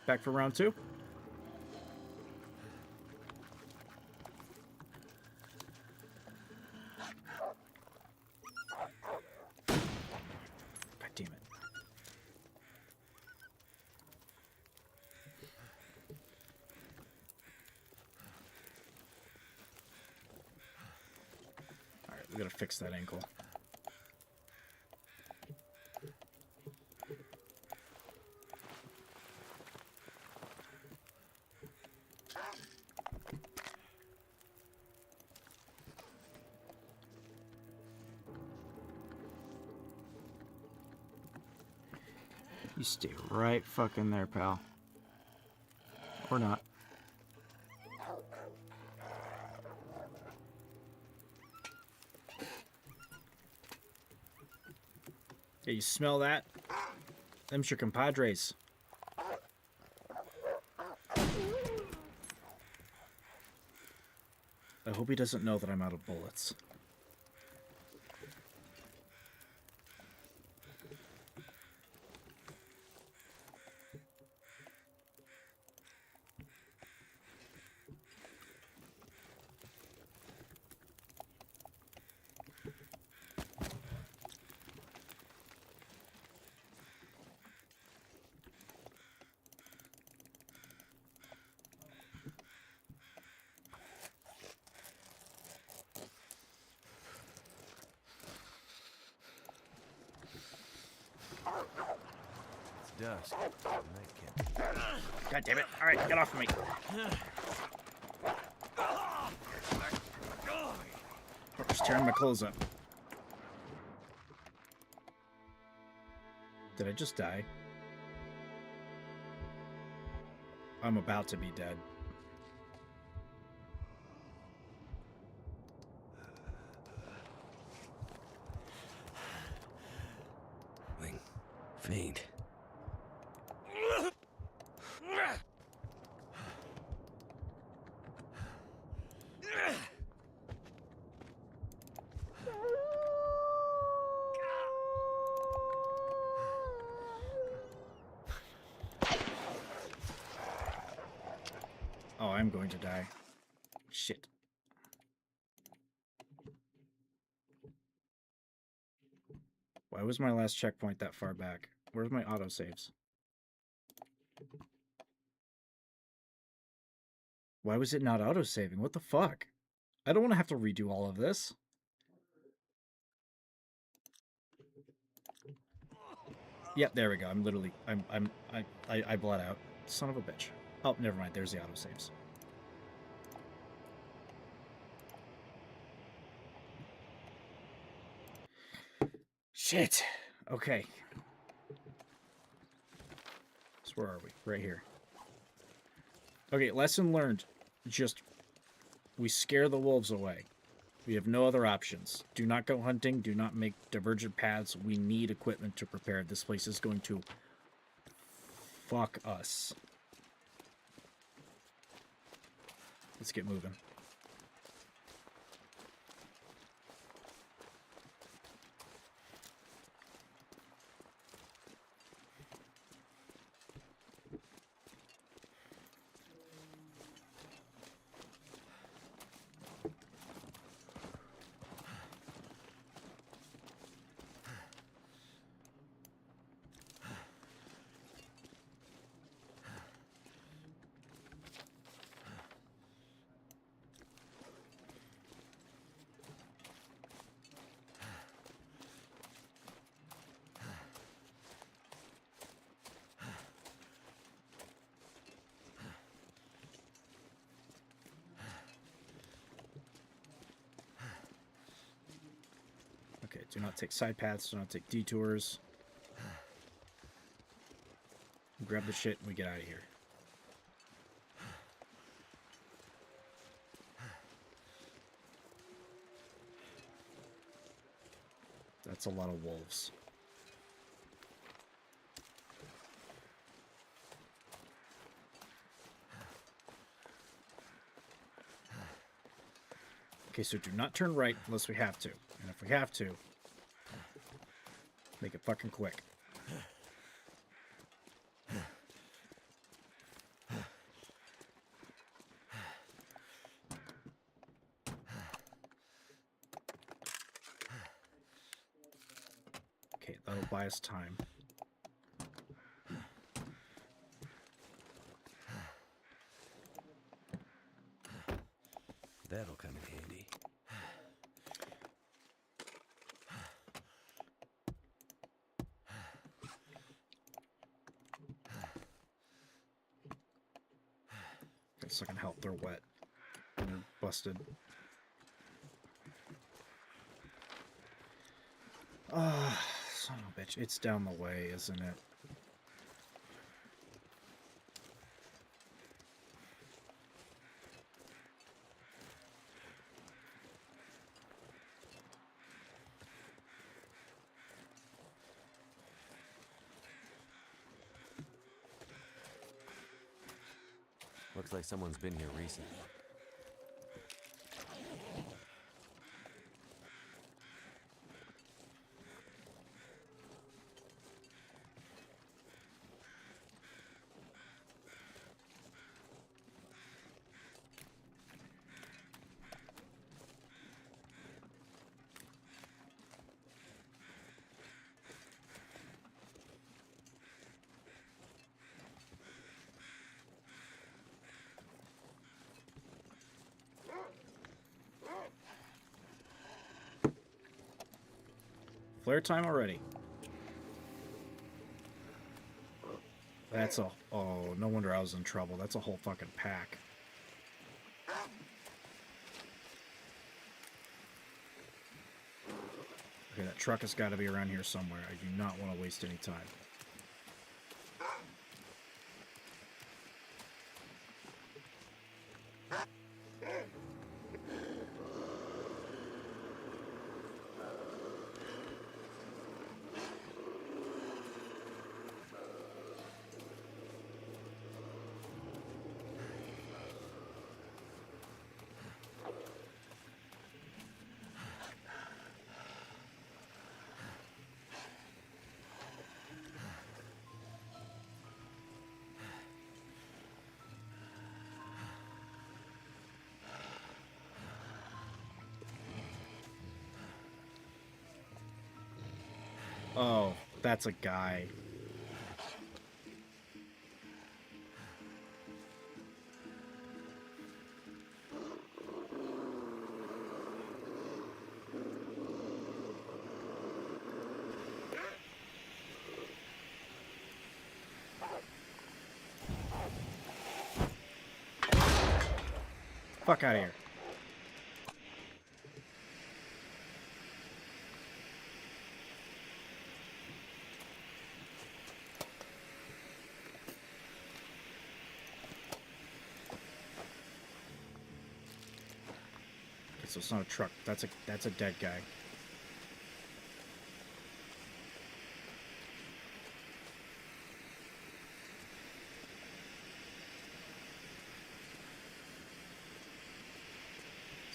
Speaker 1: Back for round 2. God damn it. Alright, we gotta fix that ankle. You stay right fucking there, pal. Or not. Yeah, you smell that? Them's your compadres. I hope he doesn't know that I'm out of bullets.
Speaker 8: Dusk.
Speaker 1: God damn it. Alright, get off of me. Just tearing my clothes up. Did I just die? I'm about to be dead.
Speaker 8: Faint.
Speaker 1: Oh, I'm going to die. Shit. Why was my last checkpoint that far back? Where's my autosaves? Why was it not autosaving? What the fuck? I don't want to have to redo all of this. Yep, there we go. I'm literally I bled out. Son of a bitch. Oh, never mind. There's the autosaves. Shit. Okay. So where are we? Right here. Okay, lesson learned. Just, we scare the wolves away. We have no other options. Do not go hunting. Do not make divergent paths. We need equipment to prepare. This place is going to fuck us. Let's get moving. Okay, do not take side paths, do not take detours. Grab the shit and we get out of here. That's a lot of wolves. Okay, so do not turn right unless we have to. And if we have to, make it fucking quick. Okay, that'll buy us time.
Speaker 8: That'll come in handy.
Speaker 1: Guess I can help. They're wet. And they're busted. Son of a bitch. It's down the way, isn't it?
Speaker 8: Looks like someone's been here recently.
Speaker 1: Flare time already. That's a... Oh, no wonder I was in trouble. That's a whole fucking pack. Okay, that truck has got to be around here somewhere. I do not want to waste any time. Oh, that's a guy. Fuck out of here. Okay, so it's not a truck. That's a dead guy.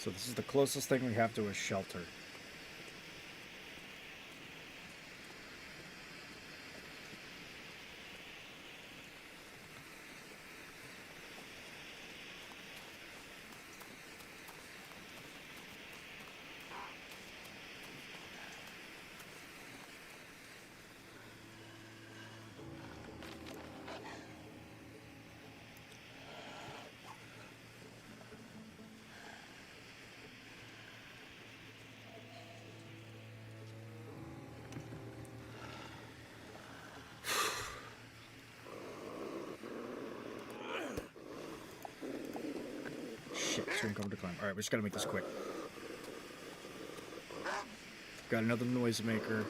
Speaker 1: So this is the closest thing we have to a shelter. Shit, soon come to climb. Alright, we just gotta make this quick. Got another noisemaker.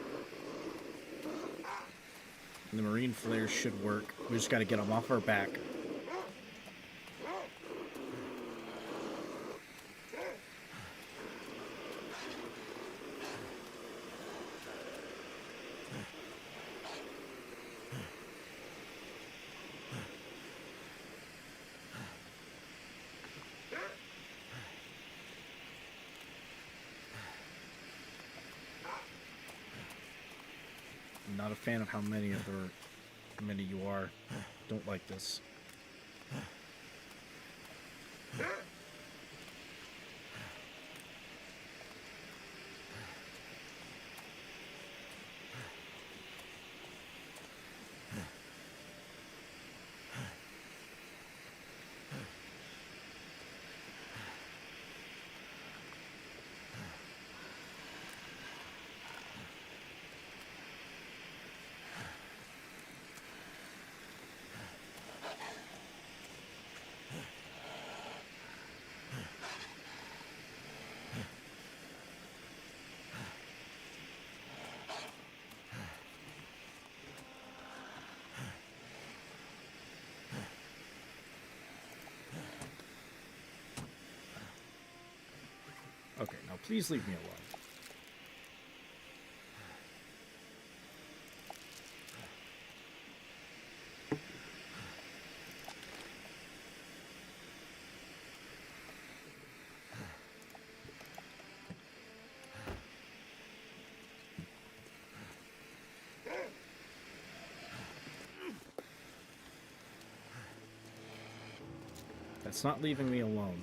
Speaker 1: And the marine flares should work. We just gotta get them off our back. Not a fan of how many you are. Don't like this. Okay, now please leave me alone. That's not leaving me alone.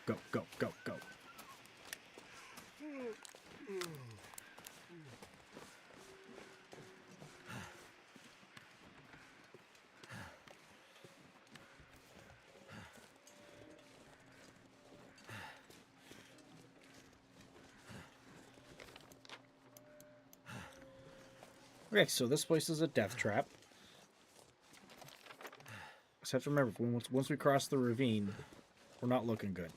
Speaker 1: Go, go, go, go. Okay, so this place is a death trap. Just have to remember, once we cross the ravine, we're not looking good.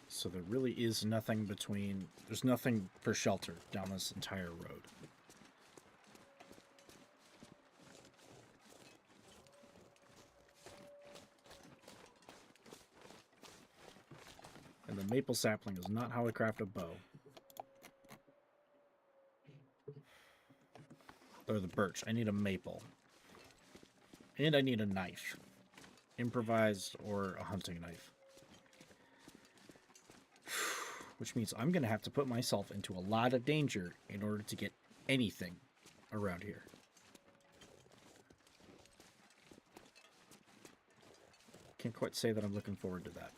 Speaker 1: So there really is nothing between... There's nothing for shelter down this entire road. And the maple sapling is not how I craft a bow. Or the birch. I need a maple. And I need a knife. Improvised or a hunting knife. Which means I'm going to have to put myself into a lot of danger in order to get anything around here. Can't quite say that I'm looking forward to that.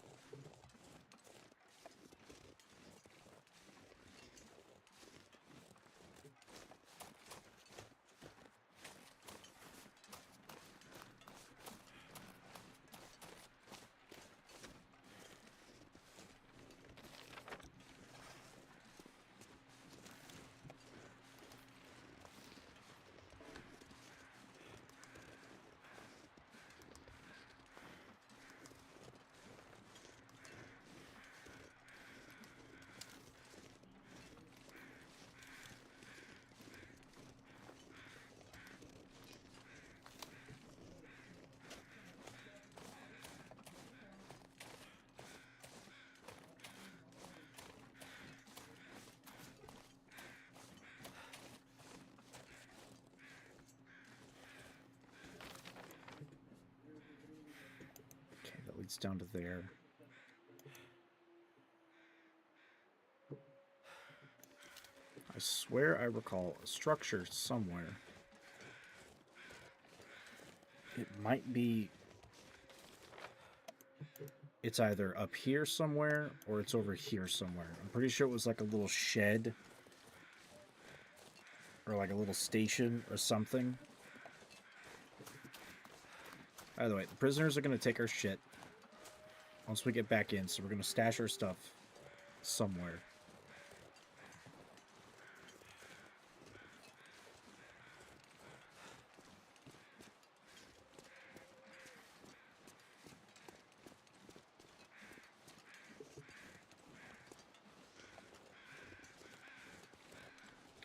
Speaker 1: Leads down to there. I swear I recall a structure somewhere. It might be... It's either up here somewhere or it's over here somewhere. I'm pretty sure it was like a little shed or like a little station or something. By the way, the prisoners are going to take our shit once we get back in, so we're going to stash our stuff somewhere.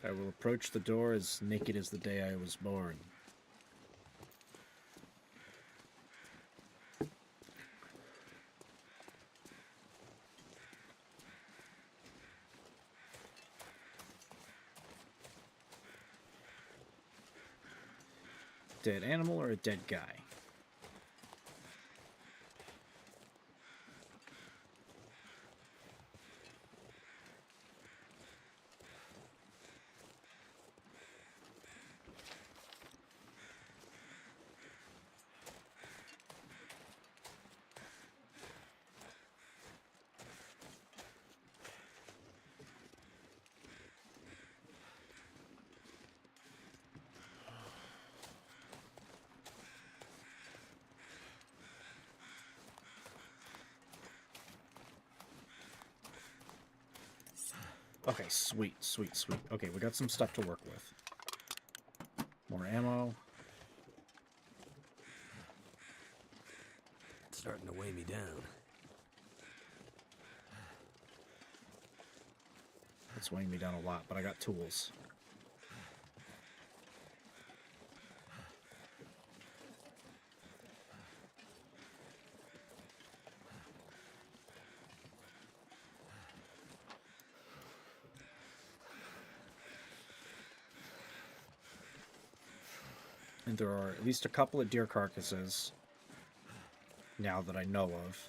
Speaker 1: I will approach the door as naked as the day I was born. Dead animal or a dead guy? Okay, sweet, sweet, sweet. Okay, we got some stuff to work with. More ammo.
Speaker 8: It's starting to weigh me down.
Speaker 1: It's weighing me down a lot, but I got tools. And there are at least a couple of deer carcasses now that I know of.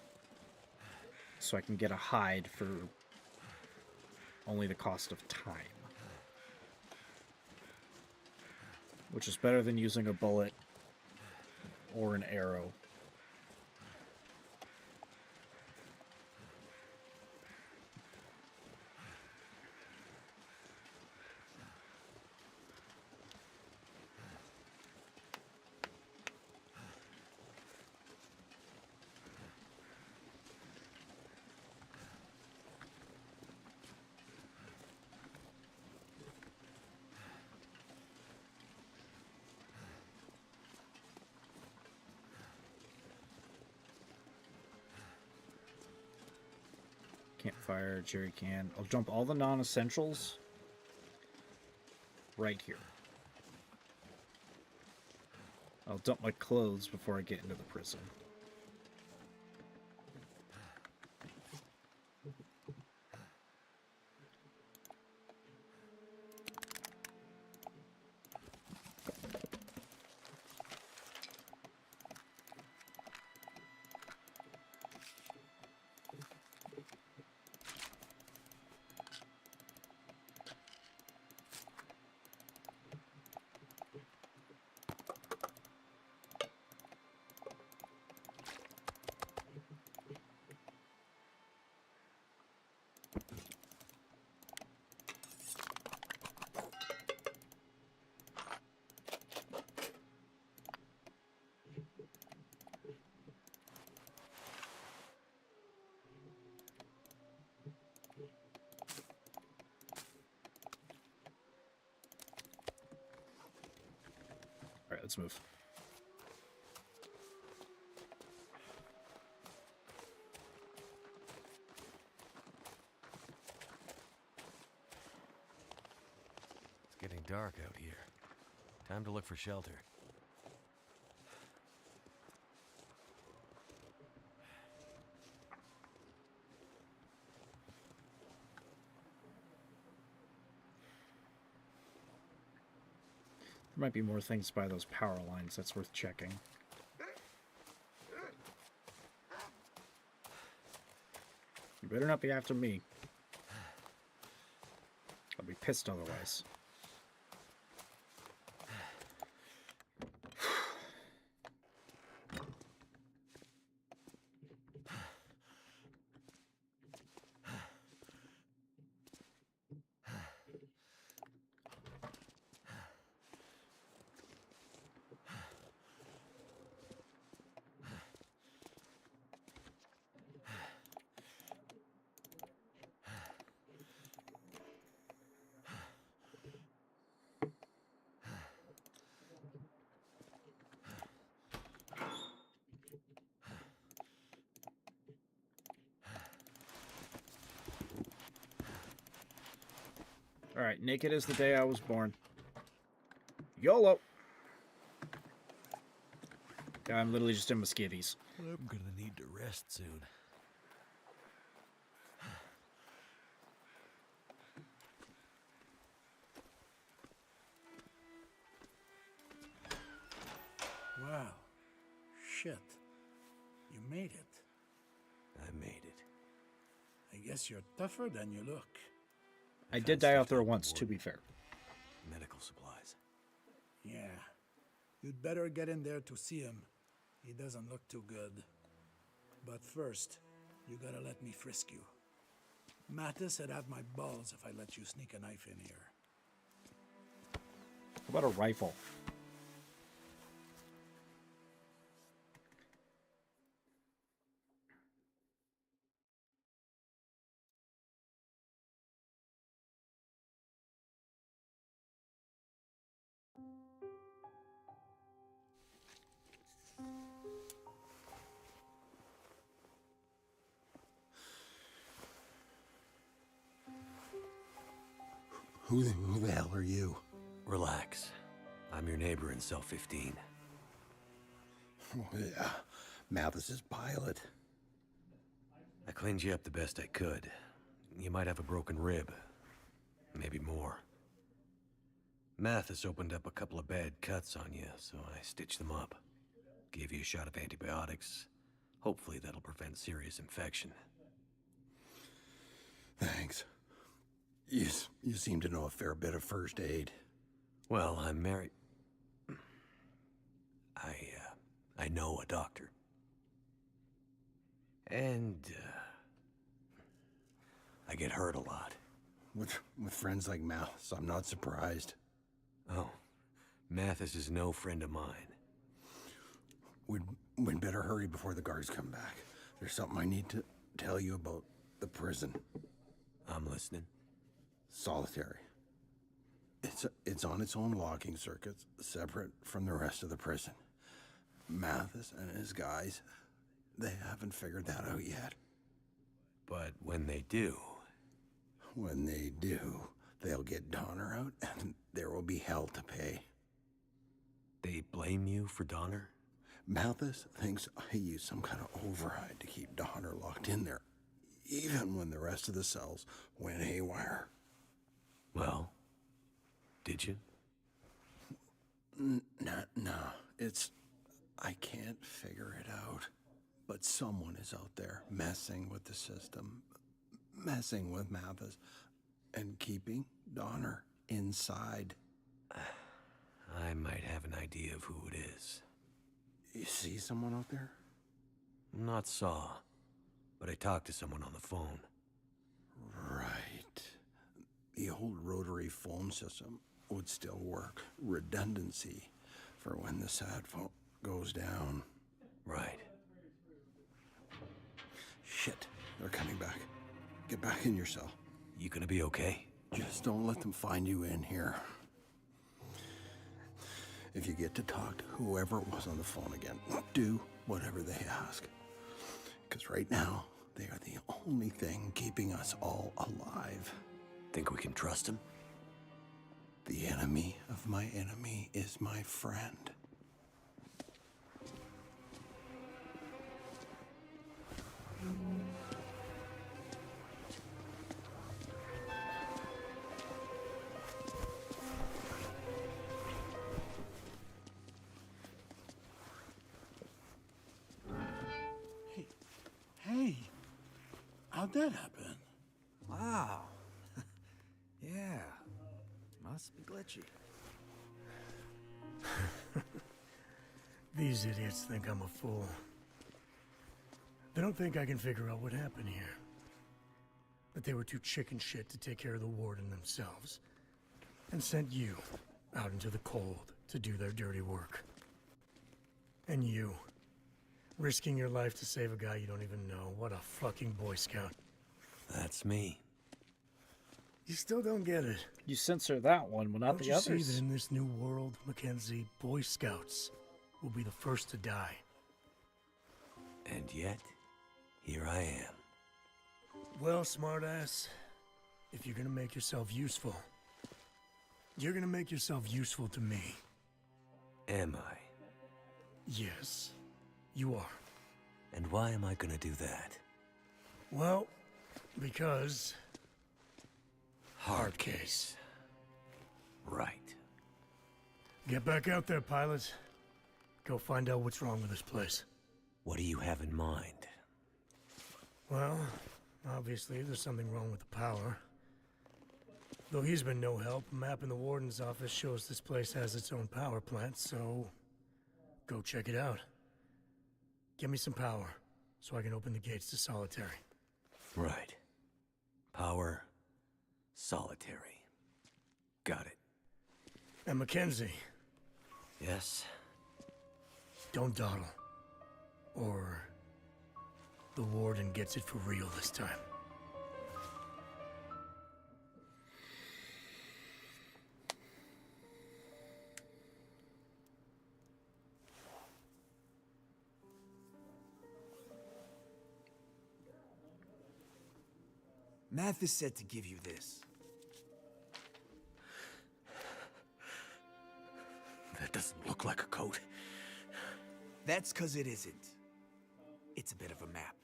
Speaker 1: So I can get a hide for only the cost of time. Which is better than using a bullet or an arrow. Campfire, jerry can. I'll dump all the non-essentials right here. I'll dump my clothes before I get into the prison. Let's move.
Speaker 8: It's getting dark out here. Time to look for shelter.
Speaker 1: There might be more things by those power lines that's worth checking. You better not be after me. I'll be pissed otherwise. Alright, naked as the day I was born. YOLO! Yeah, I'm literally just in my skivvies.
Speaker 8: I'm gonna need to rest soon.
Speaker 10: Wow. Shit. You made it.
Speaker 8: I made it.
Speaker 10: I guess you're tougher than you look.
Speaker 1: I did die out there once, to be fair.
Speaker 8: Medical supplies.
Speaker 10: Yeah. You'd better get in there to see him. He doesn't look too good. But first, you gotta let me frisk you. Mattis would have my balls if I let you sneak a knife in here.
Speaker 1: How about a rifle?
Speaker 6: Who the hell are you?
Speaker 8: Relax. I'm your neighbor in cell 15.
Speaker 6: Oh, yeah, Mathis's pilot.
Speaker 8: I cleaned you up the best I could. You might have a broken rib. Maybe more. Mathis opened up a couple of bad cuts on you, so I stitched them up. Gave you a shot of antibiotics. Hopefully that'll prevent serious infection.
Speaker 6: Thanks. You seem to know a fair bit of first aid.
Speaker 8: Well, I'm married. I know a doctor. And, I get hurt a lot.
Speaker 6: With friends like Mathis, I'm not surprised.
Speaker 8: Oh, Mathis is no friend of mine.
Speaker 6: We'd better hurry before the guards come back. There's something I need to tell you about the prison.
Speaker 8: I'm listening.
Speaker 6: Solitary. It's on its own locking circuits, separate from the rest of the prison. Mathis and his guys, they haven't figured that out yet.
Speaker 8: But when they do...
Speaker 6: When they do, they'll get Donner out, and there will be hell to pay.
Speaker 8: They blame you for Donner?
Speaker 6: Mathis thinks I used some kind of override to keep Donner locked in there, even when the rest of the cells went haywire.
Speaker 8: Well, did you?
Speaker 6: No, I can't figure it out. But someone is out there messing with the system, messing with Mathis, and keeping Donner inside.
Speaker 8: I might have an idea of who it is.
Speaker 6: You see someone out there?
Speaker 8: Not saw, but I talked to someone on the phone.
Speaker 6: Right. The old rotary phone system would still work. Redundancy for when the SAT phone goes down.
Speaker 8: Right.
Speaker 6: Shit, they're coming back. Get back in your cell.
Speaker 8: You gonna be okay?
Speaker 6: Just don't let them find you in here. if you get to talk to whoever it was on the phone again, do whatever they ask. Because right now, they are the only thing keeping us all alive.
Speaker 8: Think we can trust him?
Speaker 6: The enemy of my enemy is my friend.
Speaker 10: Hey, how'd that happen?
Speaker 11: Wow. Yeah. Must be glitchy.
Speaker 9: These idiots think I'm a fool. They don't think I can figure out what happened here. But they were too chicken shit to take care of the warden themselves. And sent you out into the cold to do their dirty work. And you, risking your life to save a guy you don't even know. What a fucking Boy Scout.
Speaker 8: That's me.
Speaker 9: You still don't get it.
Speaker 1: You censor that one, but not
Speaker 9: Don't
Speaker 1: the
Speaker 9: you see
Speaker 1: others.
Speaker 9: that in this new world, Mackenzie, Boy Scouts will be the first to die?
Speaker 8: And yet, here I am.
Speaker 9: Well, smartass, if you're gonna make yourself useful, you're gonna make yourself useful to me.
Speaker 8: Am I?
Speaker 9: Yes, you are.
Speaker 8: And why am I gonna do that?
Speaker 9: Well, because...
Speaker 8: Hard case. Right.
Speaker 9: Get back out there, pilot. Go find out what's wrong with this place.
Speaker 8: What do you have in mind?
Speaker 9: Well, obviously there's something wrong with the power. Though he's been no help, a map in the warden's office shows this place has its own power plant, so... go check it out. Get me some power, so I can open the gates to Solitary.
Speaker 8: Right. Power... Solitary. Got it.
Speaker 9: And Mackenzie,
Speaker 8: Yes?
Speaker 9: don't dawdle. Or... the warden gets it for real this time.
Speaker 11: Mathis said to give you this.
Speaker 8: That doesn't look like a coat.
Speaker 11: That's 'cause it isn't. It's a bit of a map.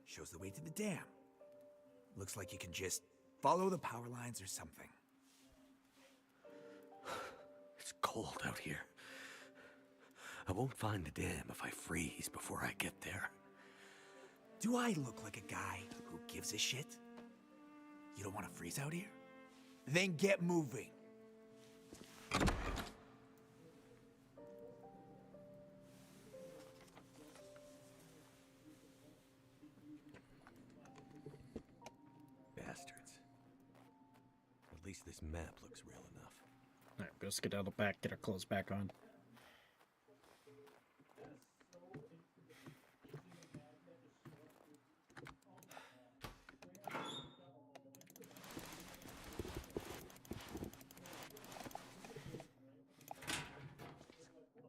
Speaker 11: Shows the way to the dam. Looks like you can just follow the power lines or something.
Speaker 8: It's cold out here. I won't find the dam if I freeze before I get there.
Speaker 11: Do I look like a guy who gives a shit? You don't want to freeze out here? Then get moving.
Speaker 8: Bastards. At least this map looks real enough.
Speaker 1: Alright, go skedaddle back, get our clothes back on.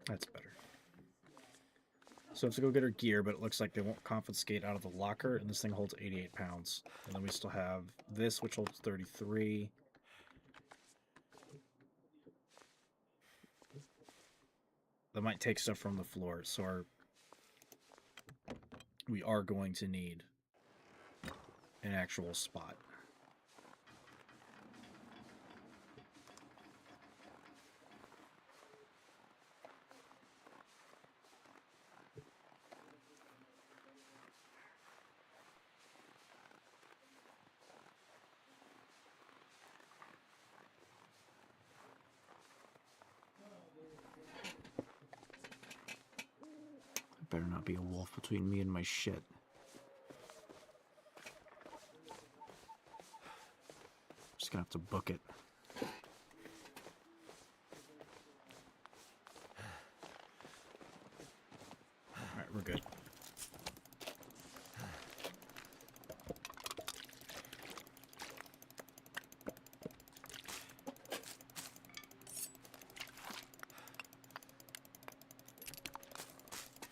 Speaker 1: That's better. So I have to go get her gear, but it looks like they won't confiscate out of the locker, and this thing holds 88 pounds. And then we still have this, which holds 33. That might take stuff from the floor, so we are going to need an actual spot. Better not be a wolf between me and my shit. Just gonna have to book it. Alright, we're good.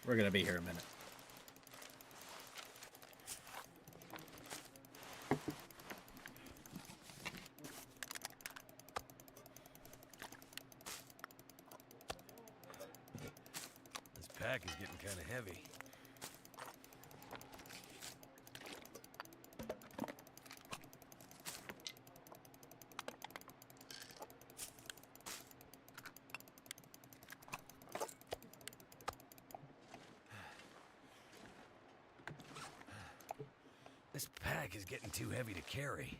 Speaker 1: We're gonna be here a minute.
Speaker 8: This pack is getting kind of heavy. This pack is getting too heavy to carry.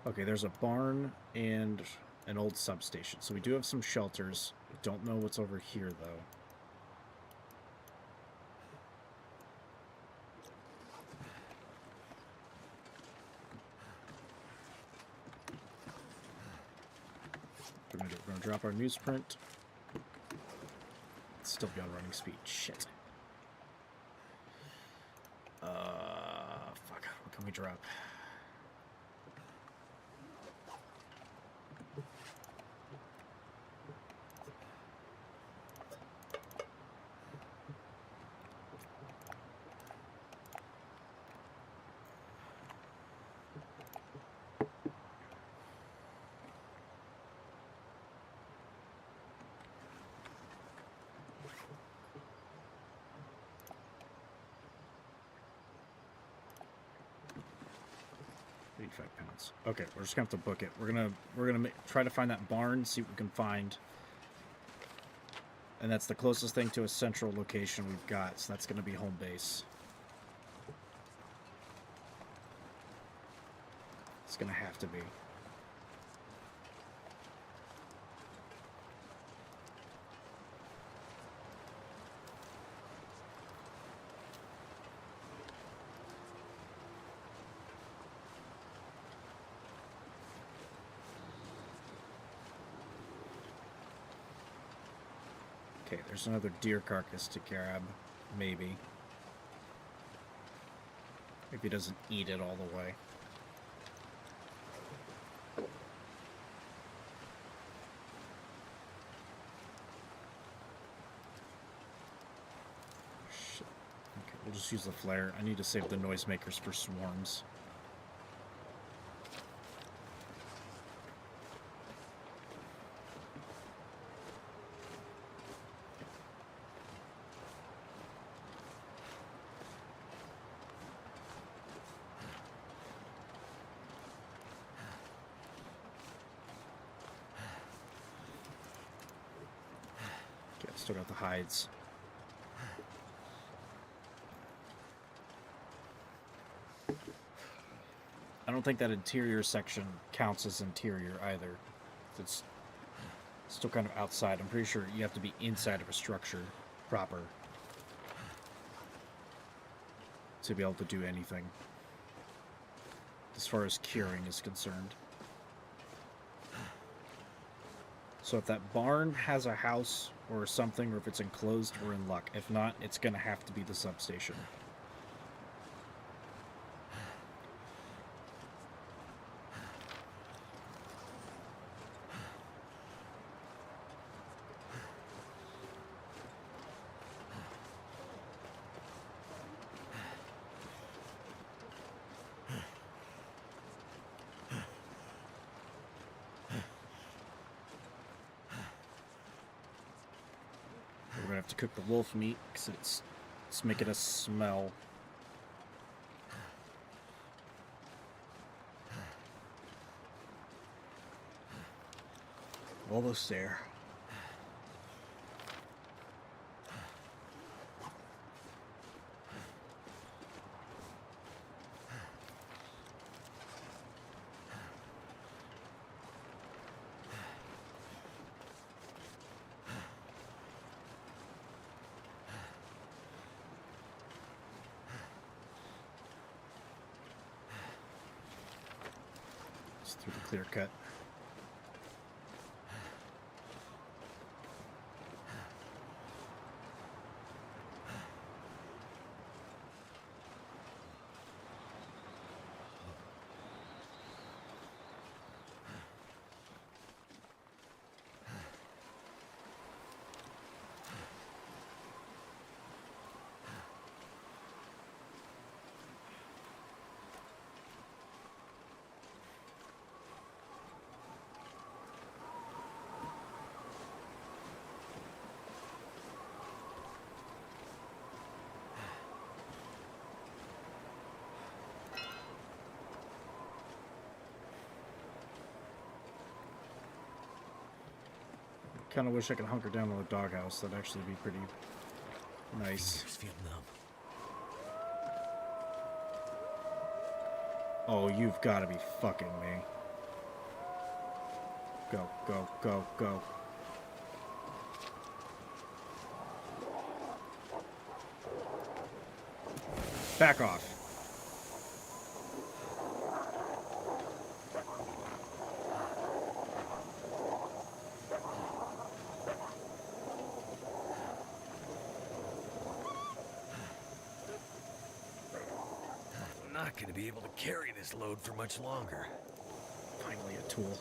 Speaker 1: Okay, there's a barn and an old substation. So we do have some shelters. We don't know what's over here, though. We're gonna drop our newsprint. Still be on running speed. Shit. Fuck. What can we drop? £85. Okay, we're just gonna have to book it. We're gonna try to find that barn, see what we can find, and that's the closest thing to a central location we've got. So that's gonna be home base. It's gonna have to be. Okay, there's another deer carcass to grab, maybe. If he doesn't eat it all the way. Shit. Okay, we'll just use the flare. I need to save the noisemakers for swarms. Still got the hides. I don't think that interior section counts as interior either. It's still kind of outside. I'm pretty sure you have to be inside of a structure proper to be able to do anything as far as curing is concerned. So if that barn has a house or something, or if it's enclosed, we're in luck. If not, it's going to have to be the substation. We're gonna have to cook the wolf meat because it's making us smell. Almost there. Through the clear cut. kind of wish I could hunker down in the doghouse. That'd actually be pretty nice.
Speaker 8: Fingers feel numb.
Speaker 1: Oh, you've got to be fucking me. Go, go, go, go. Back off.
Speaker 8: I'm not gonna be able to carry this load for much longer.
Speaker 1: Finally a tool.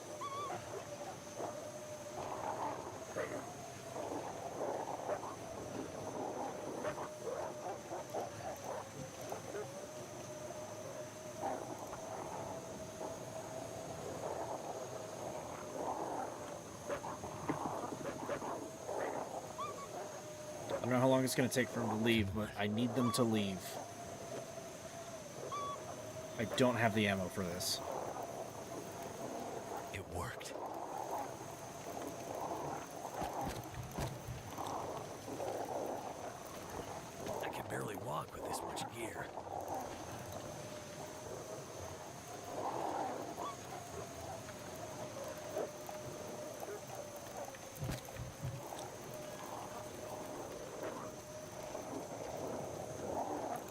Speaker 1: I don't know how long it's going to take for them to leave, but I need them to leave. I don't have the ammo for this.
Speaker 8: It worked. I can barely walk with this much gear.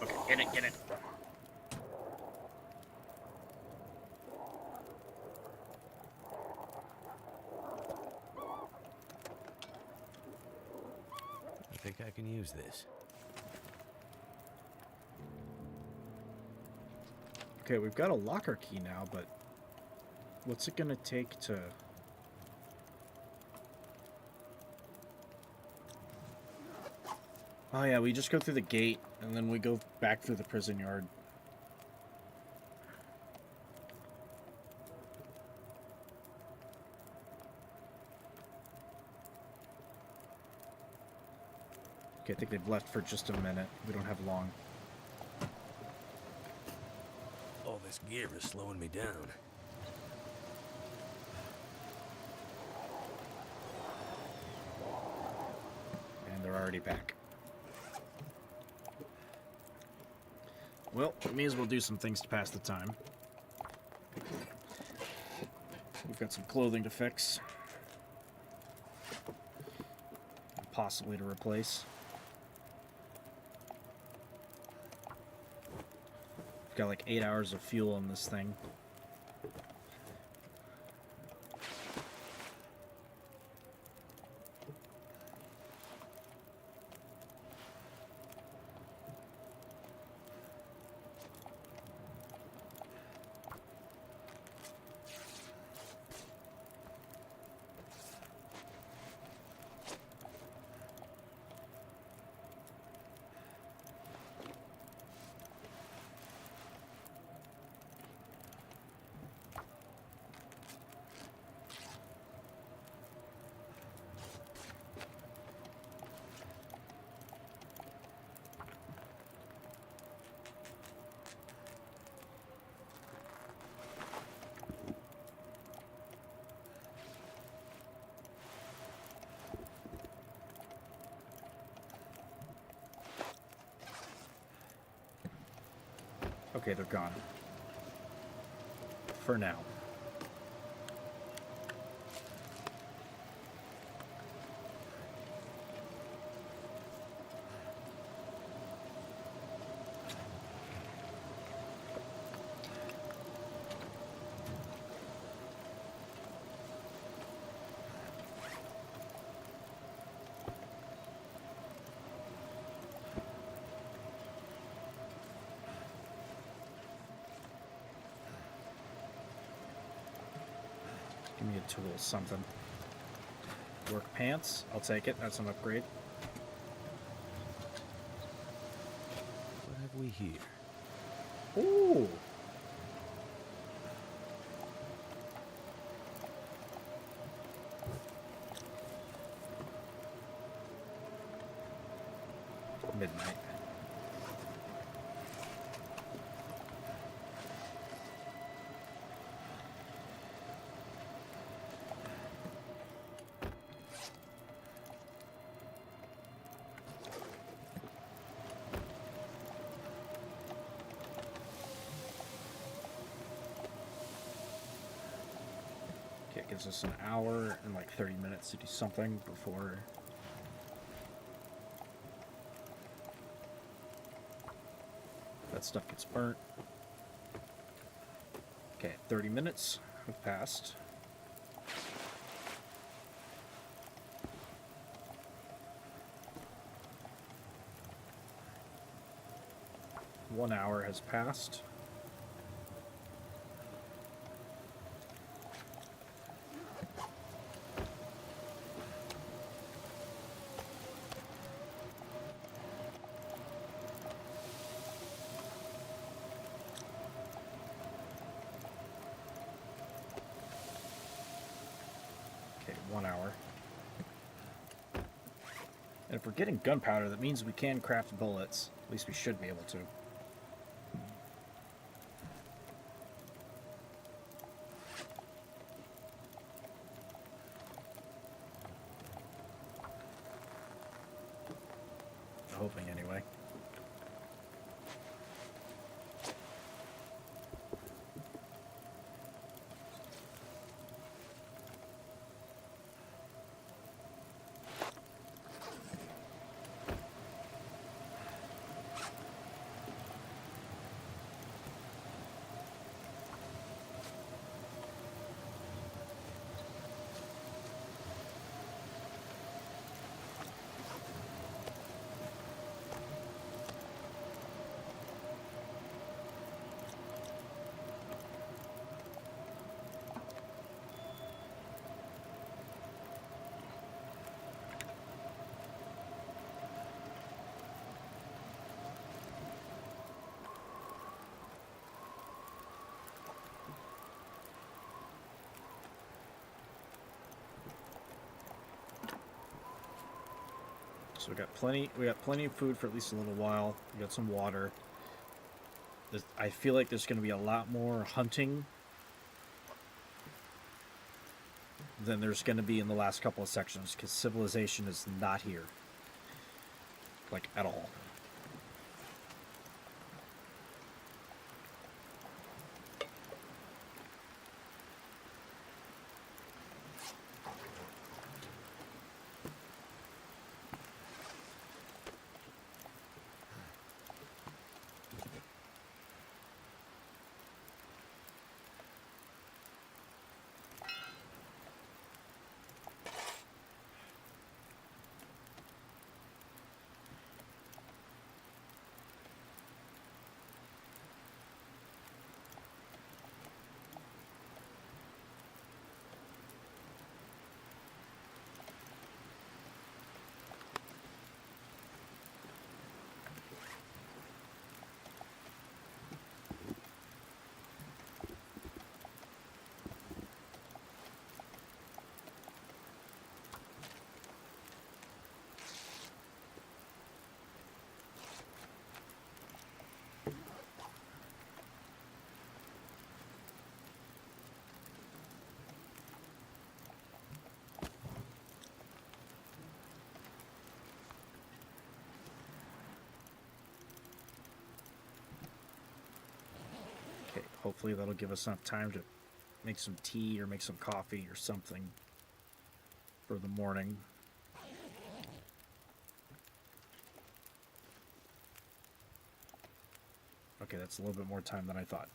Speaker 1: Okay, get it, get it.
Speaker 8: I think I can use this.
Speaker 1: Okay, we've got a locker key now, but what's it gonna take to... Oh yeah, we just go through the gate, and then we go back through the prison yard. Okay, I think they've left for just a minute. We don't have long.
Speaker 8: All this gear is slowing me down.
Speaker 1: And they're already back. Well, it may as well do some things to pass the time. We've got some clothing to fix. Possibly to replace. Got like 8 hours of fuel in this thing. Okay, they're gone. For now. Give me a tool, something. Work pants, I'll take it. That's an upgrade.
Speaker 8: What have we here?
Speaker 1: Ooh! Midnight. gives us an hour and like 30 minutes to do something before that stuff gets burnt. Okay, 30 minutes have passed. One hour has passed. Okay, 1 hour. And if we're getting gunpowder, that means we can craft bullets. At least we should be able to. Hoping anyway. So we got plenty of food for at least a little while. We got some water. I feel like there's going to be a lot more hunting than there's going to be in the last couple of sections, because civilization is not here, like, at all. Hopefully that'll give us enough time to make some tea or make some coffee or something for the morning. Okay, that's a little bit more time than I thought.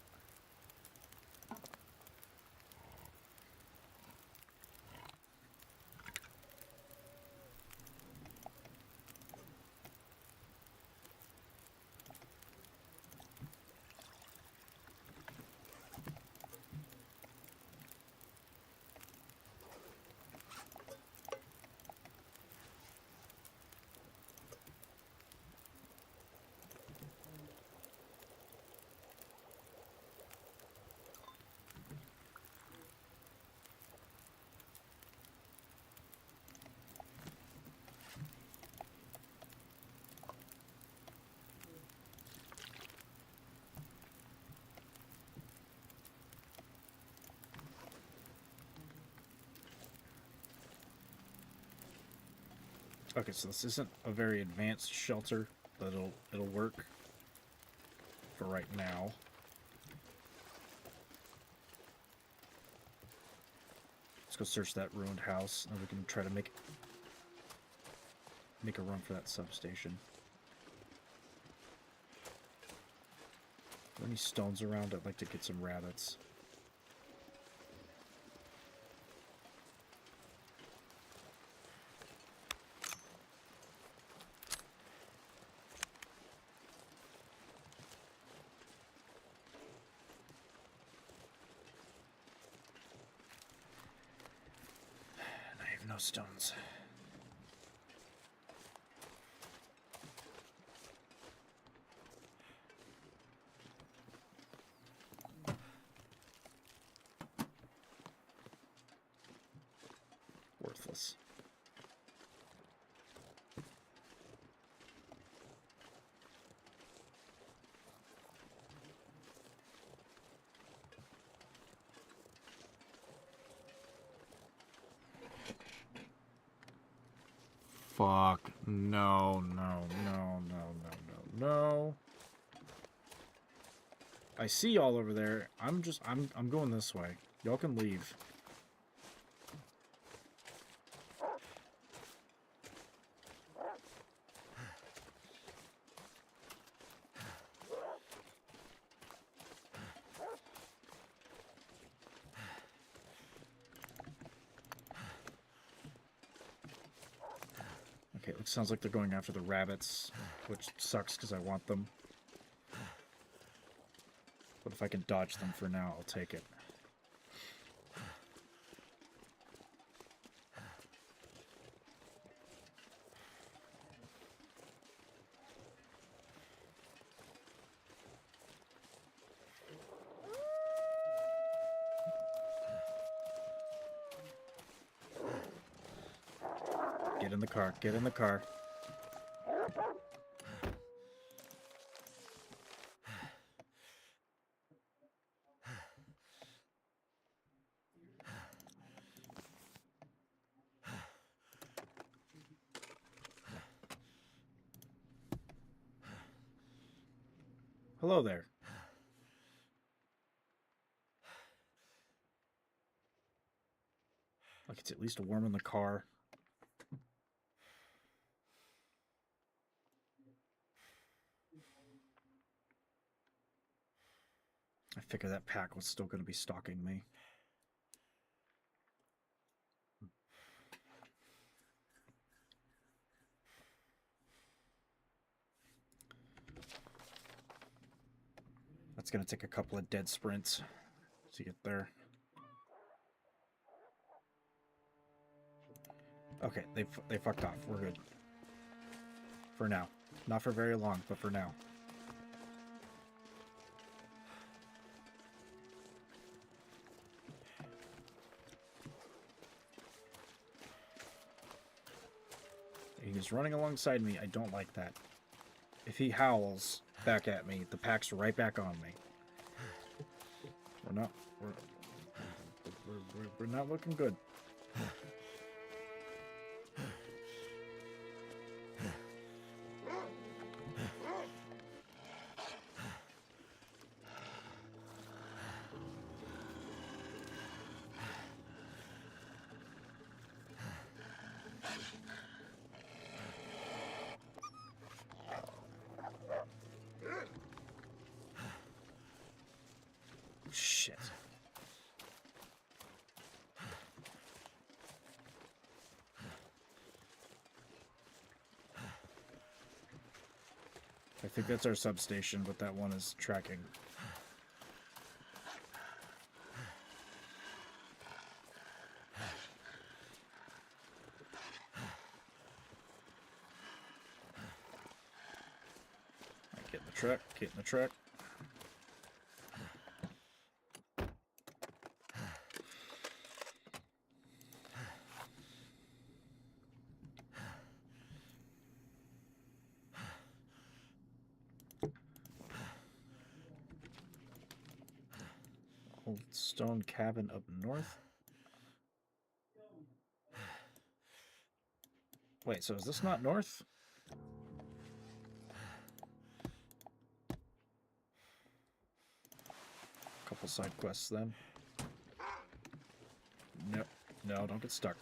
Speaker 1: Okay, so this isn't a very advanced shelter, but it'll work for right now. Let's go search that ruined house, and we can try to make a run for that substation. Are there any stones around? I'd like to get some rabbits. And I have no stones. Worthless. Fuck. No, no, no, no, no, no, no. I see y'all over there. I'm going this way. Y'all can leave. Okay, it sounds like they're going after the rabbits, which sucks because I want them. But if I can dodge them for now, I'll take it. Get in the car. Get in the car. Hello there. Like it's at least warm in the car. I figured that pack was still going to be stalking me. That's going to take a couple of dead sprints to get there. Okay, they fucked off. We're good. For now. Not for very long, but for now. He's running alongside me. I don't like that. If he howls back at me, the pack's right back on me. We're not looking good. Shit. I think that's our substation, but that one is tracking. Right, get in the truck, get in the truck. Old stone cabin up north. Wait, so is this not north? Couple side quests then. Nope. No, don't get stuck.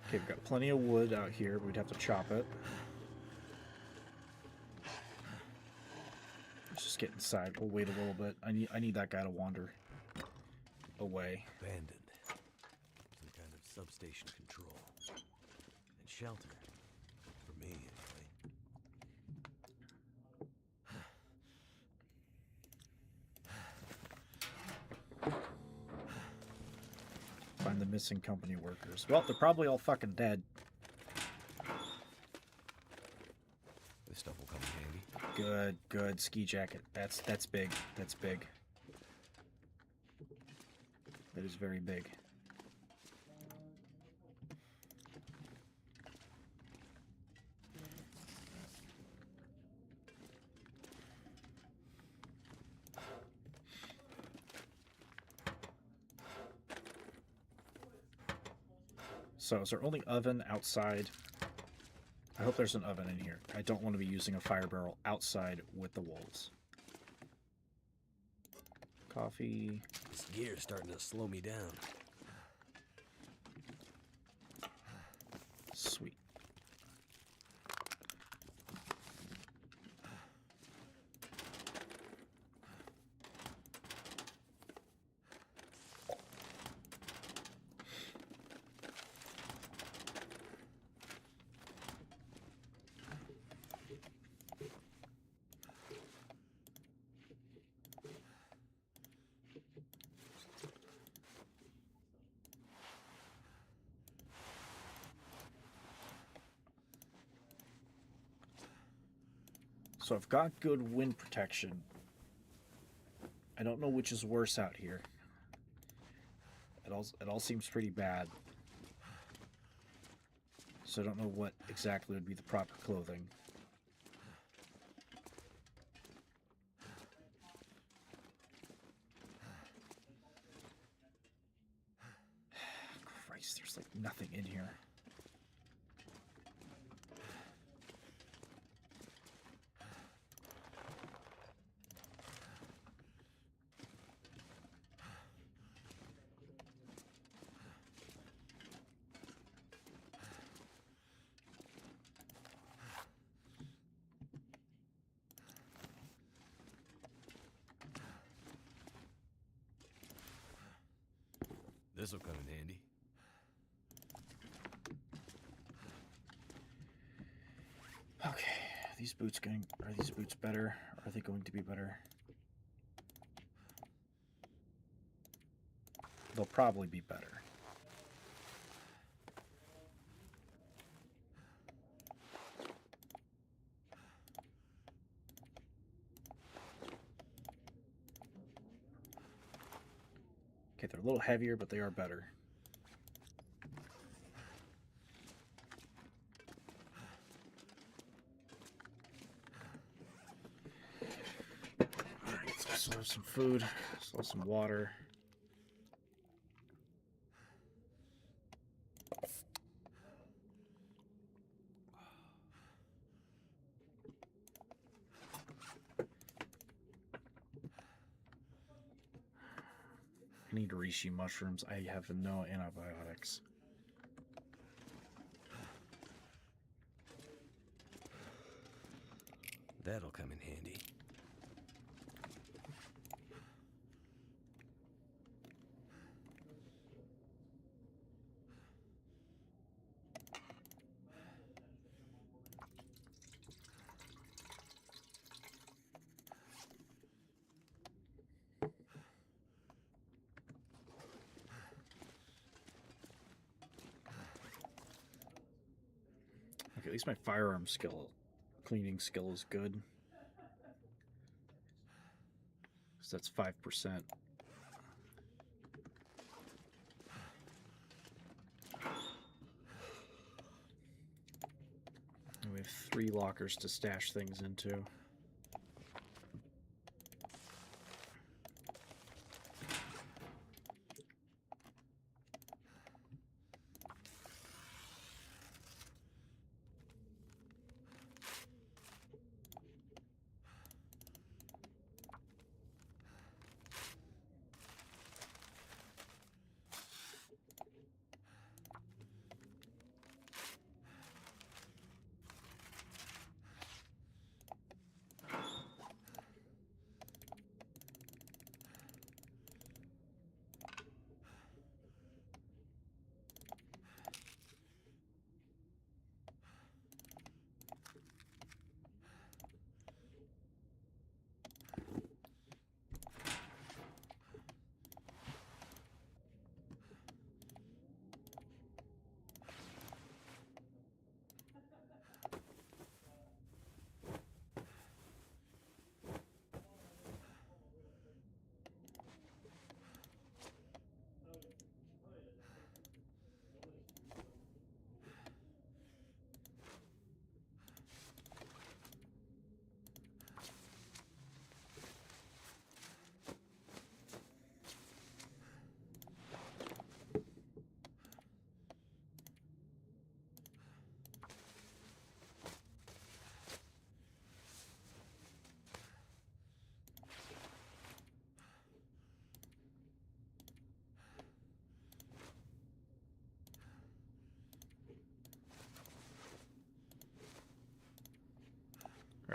Speaker 1: Okay, we've got plenty of wood out here. We'd have to chop it. Let's just get inside. We'll wait a little bit. I need that guy to wander away.
Speaker 8: Abandoned. Some kind of substation control. And shelter. For me, anyway.
Speaker 1: Find the missing company workers. Well, they're probably all fucking dead.
Speaker 8: This stuff will come in handy.
Speaker 1: Good, good. Ski jacket. That's big. That's big. That is very big. So is there only oven outside? I hope there's an oven in here. I don't want to be using a fire barrel outside with the wolves. Coffee.
Speaker 8: This gear's starting to slow me down.
Speaker 1: Sweet. So I've got good wind protection. I don't know which is worse out here. It all seems pretty bad. So I don't know what exactly would be the proper clothing. Christ, there's like nothing in here.
Speaker 8: This'll come in handy.
Speaker 1: Okay, are these boots better? Are they going to be better? They'll probably be better. Okay, they're a little heavier, but they are better. Let's also have some food, also some water. I need reishi mushrooms. I have no antibiotics.
Speaker 8: That'll come in handy.
Speaker 1: Okay, at least my firearm skill, cleaning skill is good. So that's 5%. And we have 3 lockers to stash things into.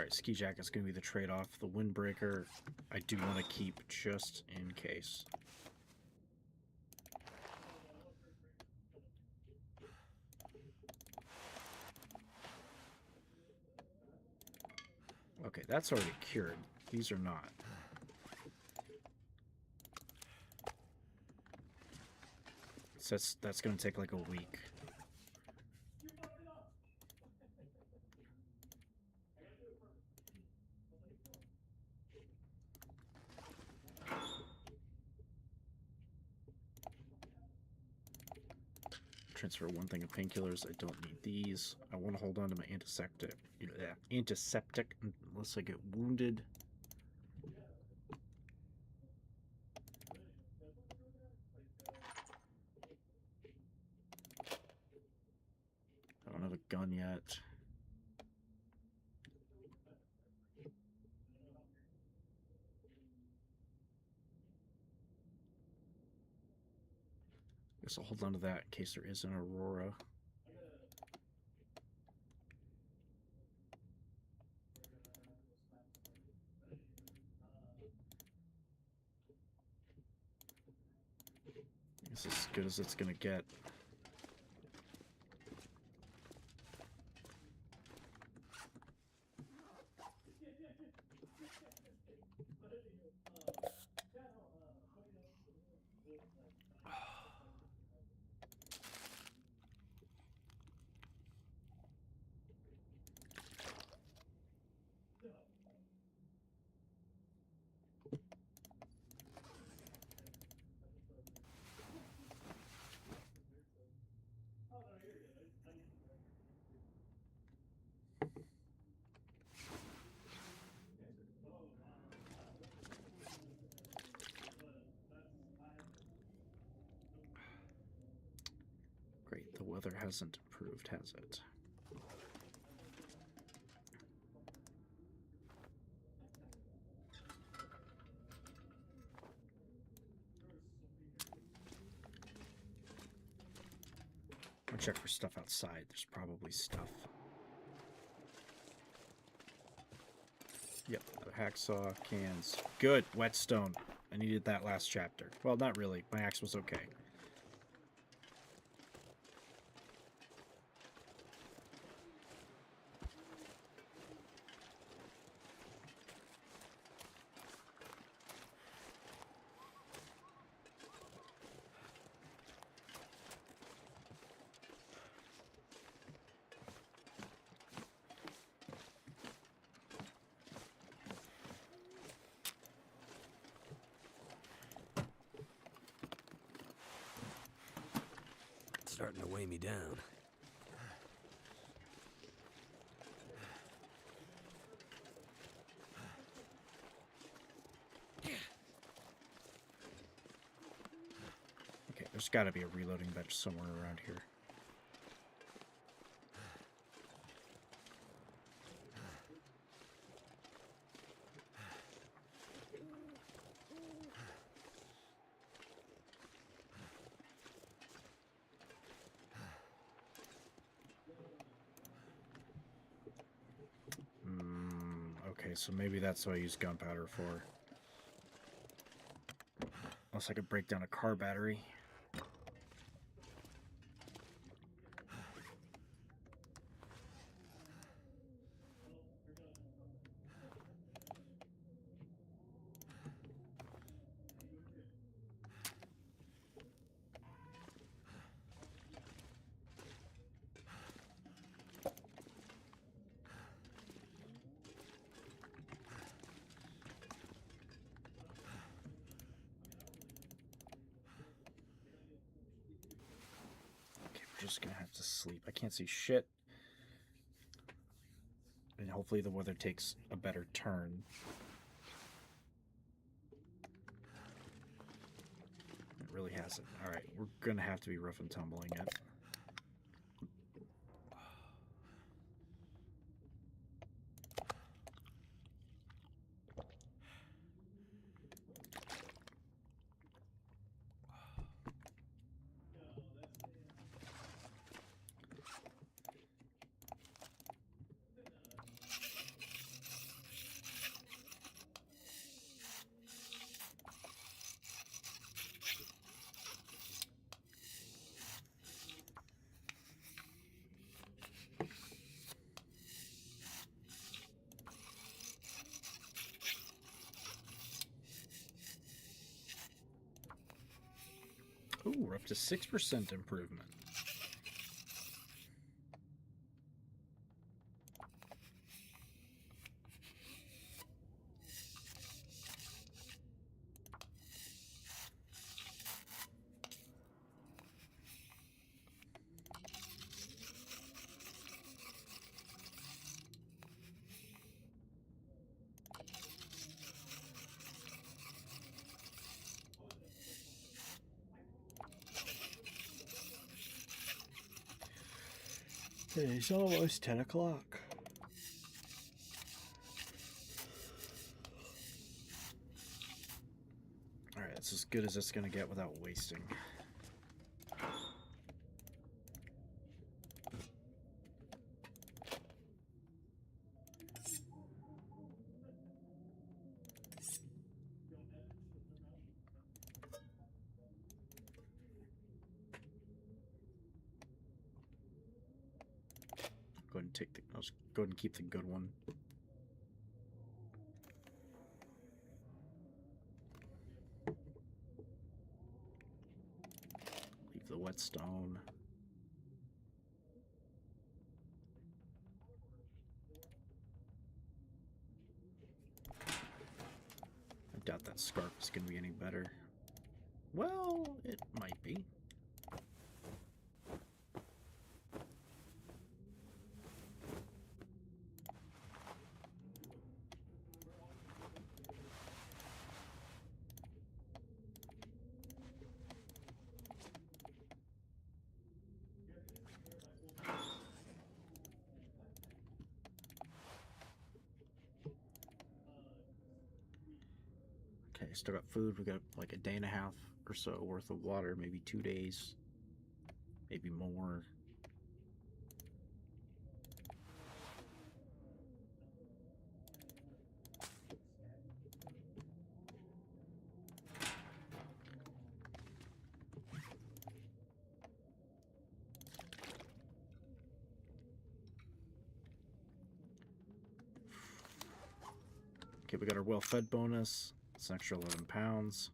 Speaker 1: Alright, ski jacket's going to be the trade-off. The windbreaker, I do want to keep just in case. Okay, that's already cured. These are not. So that's going to take like a week. Transfer one thing of painkillers. I don't need these. I want to hold on to my antiseptic. Antiseptic unless I get wounded. I don't have a gun yet. Guess I'll hold on to that in case there is an Aurora. This is as good as it's gonna get. Great, the weather hasn't improved, has it? I'll check for stuff outside. There's probably stuff. Yep, hacksaw, cans. Good, whetstone. I needed that last chapter. Well, not really. My axe was okay.
Speaker 8: Starting to weigh me down.
Speaker 1: Okay, there's got to be a reloading bench somewhere around here. Okay, so maybe that's what I use gunpowder for. Unless I could break down a car battery. Just gonna have to sleep. I can't see shit. And hopefully the weather takes a better turn. It really hasn't. Alright, we're gonna have to be rough and tumbling it. Ooh, we're up to 6% improvement. It's almost 10 o'clock. Alright, that's as good as it's going to get without wasting. Go ahead and take the. I'll just go ahead and keep the good one. Leave the whetstone. I doubt that scarf is going to be any better. Well, it might be. Okay, still got food. We got like a day and a half or so worth of water, maybe 2 days, maybe more. Okay, we got our well-fed bonus. It's an extra 11 pounds.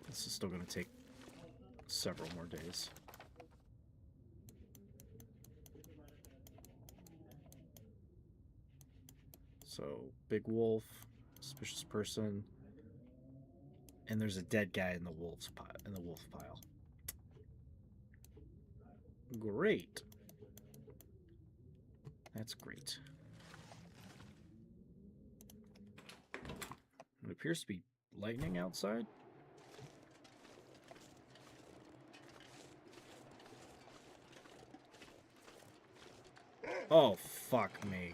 Speaker 1: This is still going to take several more days. So, big wolf, suspicious person, and there's a dead guy in the wolf pile. Great. That's great. It appears to be lightning outside. Oh, fuck me.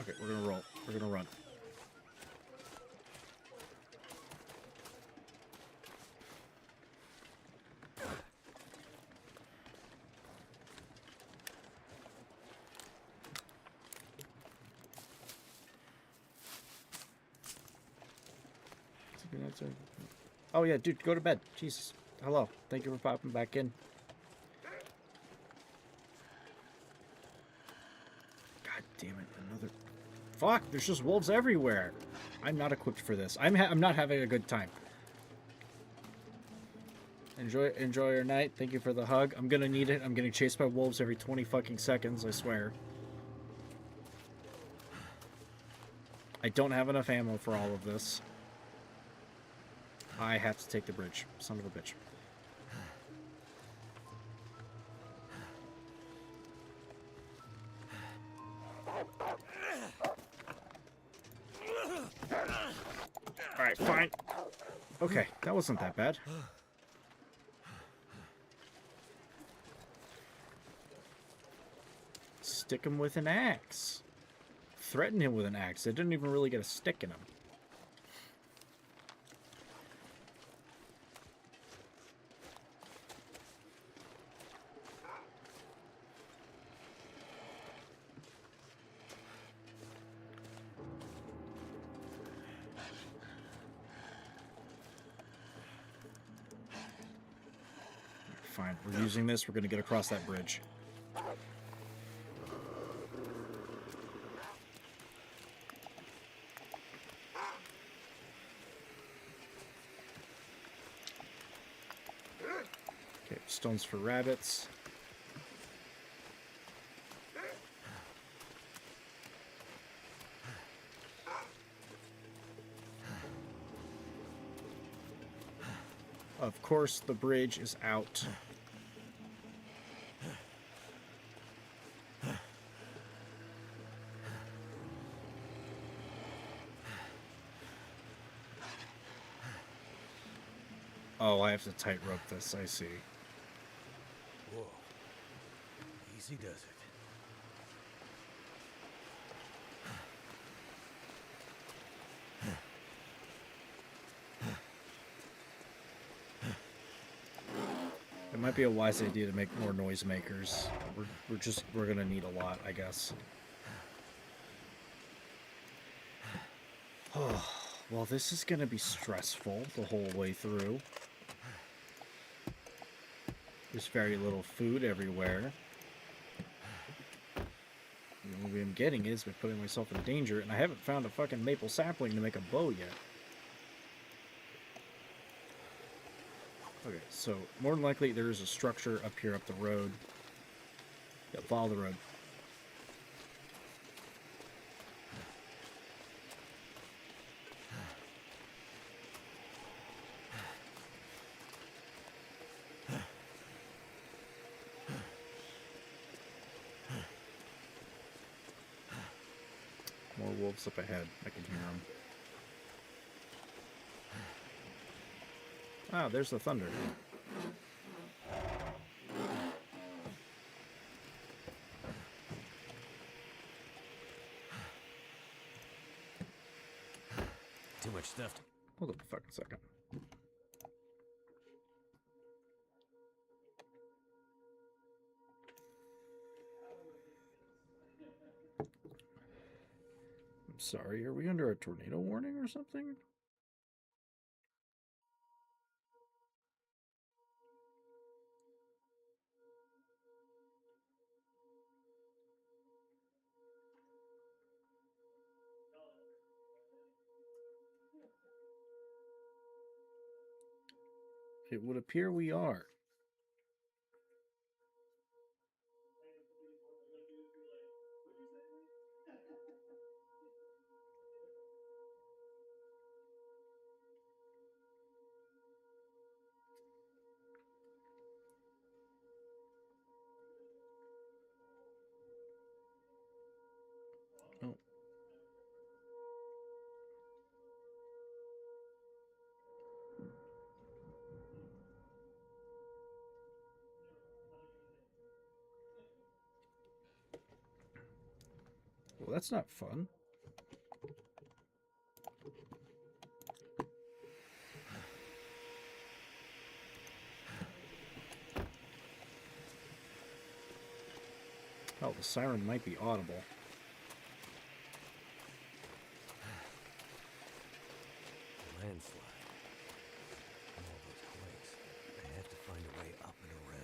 Speaker 1: Okay, we're gonna roll. We're gonna run. Oh yeah, dude, go to bed. Jesus. Hello. Thank you for popping back in. God damn it, another... Fuck, there's just wolves everywhere. I'm not equipped for this. I'm not having a good time. Enjoy your night. Thank you for the hug. I'm gonna need it. I'm getting chased by wolves every 20 fucking seconds, I swear. I don't have enough ammo for all of this. I have to take the bridge. Son of a bitch. Alright, fine. Okay, that wasn't that bad. Stick him with an axe. Threaten him with an axe. It didn't even really get a stick in him. fine. We're using this. We're going to get across that bridge. Okay, stones for rabbits. Of course, the bridge is out. Oh, I have to tightrope this, I see.
Speaker 8: Whoa. Easy does it.
Speaker 1: It might be a wise idea to make more noisemakers. We're gonna need a lot, I guess. Oh, well, this is gonna be stressful the whole way through. There's very little food everywhere. The only way I'm getting is by putting myself in danger, and I haven't found a fucking maple sapling to make a bow yet. Okay, so more than likely there's a structure up here up the road. Yeah, follow the road. More wolves up ahead. I can hear them. Ah, there's the thunder.
Speaker 8: Too much stuff.
Speaker 1: Hold up a fucking second. I'm sorry, are we under a tornado warning or something? It would appear we are. Oh. Well, that's not fun. Oh, the siren might be audible.
Speaker 8: Landslide. All those quakes. I have to find a way up and around.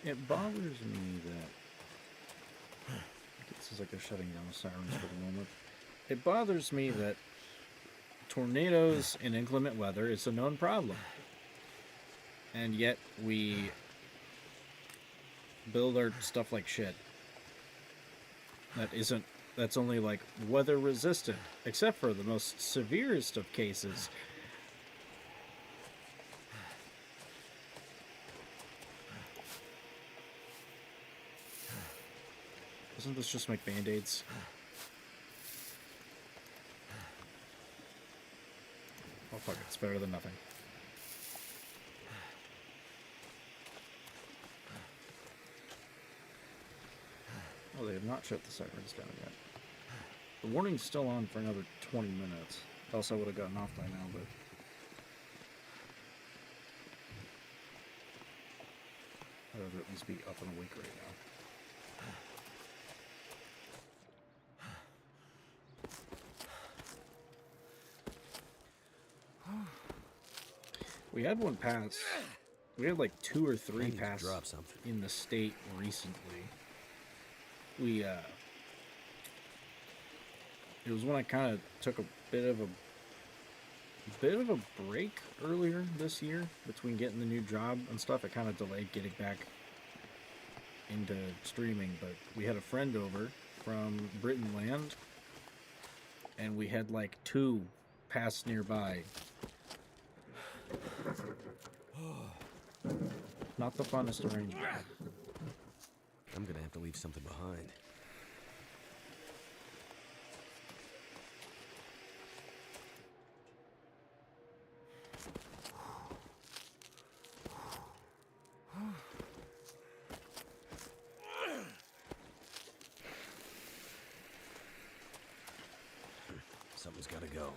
Speaker 1: It bothers me that... This is like they're shutting down the sirens for the moment. It bothers me that tornadoes in inclement weather is a known problem. And yet we build our stuff like shit. That's only like weather resistant, except for the most severest of cases. Doesn't this just make band-aids? Oh fuck it, it's better than nothing. Oh, Oh, they have not shut the sirens down yet. The warning's still on for another 20 minutes. Else I would have gotten off by now, but... I would at least be up and awake right now. We had one pass. We had like 2 or 3 pass
Speaker 8: drop something.
Speaker 1: in the state recently. We it was when I kind of took a bit of a break earlier this year between getting the new job and stuff. I kind of delayed getting back into streaming, but we had a friend over from Britain Land, and we had like 2 pass nearby. Not the funnest arrangement.
Speaker 8: I'm gonna have to leave something behind. Something's gotta go.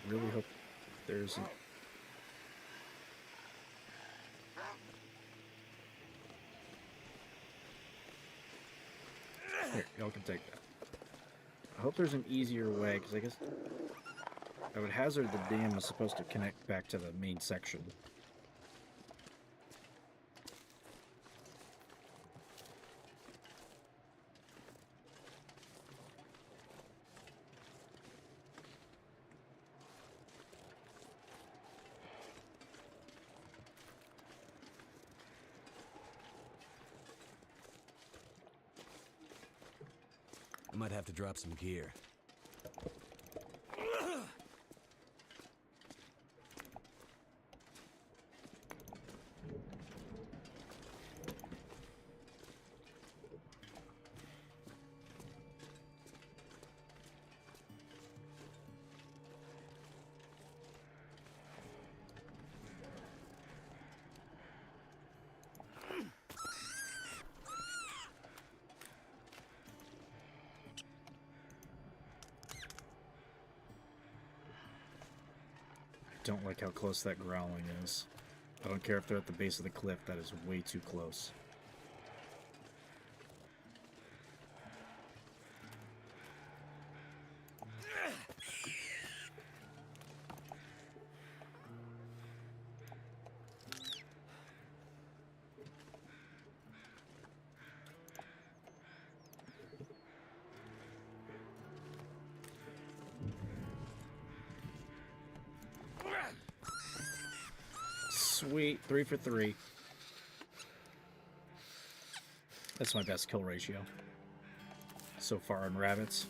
Speaker 1: I really hope there's... Here, y'all can take that. I hope there's an easier way, because I guess I would hazard the dam is supposed to connect back to the main section.
Speaker 8: I might have to drop some gear.
Speaker 1: Don't like how close that growling is. I don't care if they're at the base of the cliff, that is way too close. Sweet, 3 for 3. That's my best kill ratio so far on rabbits.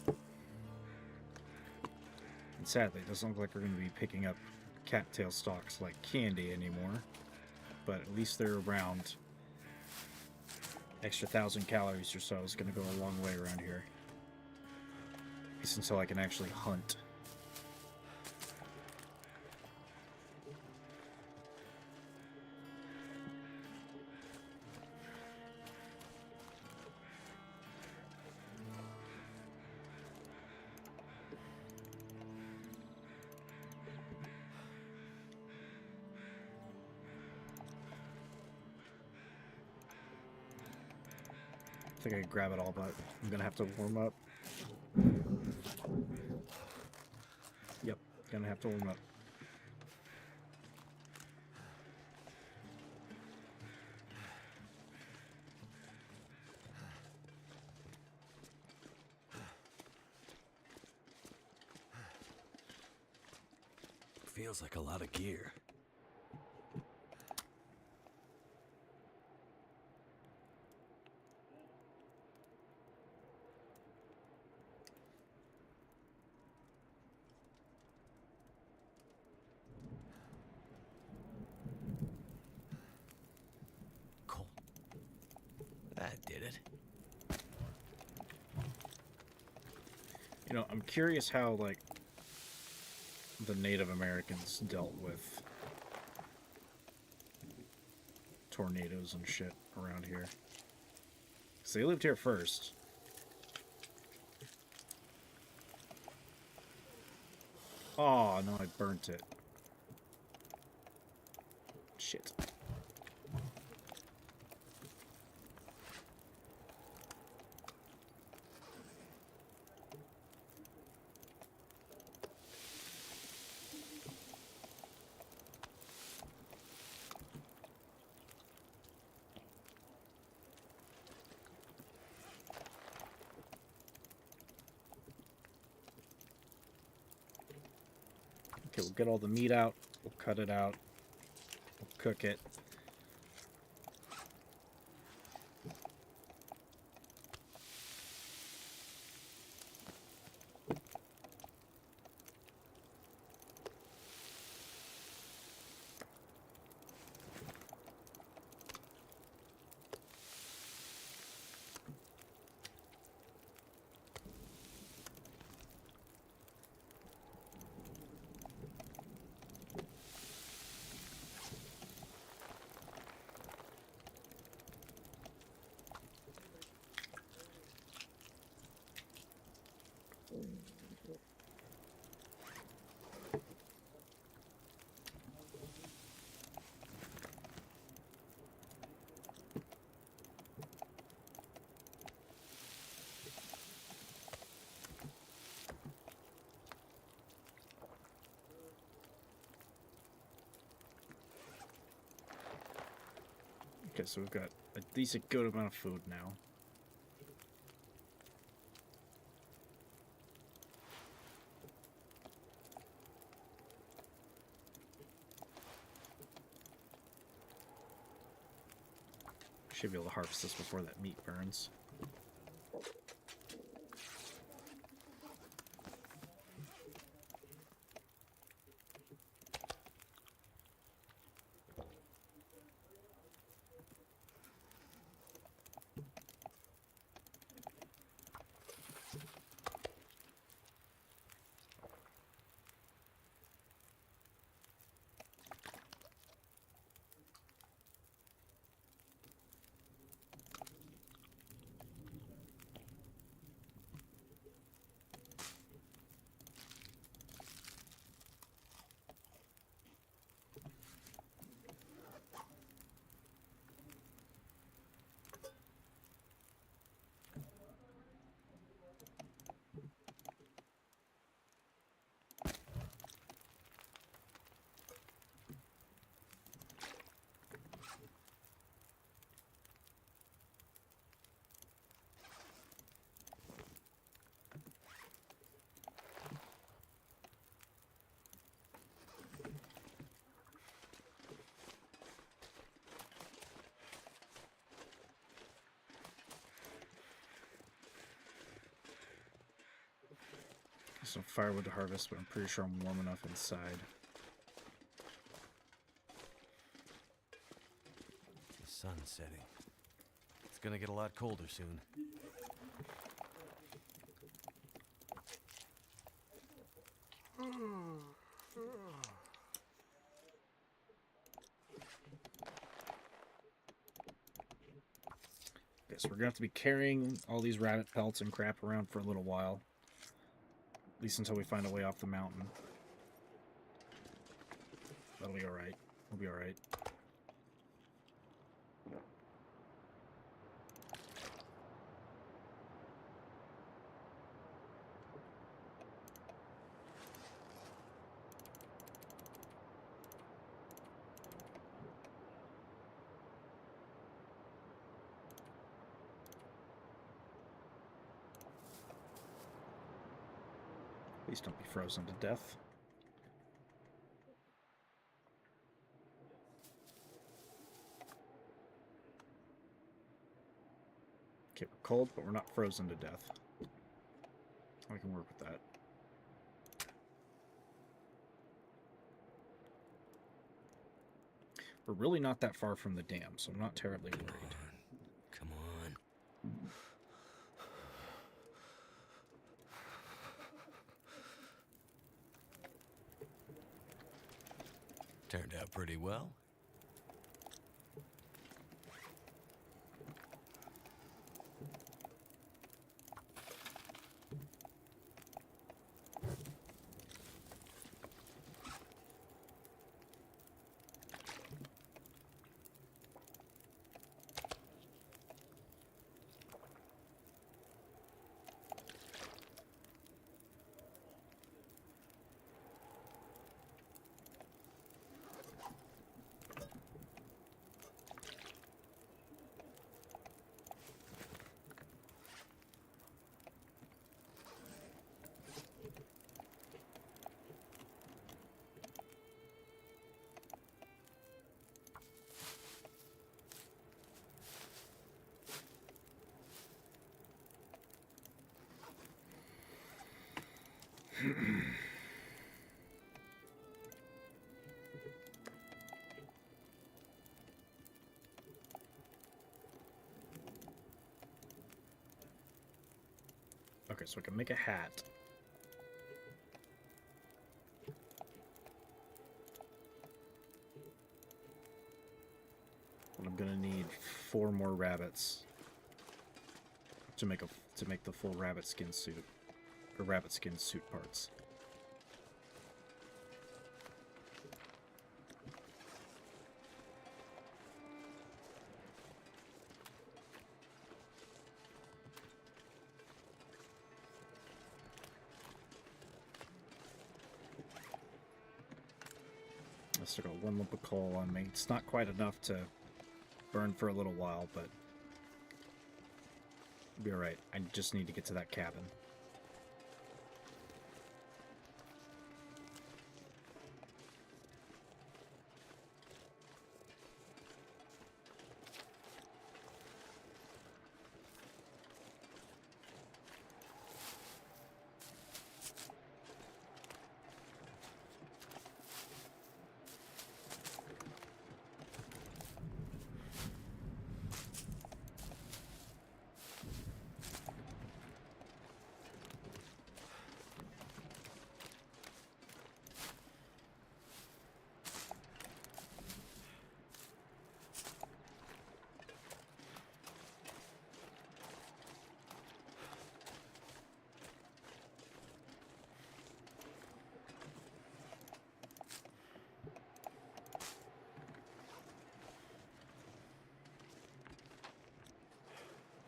Speaker 1: And sadly, it doesn't look like we're going to be picking up cattail stalks like candy anymore, but at least they're around. Extra 1,000 calories or so is going to go a long way around here. At least until I can actually hunt. I think I can grab it all, but I'm gonna have to warm up. Yep, gonna have to warm up.
Speaker 8: Feels like a lot of gear. That did it.
Speaker 1: You know, I'm curious how, like, the Native Americans dealt with tornadoes and shit around here. 'Cause they lived here first. Oh, no, I burnt it. Shit. Okay, we'll get all the meat out. We'll cut it out. We'll cook it. Okay, so we've got a decent good amount of food now. Should be able to harvest this before that meat burns. Some firewood to harvest, but I'm pretty sure I'm warm enough inside.
Speaker 8: The sun's setting. It's gonna get a lot colder soon.
Speaker 1: Okay, so we're gonna have to be carrying all these rabbit pelts and crap around for a little while. At least until we find a way off the mountain. That'll be alright. We'll be alright. Please don't be frozen to death. Okay, we're cold, but we're not frozen to death. I can work with that. We're really not that far from the dam, so I'm not terribly worried.
Speaker 8: Come on. Turned out pretty well.
Speaker 1: Okay, so I can make a hat. And I'm gonna need 4 more rabbits to make the full rabbit skin suit, or rabbit skin suit parts. I still got 1 lump of coal on me. It's not quite enough to burn for a little while, but it'll be alright. I just need to get to that cabin.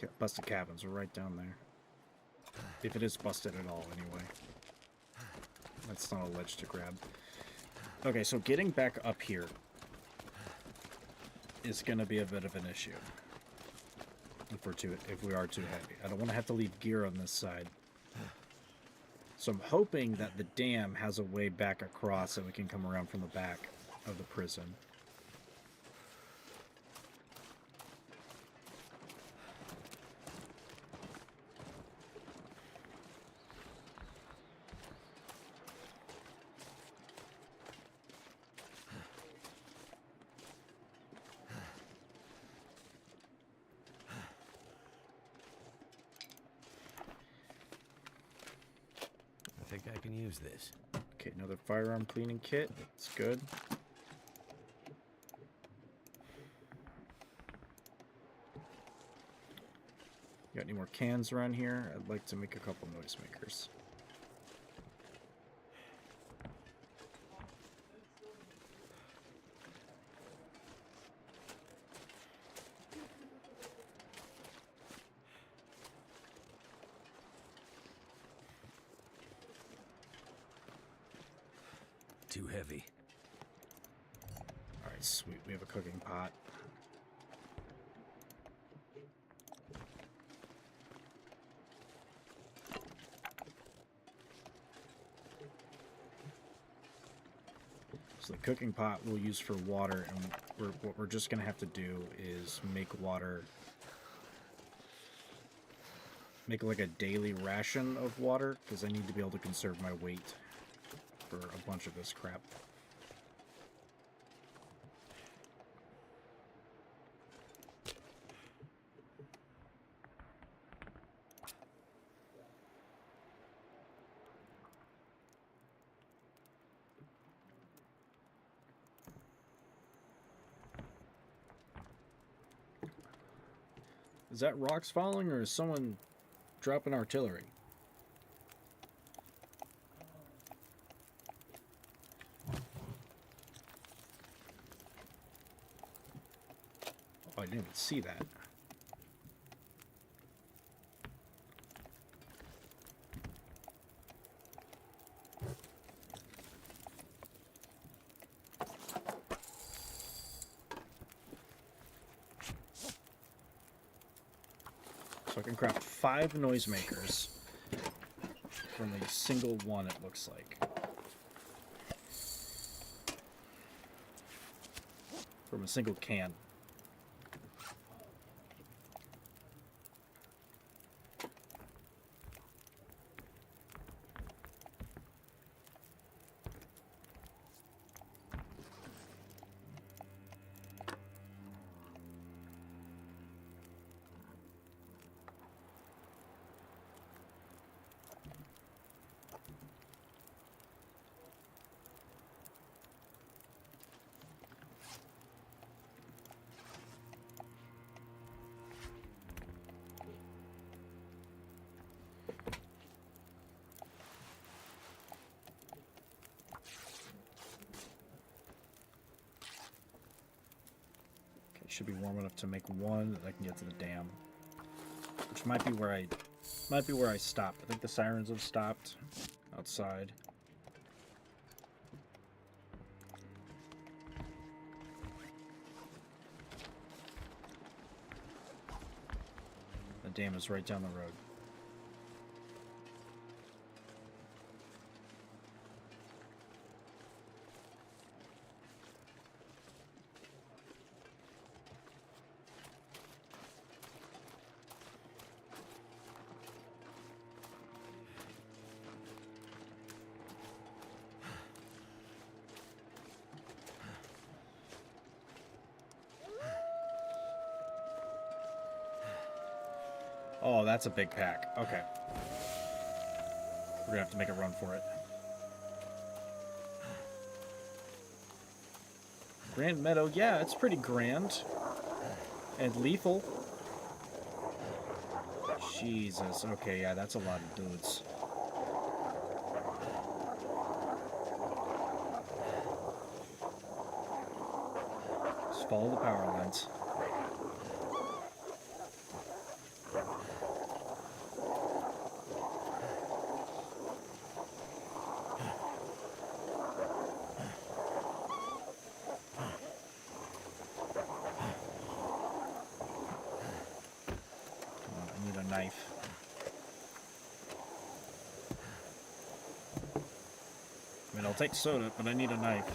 Speaker 1: Yeah, busted cabins are right down there. If it is busted at all, anyway. That's not a ledge to grab. Okay, so getting back up here is going to be a bit of an issue. If we are too heavy. I don't want to have to leave gear on this side. So I'm hoping that the dam has a way back across so we can come around from the back of the prison.
Speaker 8: I think I can use this.
Speaker 1: Okay, another firearm cleaning kit. It's good. Got any more cans around here? I'd like to make a couple noisemakers.
Speaker 8: Too heavy.
Speaker 1: Alright, sweet. We have a cooking pot. So the cooking pot we'll use for water, and what we're just going to have to do is make water... Make like a daily ration of water, because I need to be able to conserve my weight for a bunch of this crap. Is that rocks falling or is someone dropping artillery? Oh, I didn't even see that. So I can craft 5 noisemakers from a single one, it looks like. From a single can. Should be warm enough to make one that I can get to the dam, which might be where I stopped. I think the sirens have stopped outside. The dam is right down the road. Oh, that's a big pack. Okay. We're gonna have to make a run for it. Grand Meadow, yeah, it's pretty grand. And lethal. Jesus, okay, yeah, that's a lot of dudes. Just follow the power lines. Knife. I mean, I'll take soda, but I need a knife.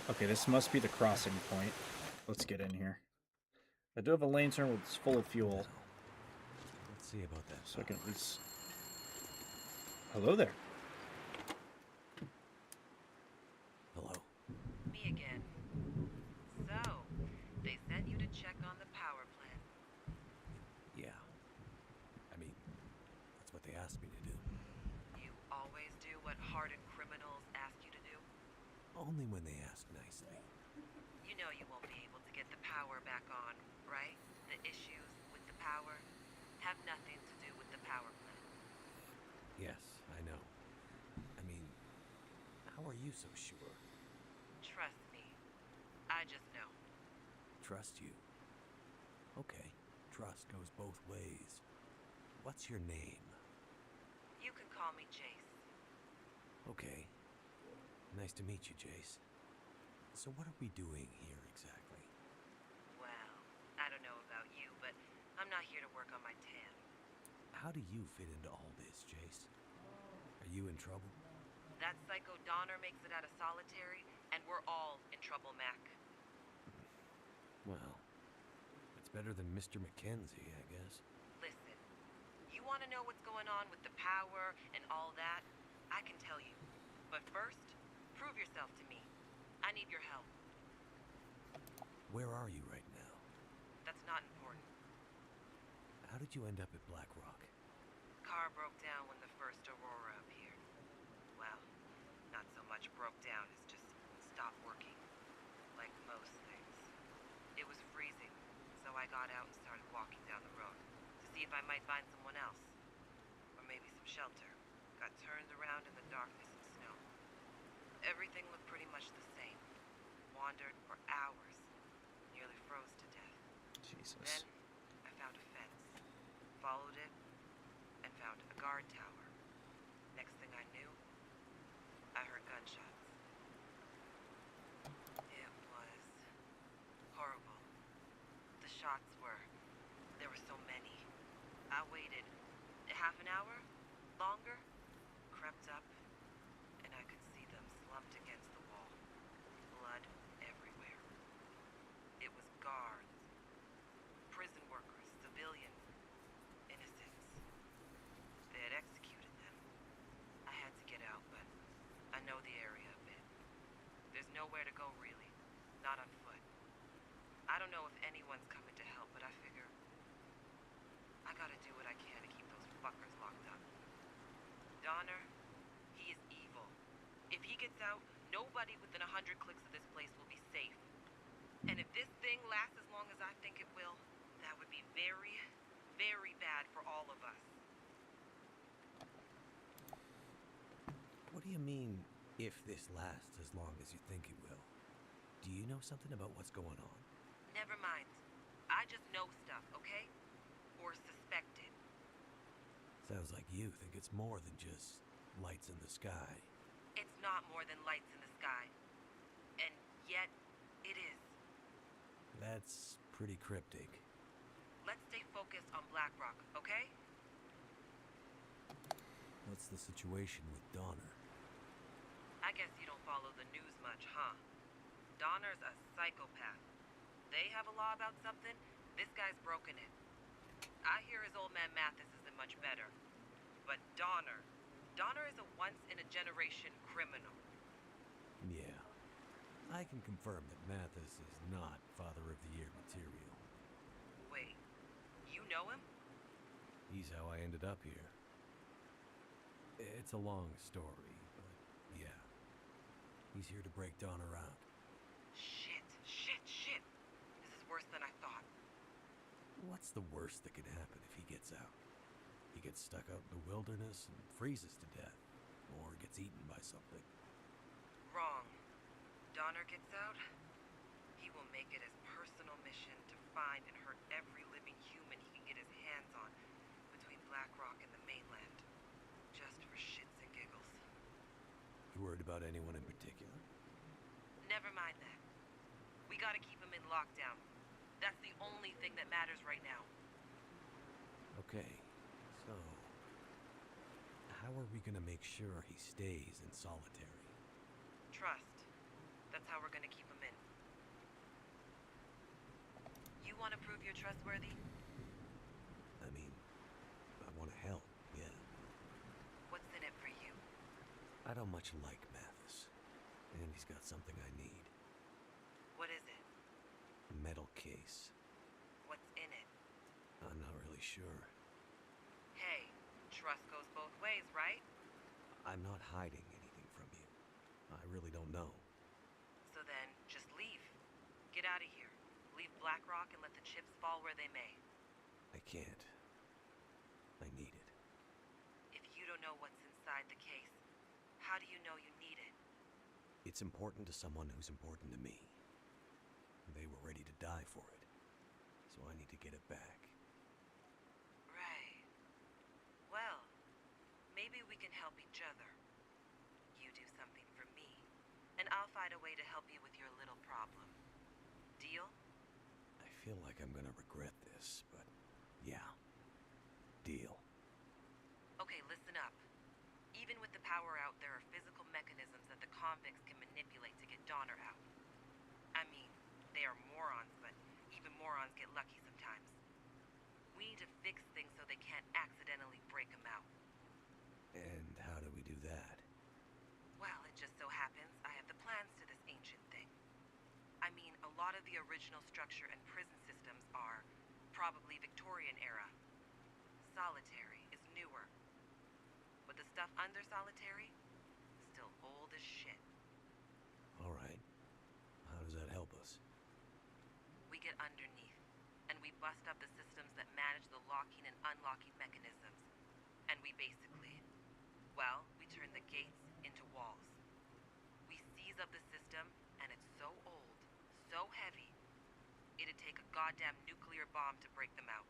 Speaker 1: Okay, this must be the crossing point. Let's get in here. I do have a lantern that's full of fuel.
Speaker 8: Let's see about that.
Speaker 1: So I can at least... Hello there.
Speaker 8: Hello.
Speaker 4: Me again. So, they sent you to check on the power plant.
Speaker 8: Yeah. I mean, that's what they asked me to do.
Speaker 4: You always do what hardened criminals ask you to do?
Speaker 8: Only when they ask nicely.
Speaker 4: You know you won't be able to get the power back on, right? The issues with the power have nothing to do with the power plant.
Speaker 8: Yes, I know. I mean, how are you so sure?
Speaker 4: Trust me. I just know.
Speaker 8: Trust you? Okay, trust goes both ways. What's your name?
Speaker 4: You can call me Jace.
Speaker 8: Okay. Nice to meet you, Jace. So what are we doing here exactly?
Speaker 4: Well, I don't know about you, but I'm not here to work on my tan.
Speaker 8: How do you fit into all this, Jace? Are you in trouble?
Speaker 4: That psycho Donner makes it out of solitary, and we're all in trouble, Mac.
Speaker 8: Well, it's better than Mr. Mackenzie, I guess.
Speaker 4: Listen, you want to know what's going on with the power and all that? I can tell you. But first, prove yourself to me. I need your help.
Speaker 8: Where are you right now?
Speaker 4: That's not important.
Speaker 8: How did you end up at Black Rock?
Speaker 4: Car broke down when the first Aurora appeared. Well, not so much broke down as just stopped working. Like most things. It was freezing, so I got out and started walking down the road to see if I might find someone else. Or maybe some shelter. Got turned around in the darkness and snow. Everything looked pretty much the same. Wandered for hours. Nearly froze to death.
Speaker 1: Jesus.
Speaker 4: Then, I found a fence. Followed it, and found a guard tower. Next thing I knew, I heard gunshots. It was horrible. The shots there were so many. I waited half an hour, longer, crept up, and I could see them slumped against the wall. Blood everywhere. It was guards, prison workers, civilians, innocents. They had executed them. I had to get out, but I know the area a bit. There's nowhere to go, really. Not on foot. I don't know if anyone's coming to help, but I figure I gotta do what I can to keep those fuckers locked up. Donner, he is evil. If he gets out, nobody within 100 clicks of this place will be safe. And if this thing lasts as long as I think it will, that would be very, very bad for all of us.
Speaker 8: What do you mean, if this lasts as long as you think it will? Do you know something about what's going on?
Speaker 4: Never mind. I just know stuff, okay? Or suspect it.
Speaker 8: Sounds like you think it's more than just lights in the sky.
Speaker 4: It's not more than lights in the sky. And yet, it is.
Speaker 8: That's pretty cryptic.
Speaker 4: Let's stay focused on Black Rock, okay?
Speaker 8: What's the situation with Donner?
Speaker 4: I guess you don't follow the news much, huh? Donner's a psychopath. They have a law about something, this guy's broken it. I hear his old man Mathis isn't much better. But Donner is a once-in-a-generation criminal.
Speaker 8: Yeah. I can confirm that Mathis is not Father of the Year material.
Speaker 4: Wait, you know him?
Speaker 8: He's how I ended up here. It's a long story, but yeah. He's here to break Donner out.
Speaker 4: Shit. This is worse than I thought.
Speaker 8: What's the worst that could happen if he gets out? He gets stuck out in the wilderness and freezes to death, or gets eaten by something.
Speaker 4: Wrong. Donner gets out, he will make it his personal mission to find and hurt every living human he can get his hands on between Black Rock and the mainland. Just for shits and giggles.
Speaker 8: You worried about anyone in particular?
Speaker 4: Never mind that. We gotta keep him in lockdown. That's the only thing that matters right now.
Speaker 8: Okay, so... how are we gonna make sure he stays in solitary?
Speaker 4: Trust. That's how we're gonna keep him in. You wanna prove you're trustworthy?
Speaker 8: I mean, I wanna help, yeah.
Speaker 4: What's in it for you?
Speaker 8: I don't much like Mathis, and he's got something I need.
Speaker 4: What is it?
Speaker 8: A metal case.
Speaker 4: What's in it?
Speaker 8: I'm not really sure.
Speaker 4: Hey, trust goes both ways, right?
Speaker 8: I'm not hiding anything from you. I really don't know.
Speaker 4: So then, just leave. Get out of here. Leave Black Rock and let the chips fall where they may.
Speaker 8: I can't. I need it.
Speaker 4: If you don't know what's inside the case, how do you know you need it?
Speaker 8: It's important to someone who's important to me. They were ready to die for it. So I need to get it back.
Speaker 4: Right. Well, maybe we can help each other. You do something for me, and I'll find a way to help you with your little problem. Deal?
Speaker 8: I feel like I'm gonna regret this, but yeah. Deal.
Speaker 4: Okay, listen up. Even with the power out, there are physical mechanisms that the convicts can manipulate to get Donner out. I mean, they are morons, but even morons get lucky sometimes. We need to fix things so they can't accidentally break him out.
Speaker 8: And how do we do that?
Speaker 4: Well, it just so happens I have the plans to this ancient thing. I mean, a lot of the original structure and prison systems are probably Victorian era. solitary is newer. But the stuff under solitary, still old as shit.
Speaker 8: All right. How does that help us?
Speaker 4: We get underneath, and we bust up the systems that manage the locking and unlocking mechanisms. And we basically, well, we turn the gates into walls. We seize up the system, and it's so old, so heavy, it'd take a goddamn nuclear bomb to break them out.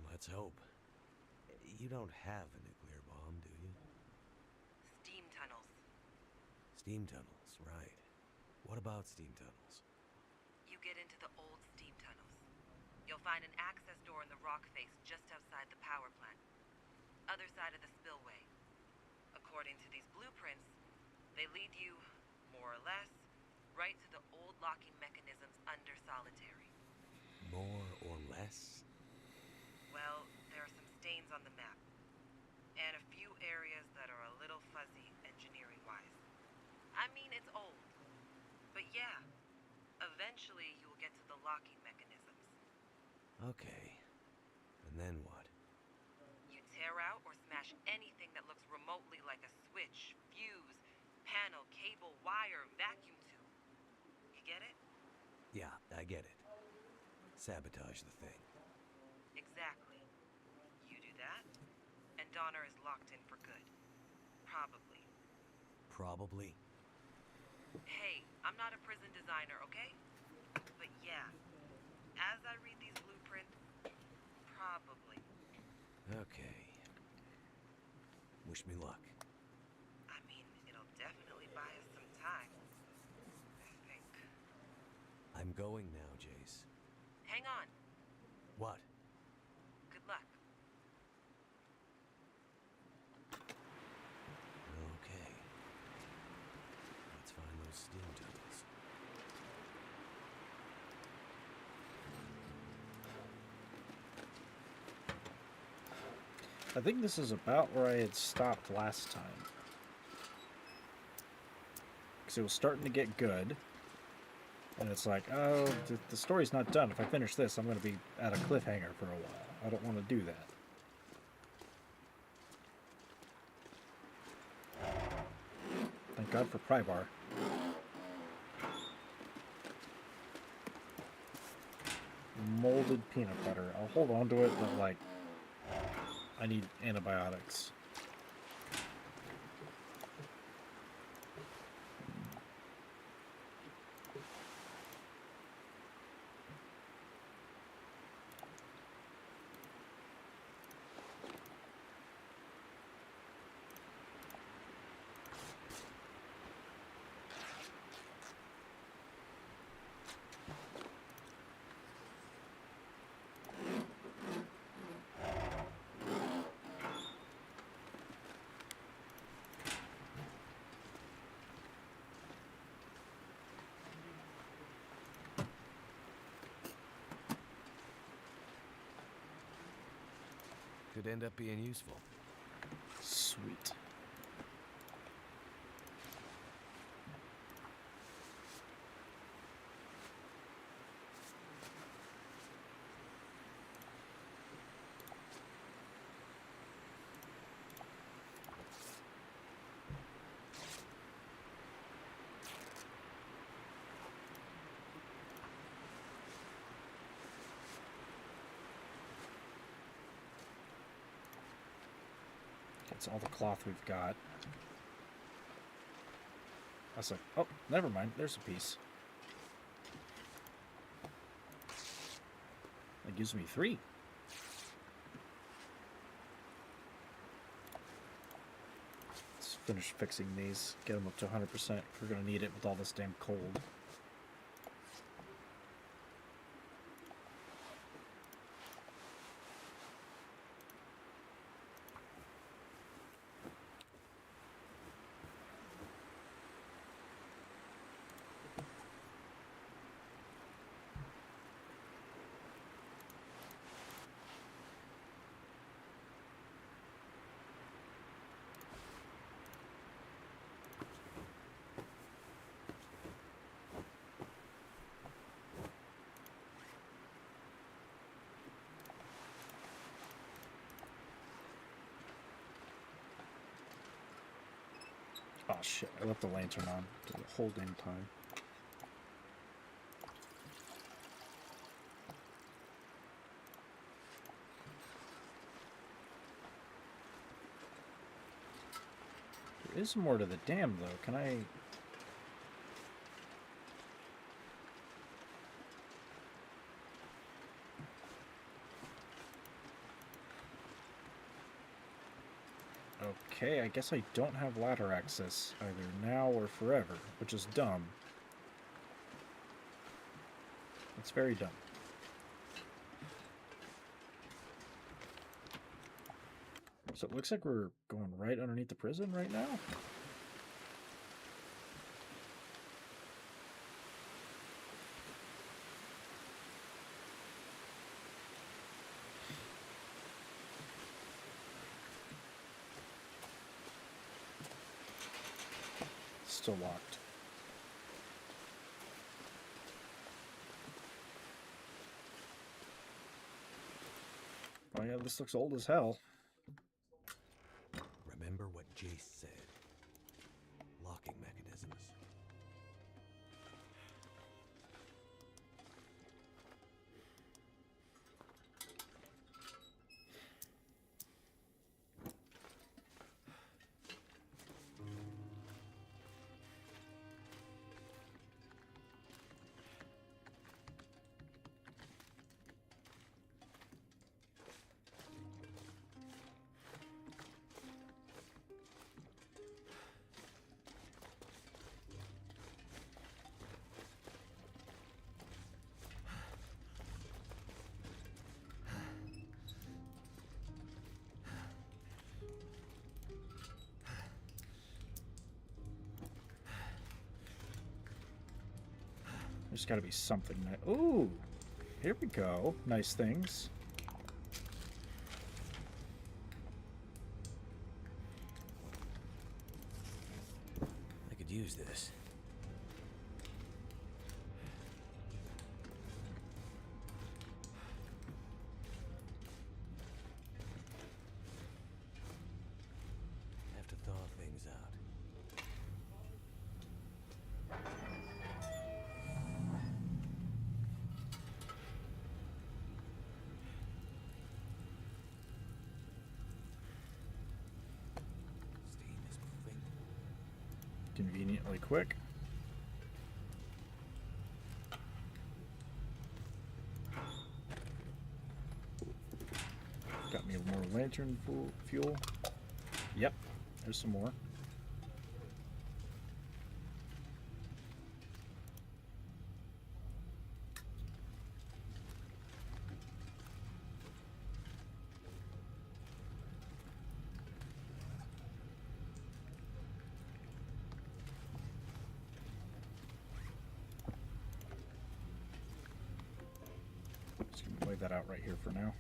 Speaker 8: Let's hope. You don't have a nuclear bomb, do you?
Speaker 4: Steam tunnels.
Speaker 8: Steam tunnels, right. What about steam tunnels?
Speaker 4: You get into the old steam tunnels. You'll find an access door in the rock face just outside the power plant. Other side of the spillway. According to these blueprints, they lead you, more or less, right to the old locking mechanisms under solitary.
Speaker 8: More or less?
Speaker 4: Well, there are some stains on the map. And a few areas that are a little fuzzy engineering-wise. I mean, it's old. But yeah, eventually you'll get to the locking mechanisms.
Speaker 8: Okay. And then what?
Speaker 4: You tear out or smash anything that looks remotely like a switch, fuse, panel, cable, wire, vacuum tube. You get it?
Speaker 8: Yeah, I get it. Sabotage the thing.
Speaker 4: Exactly. You do that, and Donner is locked in for good. Probably.
Speaker 8: Probably?
Speaker 4: Hey, I'm not a prison designer, okay? But yeah, as I read these blueprints, probably.
Speaker 8: Okay. Wish me luck.
Speaker 4: I mean, it'll definitely buy us some time. I think.
Speaker 8: I'm going now, Jace.
Speaker 4: Hang on.
Speaker 8: What?
Speaker 4: Good luck.
Speaker 8: Okay. Let's find those steam tunnels.
Speaker 1: I think this is about where I had stopped last time. Because it was starting to get good. And it's like, oh, the story's not done. If I finish this, I'm going to be at a cliffhanger for a while. I don't want to do that. Thank God for Prybar. Molded peanut butter. I'll hold on to it, but like, I need antibiotics.
Speaker 8: Could end up being useful.
Speaker 1: Sweet. That's all the cloth we've got. I was like, oh, never mind. There's a piece. That gives me 3. Let's finish fixing these. Get them up to 100%. We're going to need it with all this damn cold. shit, I left the lantern on the whole damn time. There is more to the dam, though. Can I... Okay, I guess I don't have ladder access either now or forever, which is dumb. It's very dumb. So it looks like we're going right underneath the prison right now. Still locked. Oh yeah, this looks old as hell.
Speaker 8: Remember what Jace said. Locking mechanisms. There's got to be something that... Ooh! Here we go. Nice things. I could use this. Have to thaw things out.
Speaker 1: Conveniently quick. Got me more lantern fuel. Yep, there's some more. Just gonna lay that out right here for now.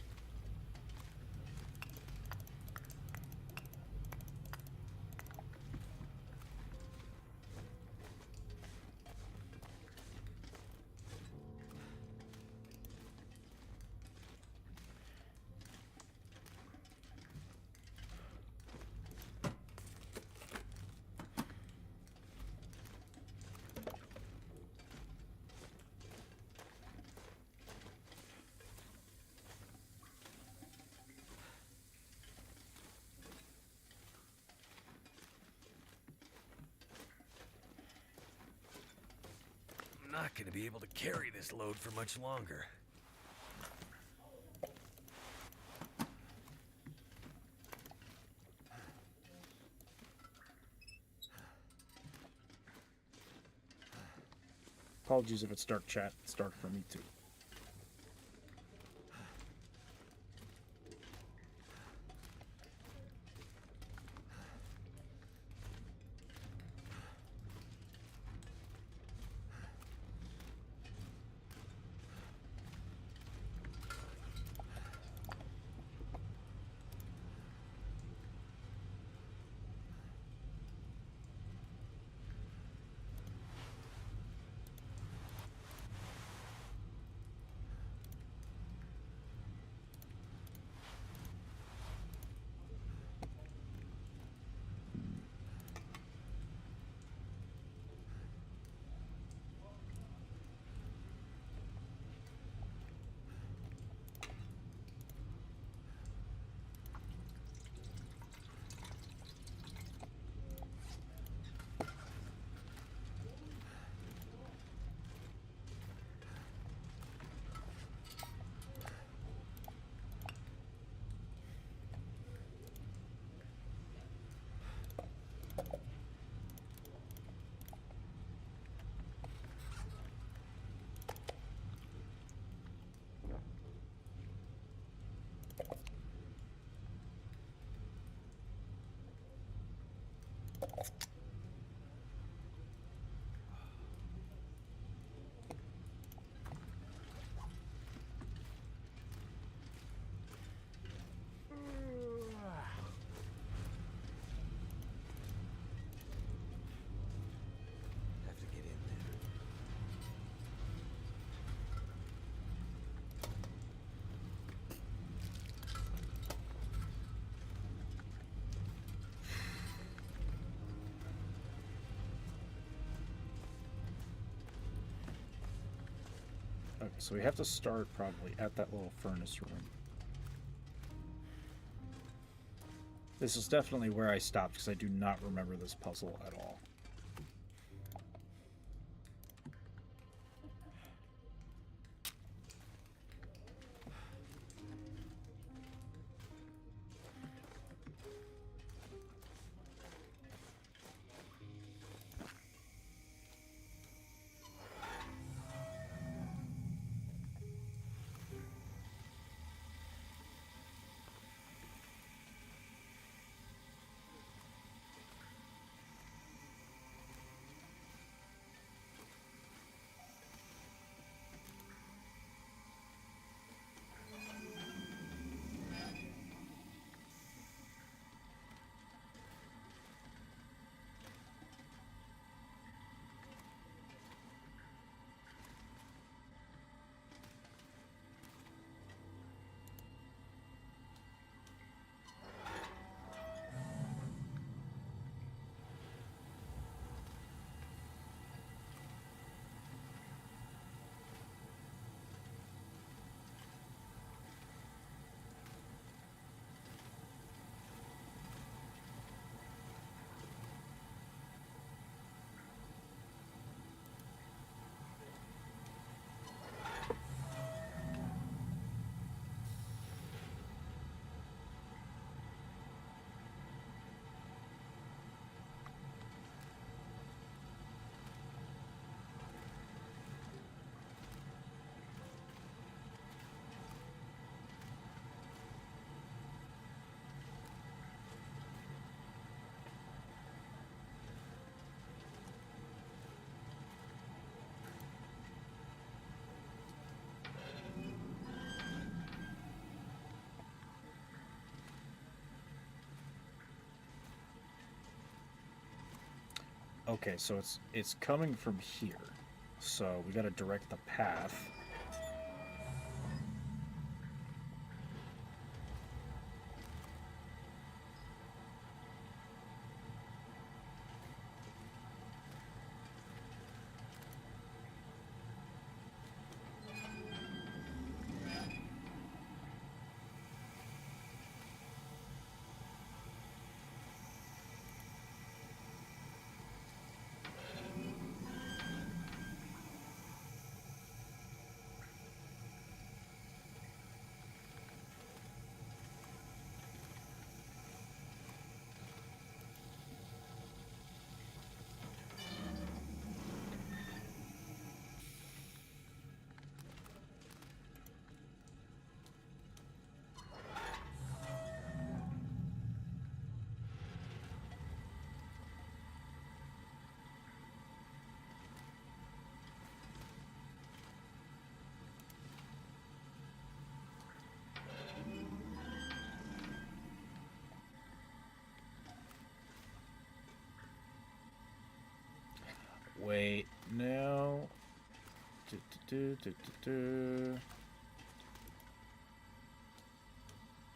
Speaker 8: I'm not going to be able to carry this load for much longer.
Speaker 1: Apologies if it's dark, chat. It's dark for me too.
Speaker 8: Have to get in there.
Speaker 1: Okay, so we have to start probably at that little furnace room. This is definitely where I stopped because I do not remember this puzzle at all. Okay, so it's coming from here. So we got to direct the path. Wait, no.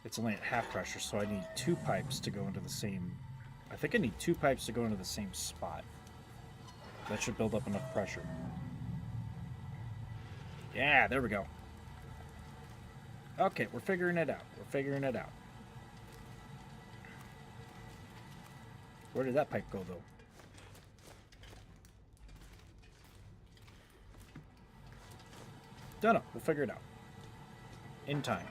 Speaker 1: It's only at half pressure, so I need 2 pipes to go into the same... I think I need 2 pipes to go into the same spot. That should build up enough pressure. Yeah, there we go. Okay, we're figuring it out. We're figuring it out. Where did that pipe go, though? Don't know. We'll figure it out. In time.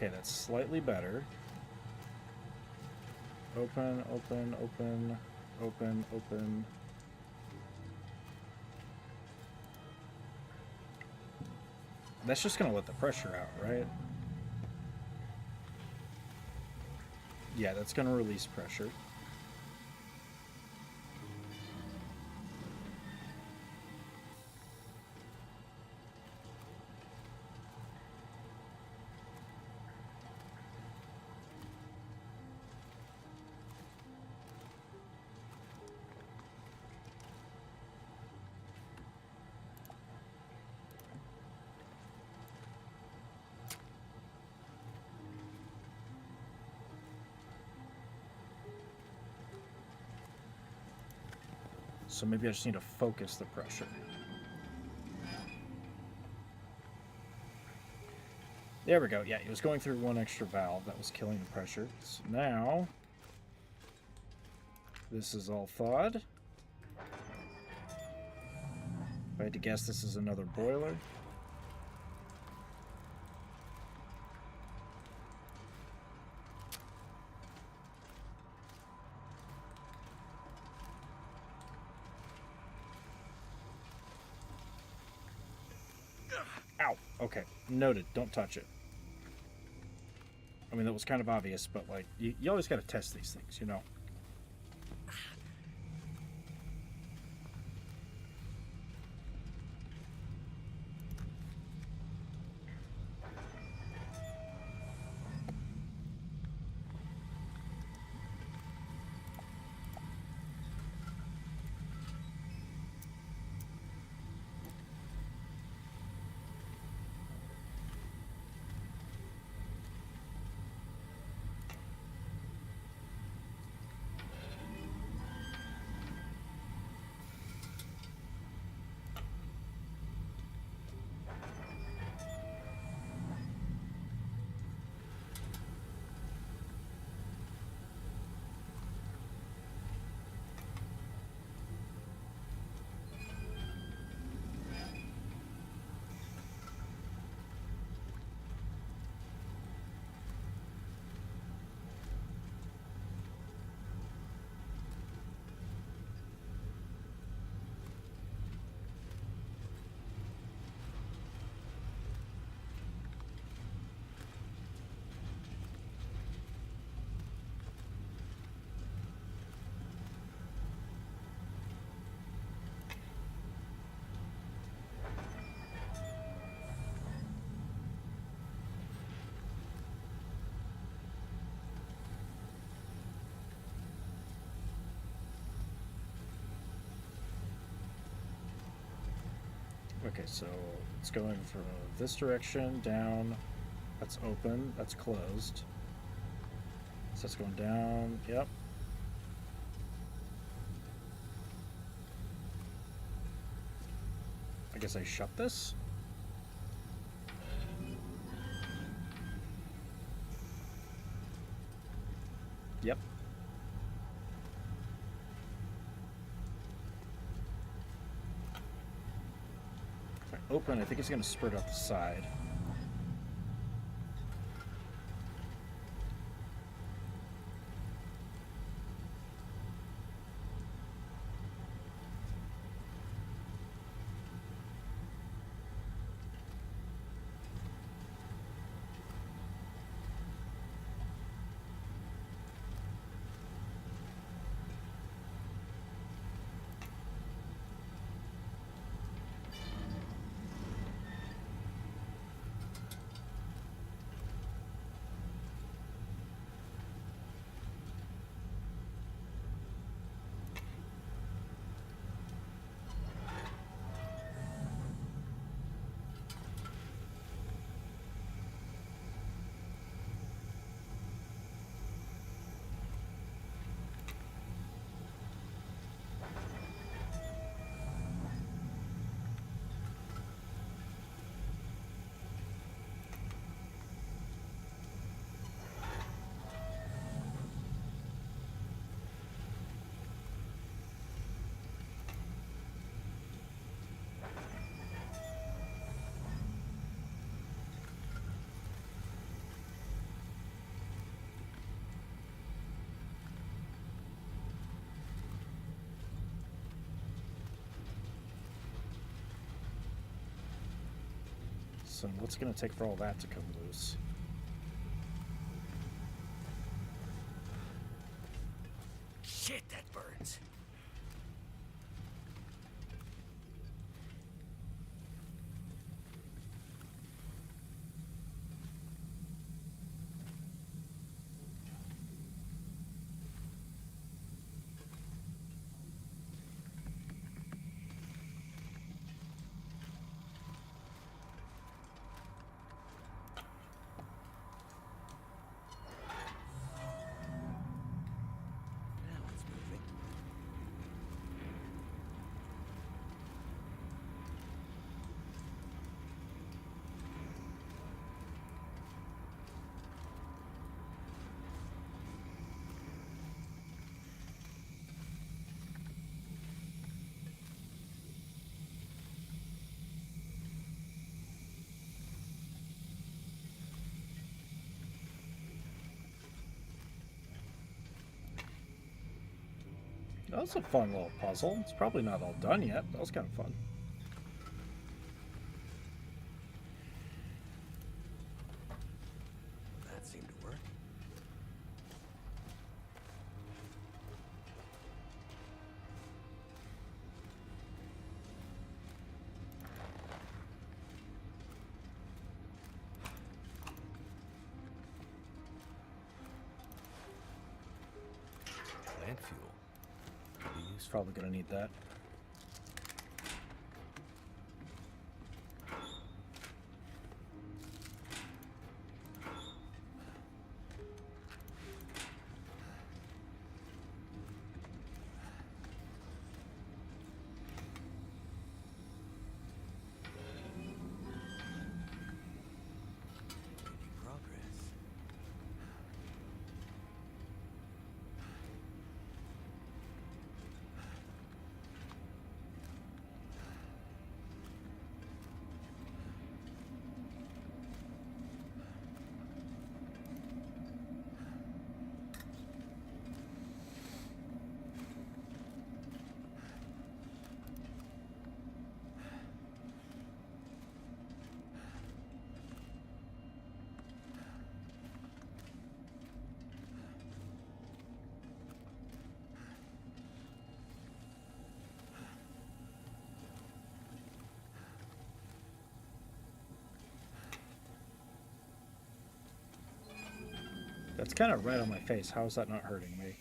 Speaker 1: Okay, that's slightly better. Open, open, open, open, open. That's just gonna let the pressure out, right? Yeah, that's gonna release pressure. So maybe I just need to focus the pressure. There we go. Yeah, it was going through one extra valve that was killing the pressure. So now, this is all thawed. If I had to guess, this is another boiler. Ow. Okay. Noted. Don't touch it. I mean, that was kind of obvious, but, like, you always got to test these things, you know? Okay, so it's going from this direction, down, that's open, that's closed. So it's going down, yep. I guess I shut this? Yep. If I open, I think it's going to spurt out the side. So what's it going to take for all that to come loose?
Speaker 11: Shit, that burns. Now it's moving.
Speaker 1: That was a fun little puzzle. It's probably not all done yet. That was kind of fun.
Speaker 11: That seemed to work. Plant fuel. Could be useful.
Speaker 1: Probably going to need that.
Speaker 11: Making progress.
Speaker 1: That's kind of right on my face. How is that not hurting me?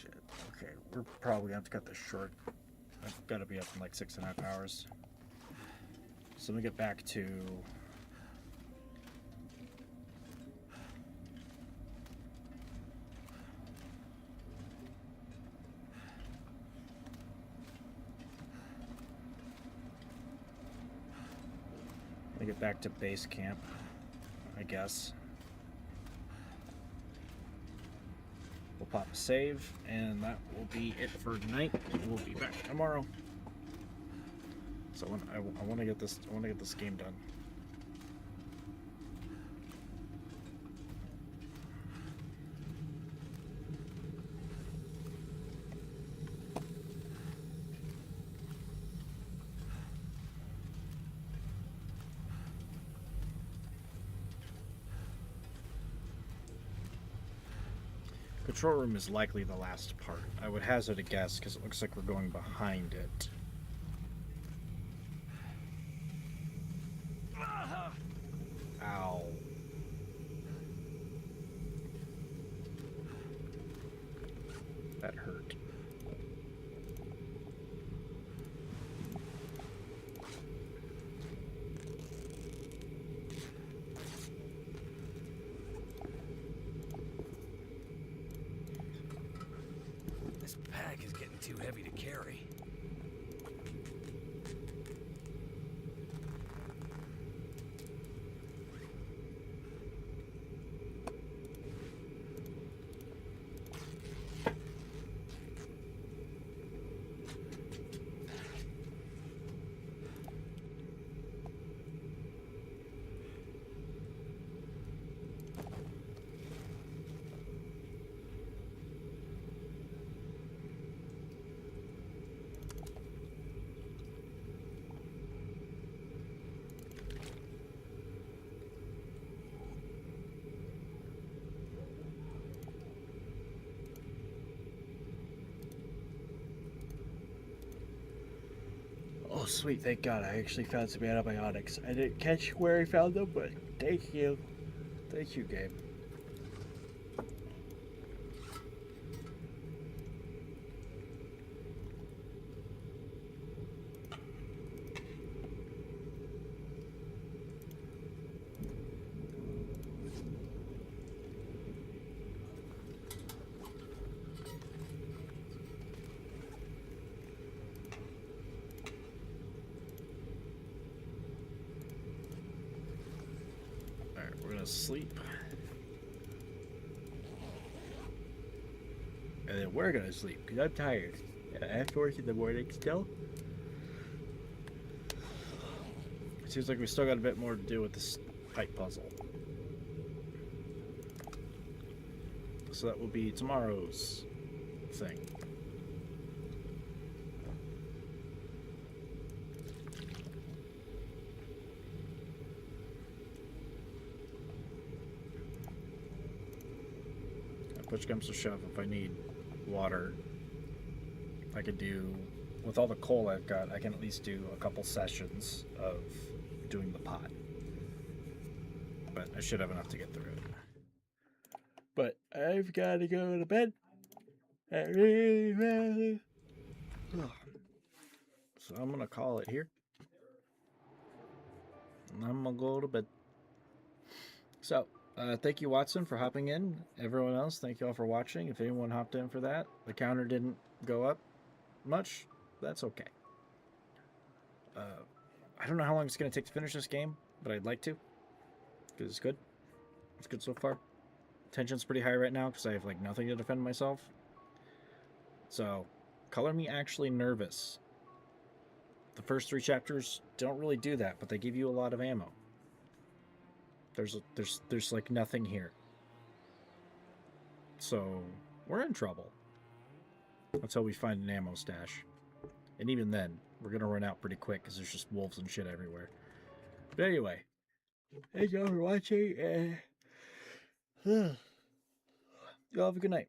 Speaker 1: Shit. Okay, we're probably gonna have to cut this short. I've got to be up in like 6.5 hours. So let me get back to base camp, I guess. We'll pop a save, and that will be it for tonight. We'll be back tomorrow. So I want to get this. I want to get this game done. Control room is likely the last part. I would hazard a guess because it looks like we're going behind it. Ow. That hurt.
Speaker 11: This pack is getting too heavy to carry.
Speaker 1: Oh, sweet. Thank God. I actually found some antibiotics. I didn't catch where I found them, but thank you. Thank you, Gabe. Sleep. And then we're gonna sleep because I'm tired. I have to work in the morning still. Seems like we still got a bit more to do with this pipe puzzle. So that will be tomorrow's thing. Push comes to shove, if I need water, I could do, with all the coal I've got, I can at least do a couple sessions of doing the pot. But I should have enough to get through it. But I've got to go to bed. I really, really... So I'm going to call it here. And I'm going to go to bed. So... thank you, Watson, for hopping in. Everyone else, thank you all for watching. If anyone hopped in for that, the counter didn't go up much. That's okay. I don't know how long it's going to take to finish this game, but I'd like to. Because it's good. It's good so far. Tension's pretty high right now because I have, like, nothing to defend myself. So, color me actually nervous. The first 3 chapters don't really do that, but they give you a lot of ammo. There's like nothing here. So we're in trouble. Until we find an ammo stash. And even then, we're gonna run out pretty quick because there's just wolves and shit everywhere. But anyway, thank you all for watching, and y'all have a good night.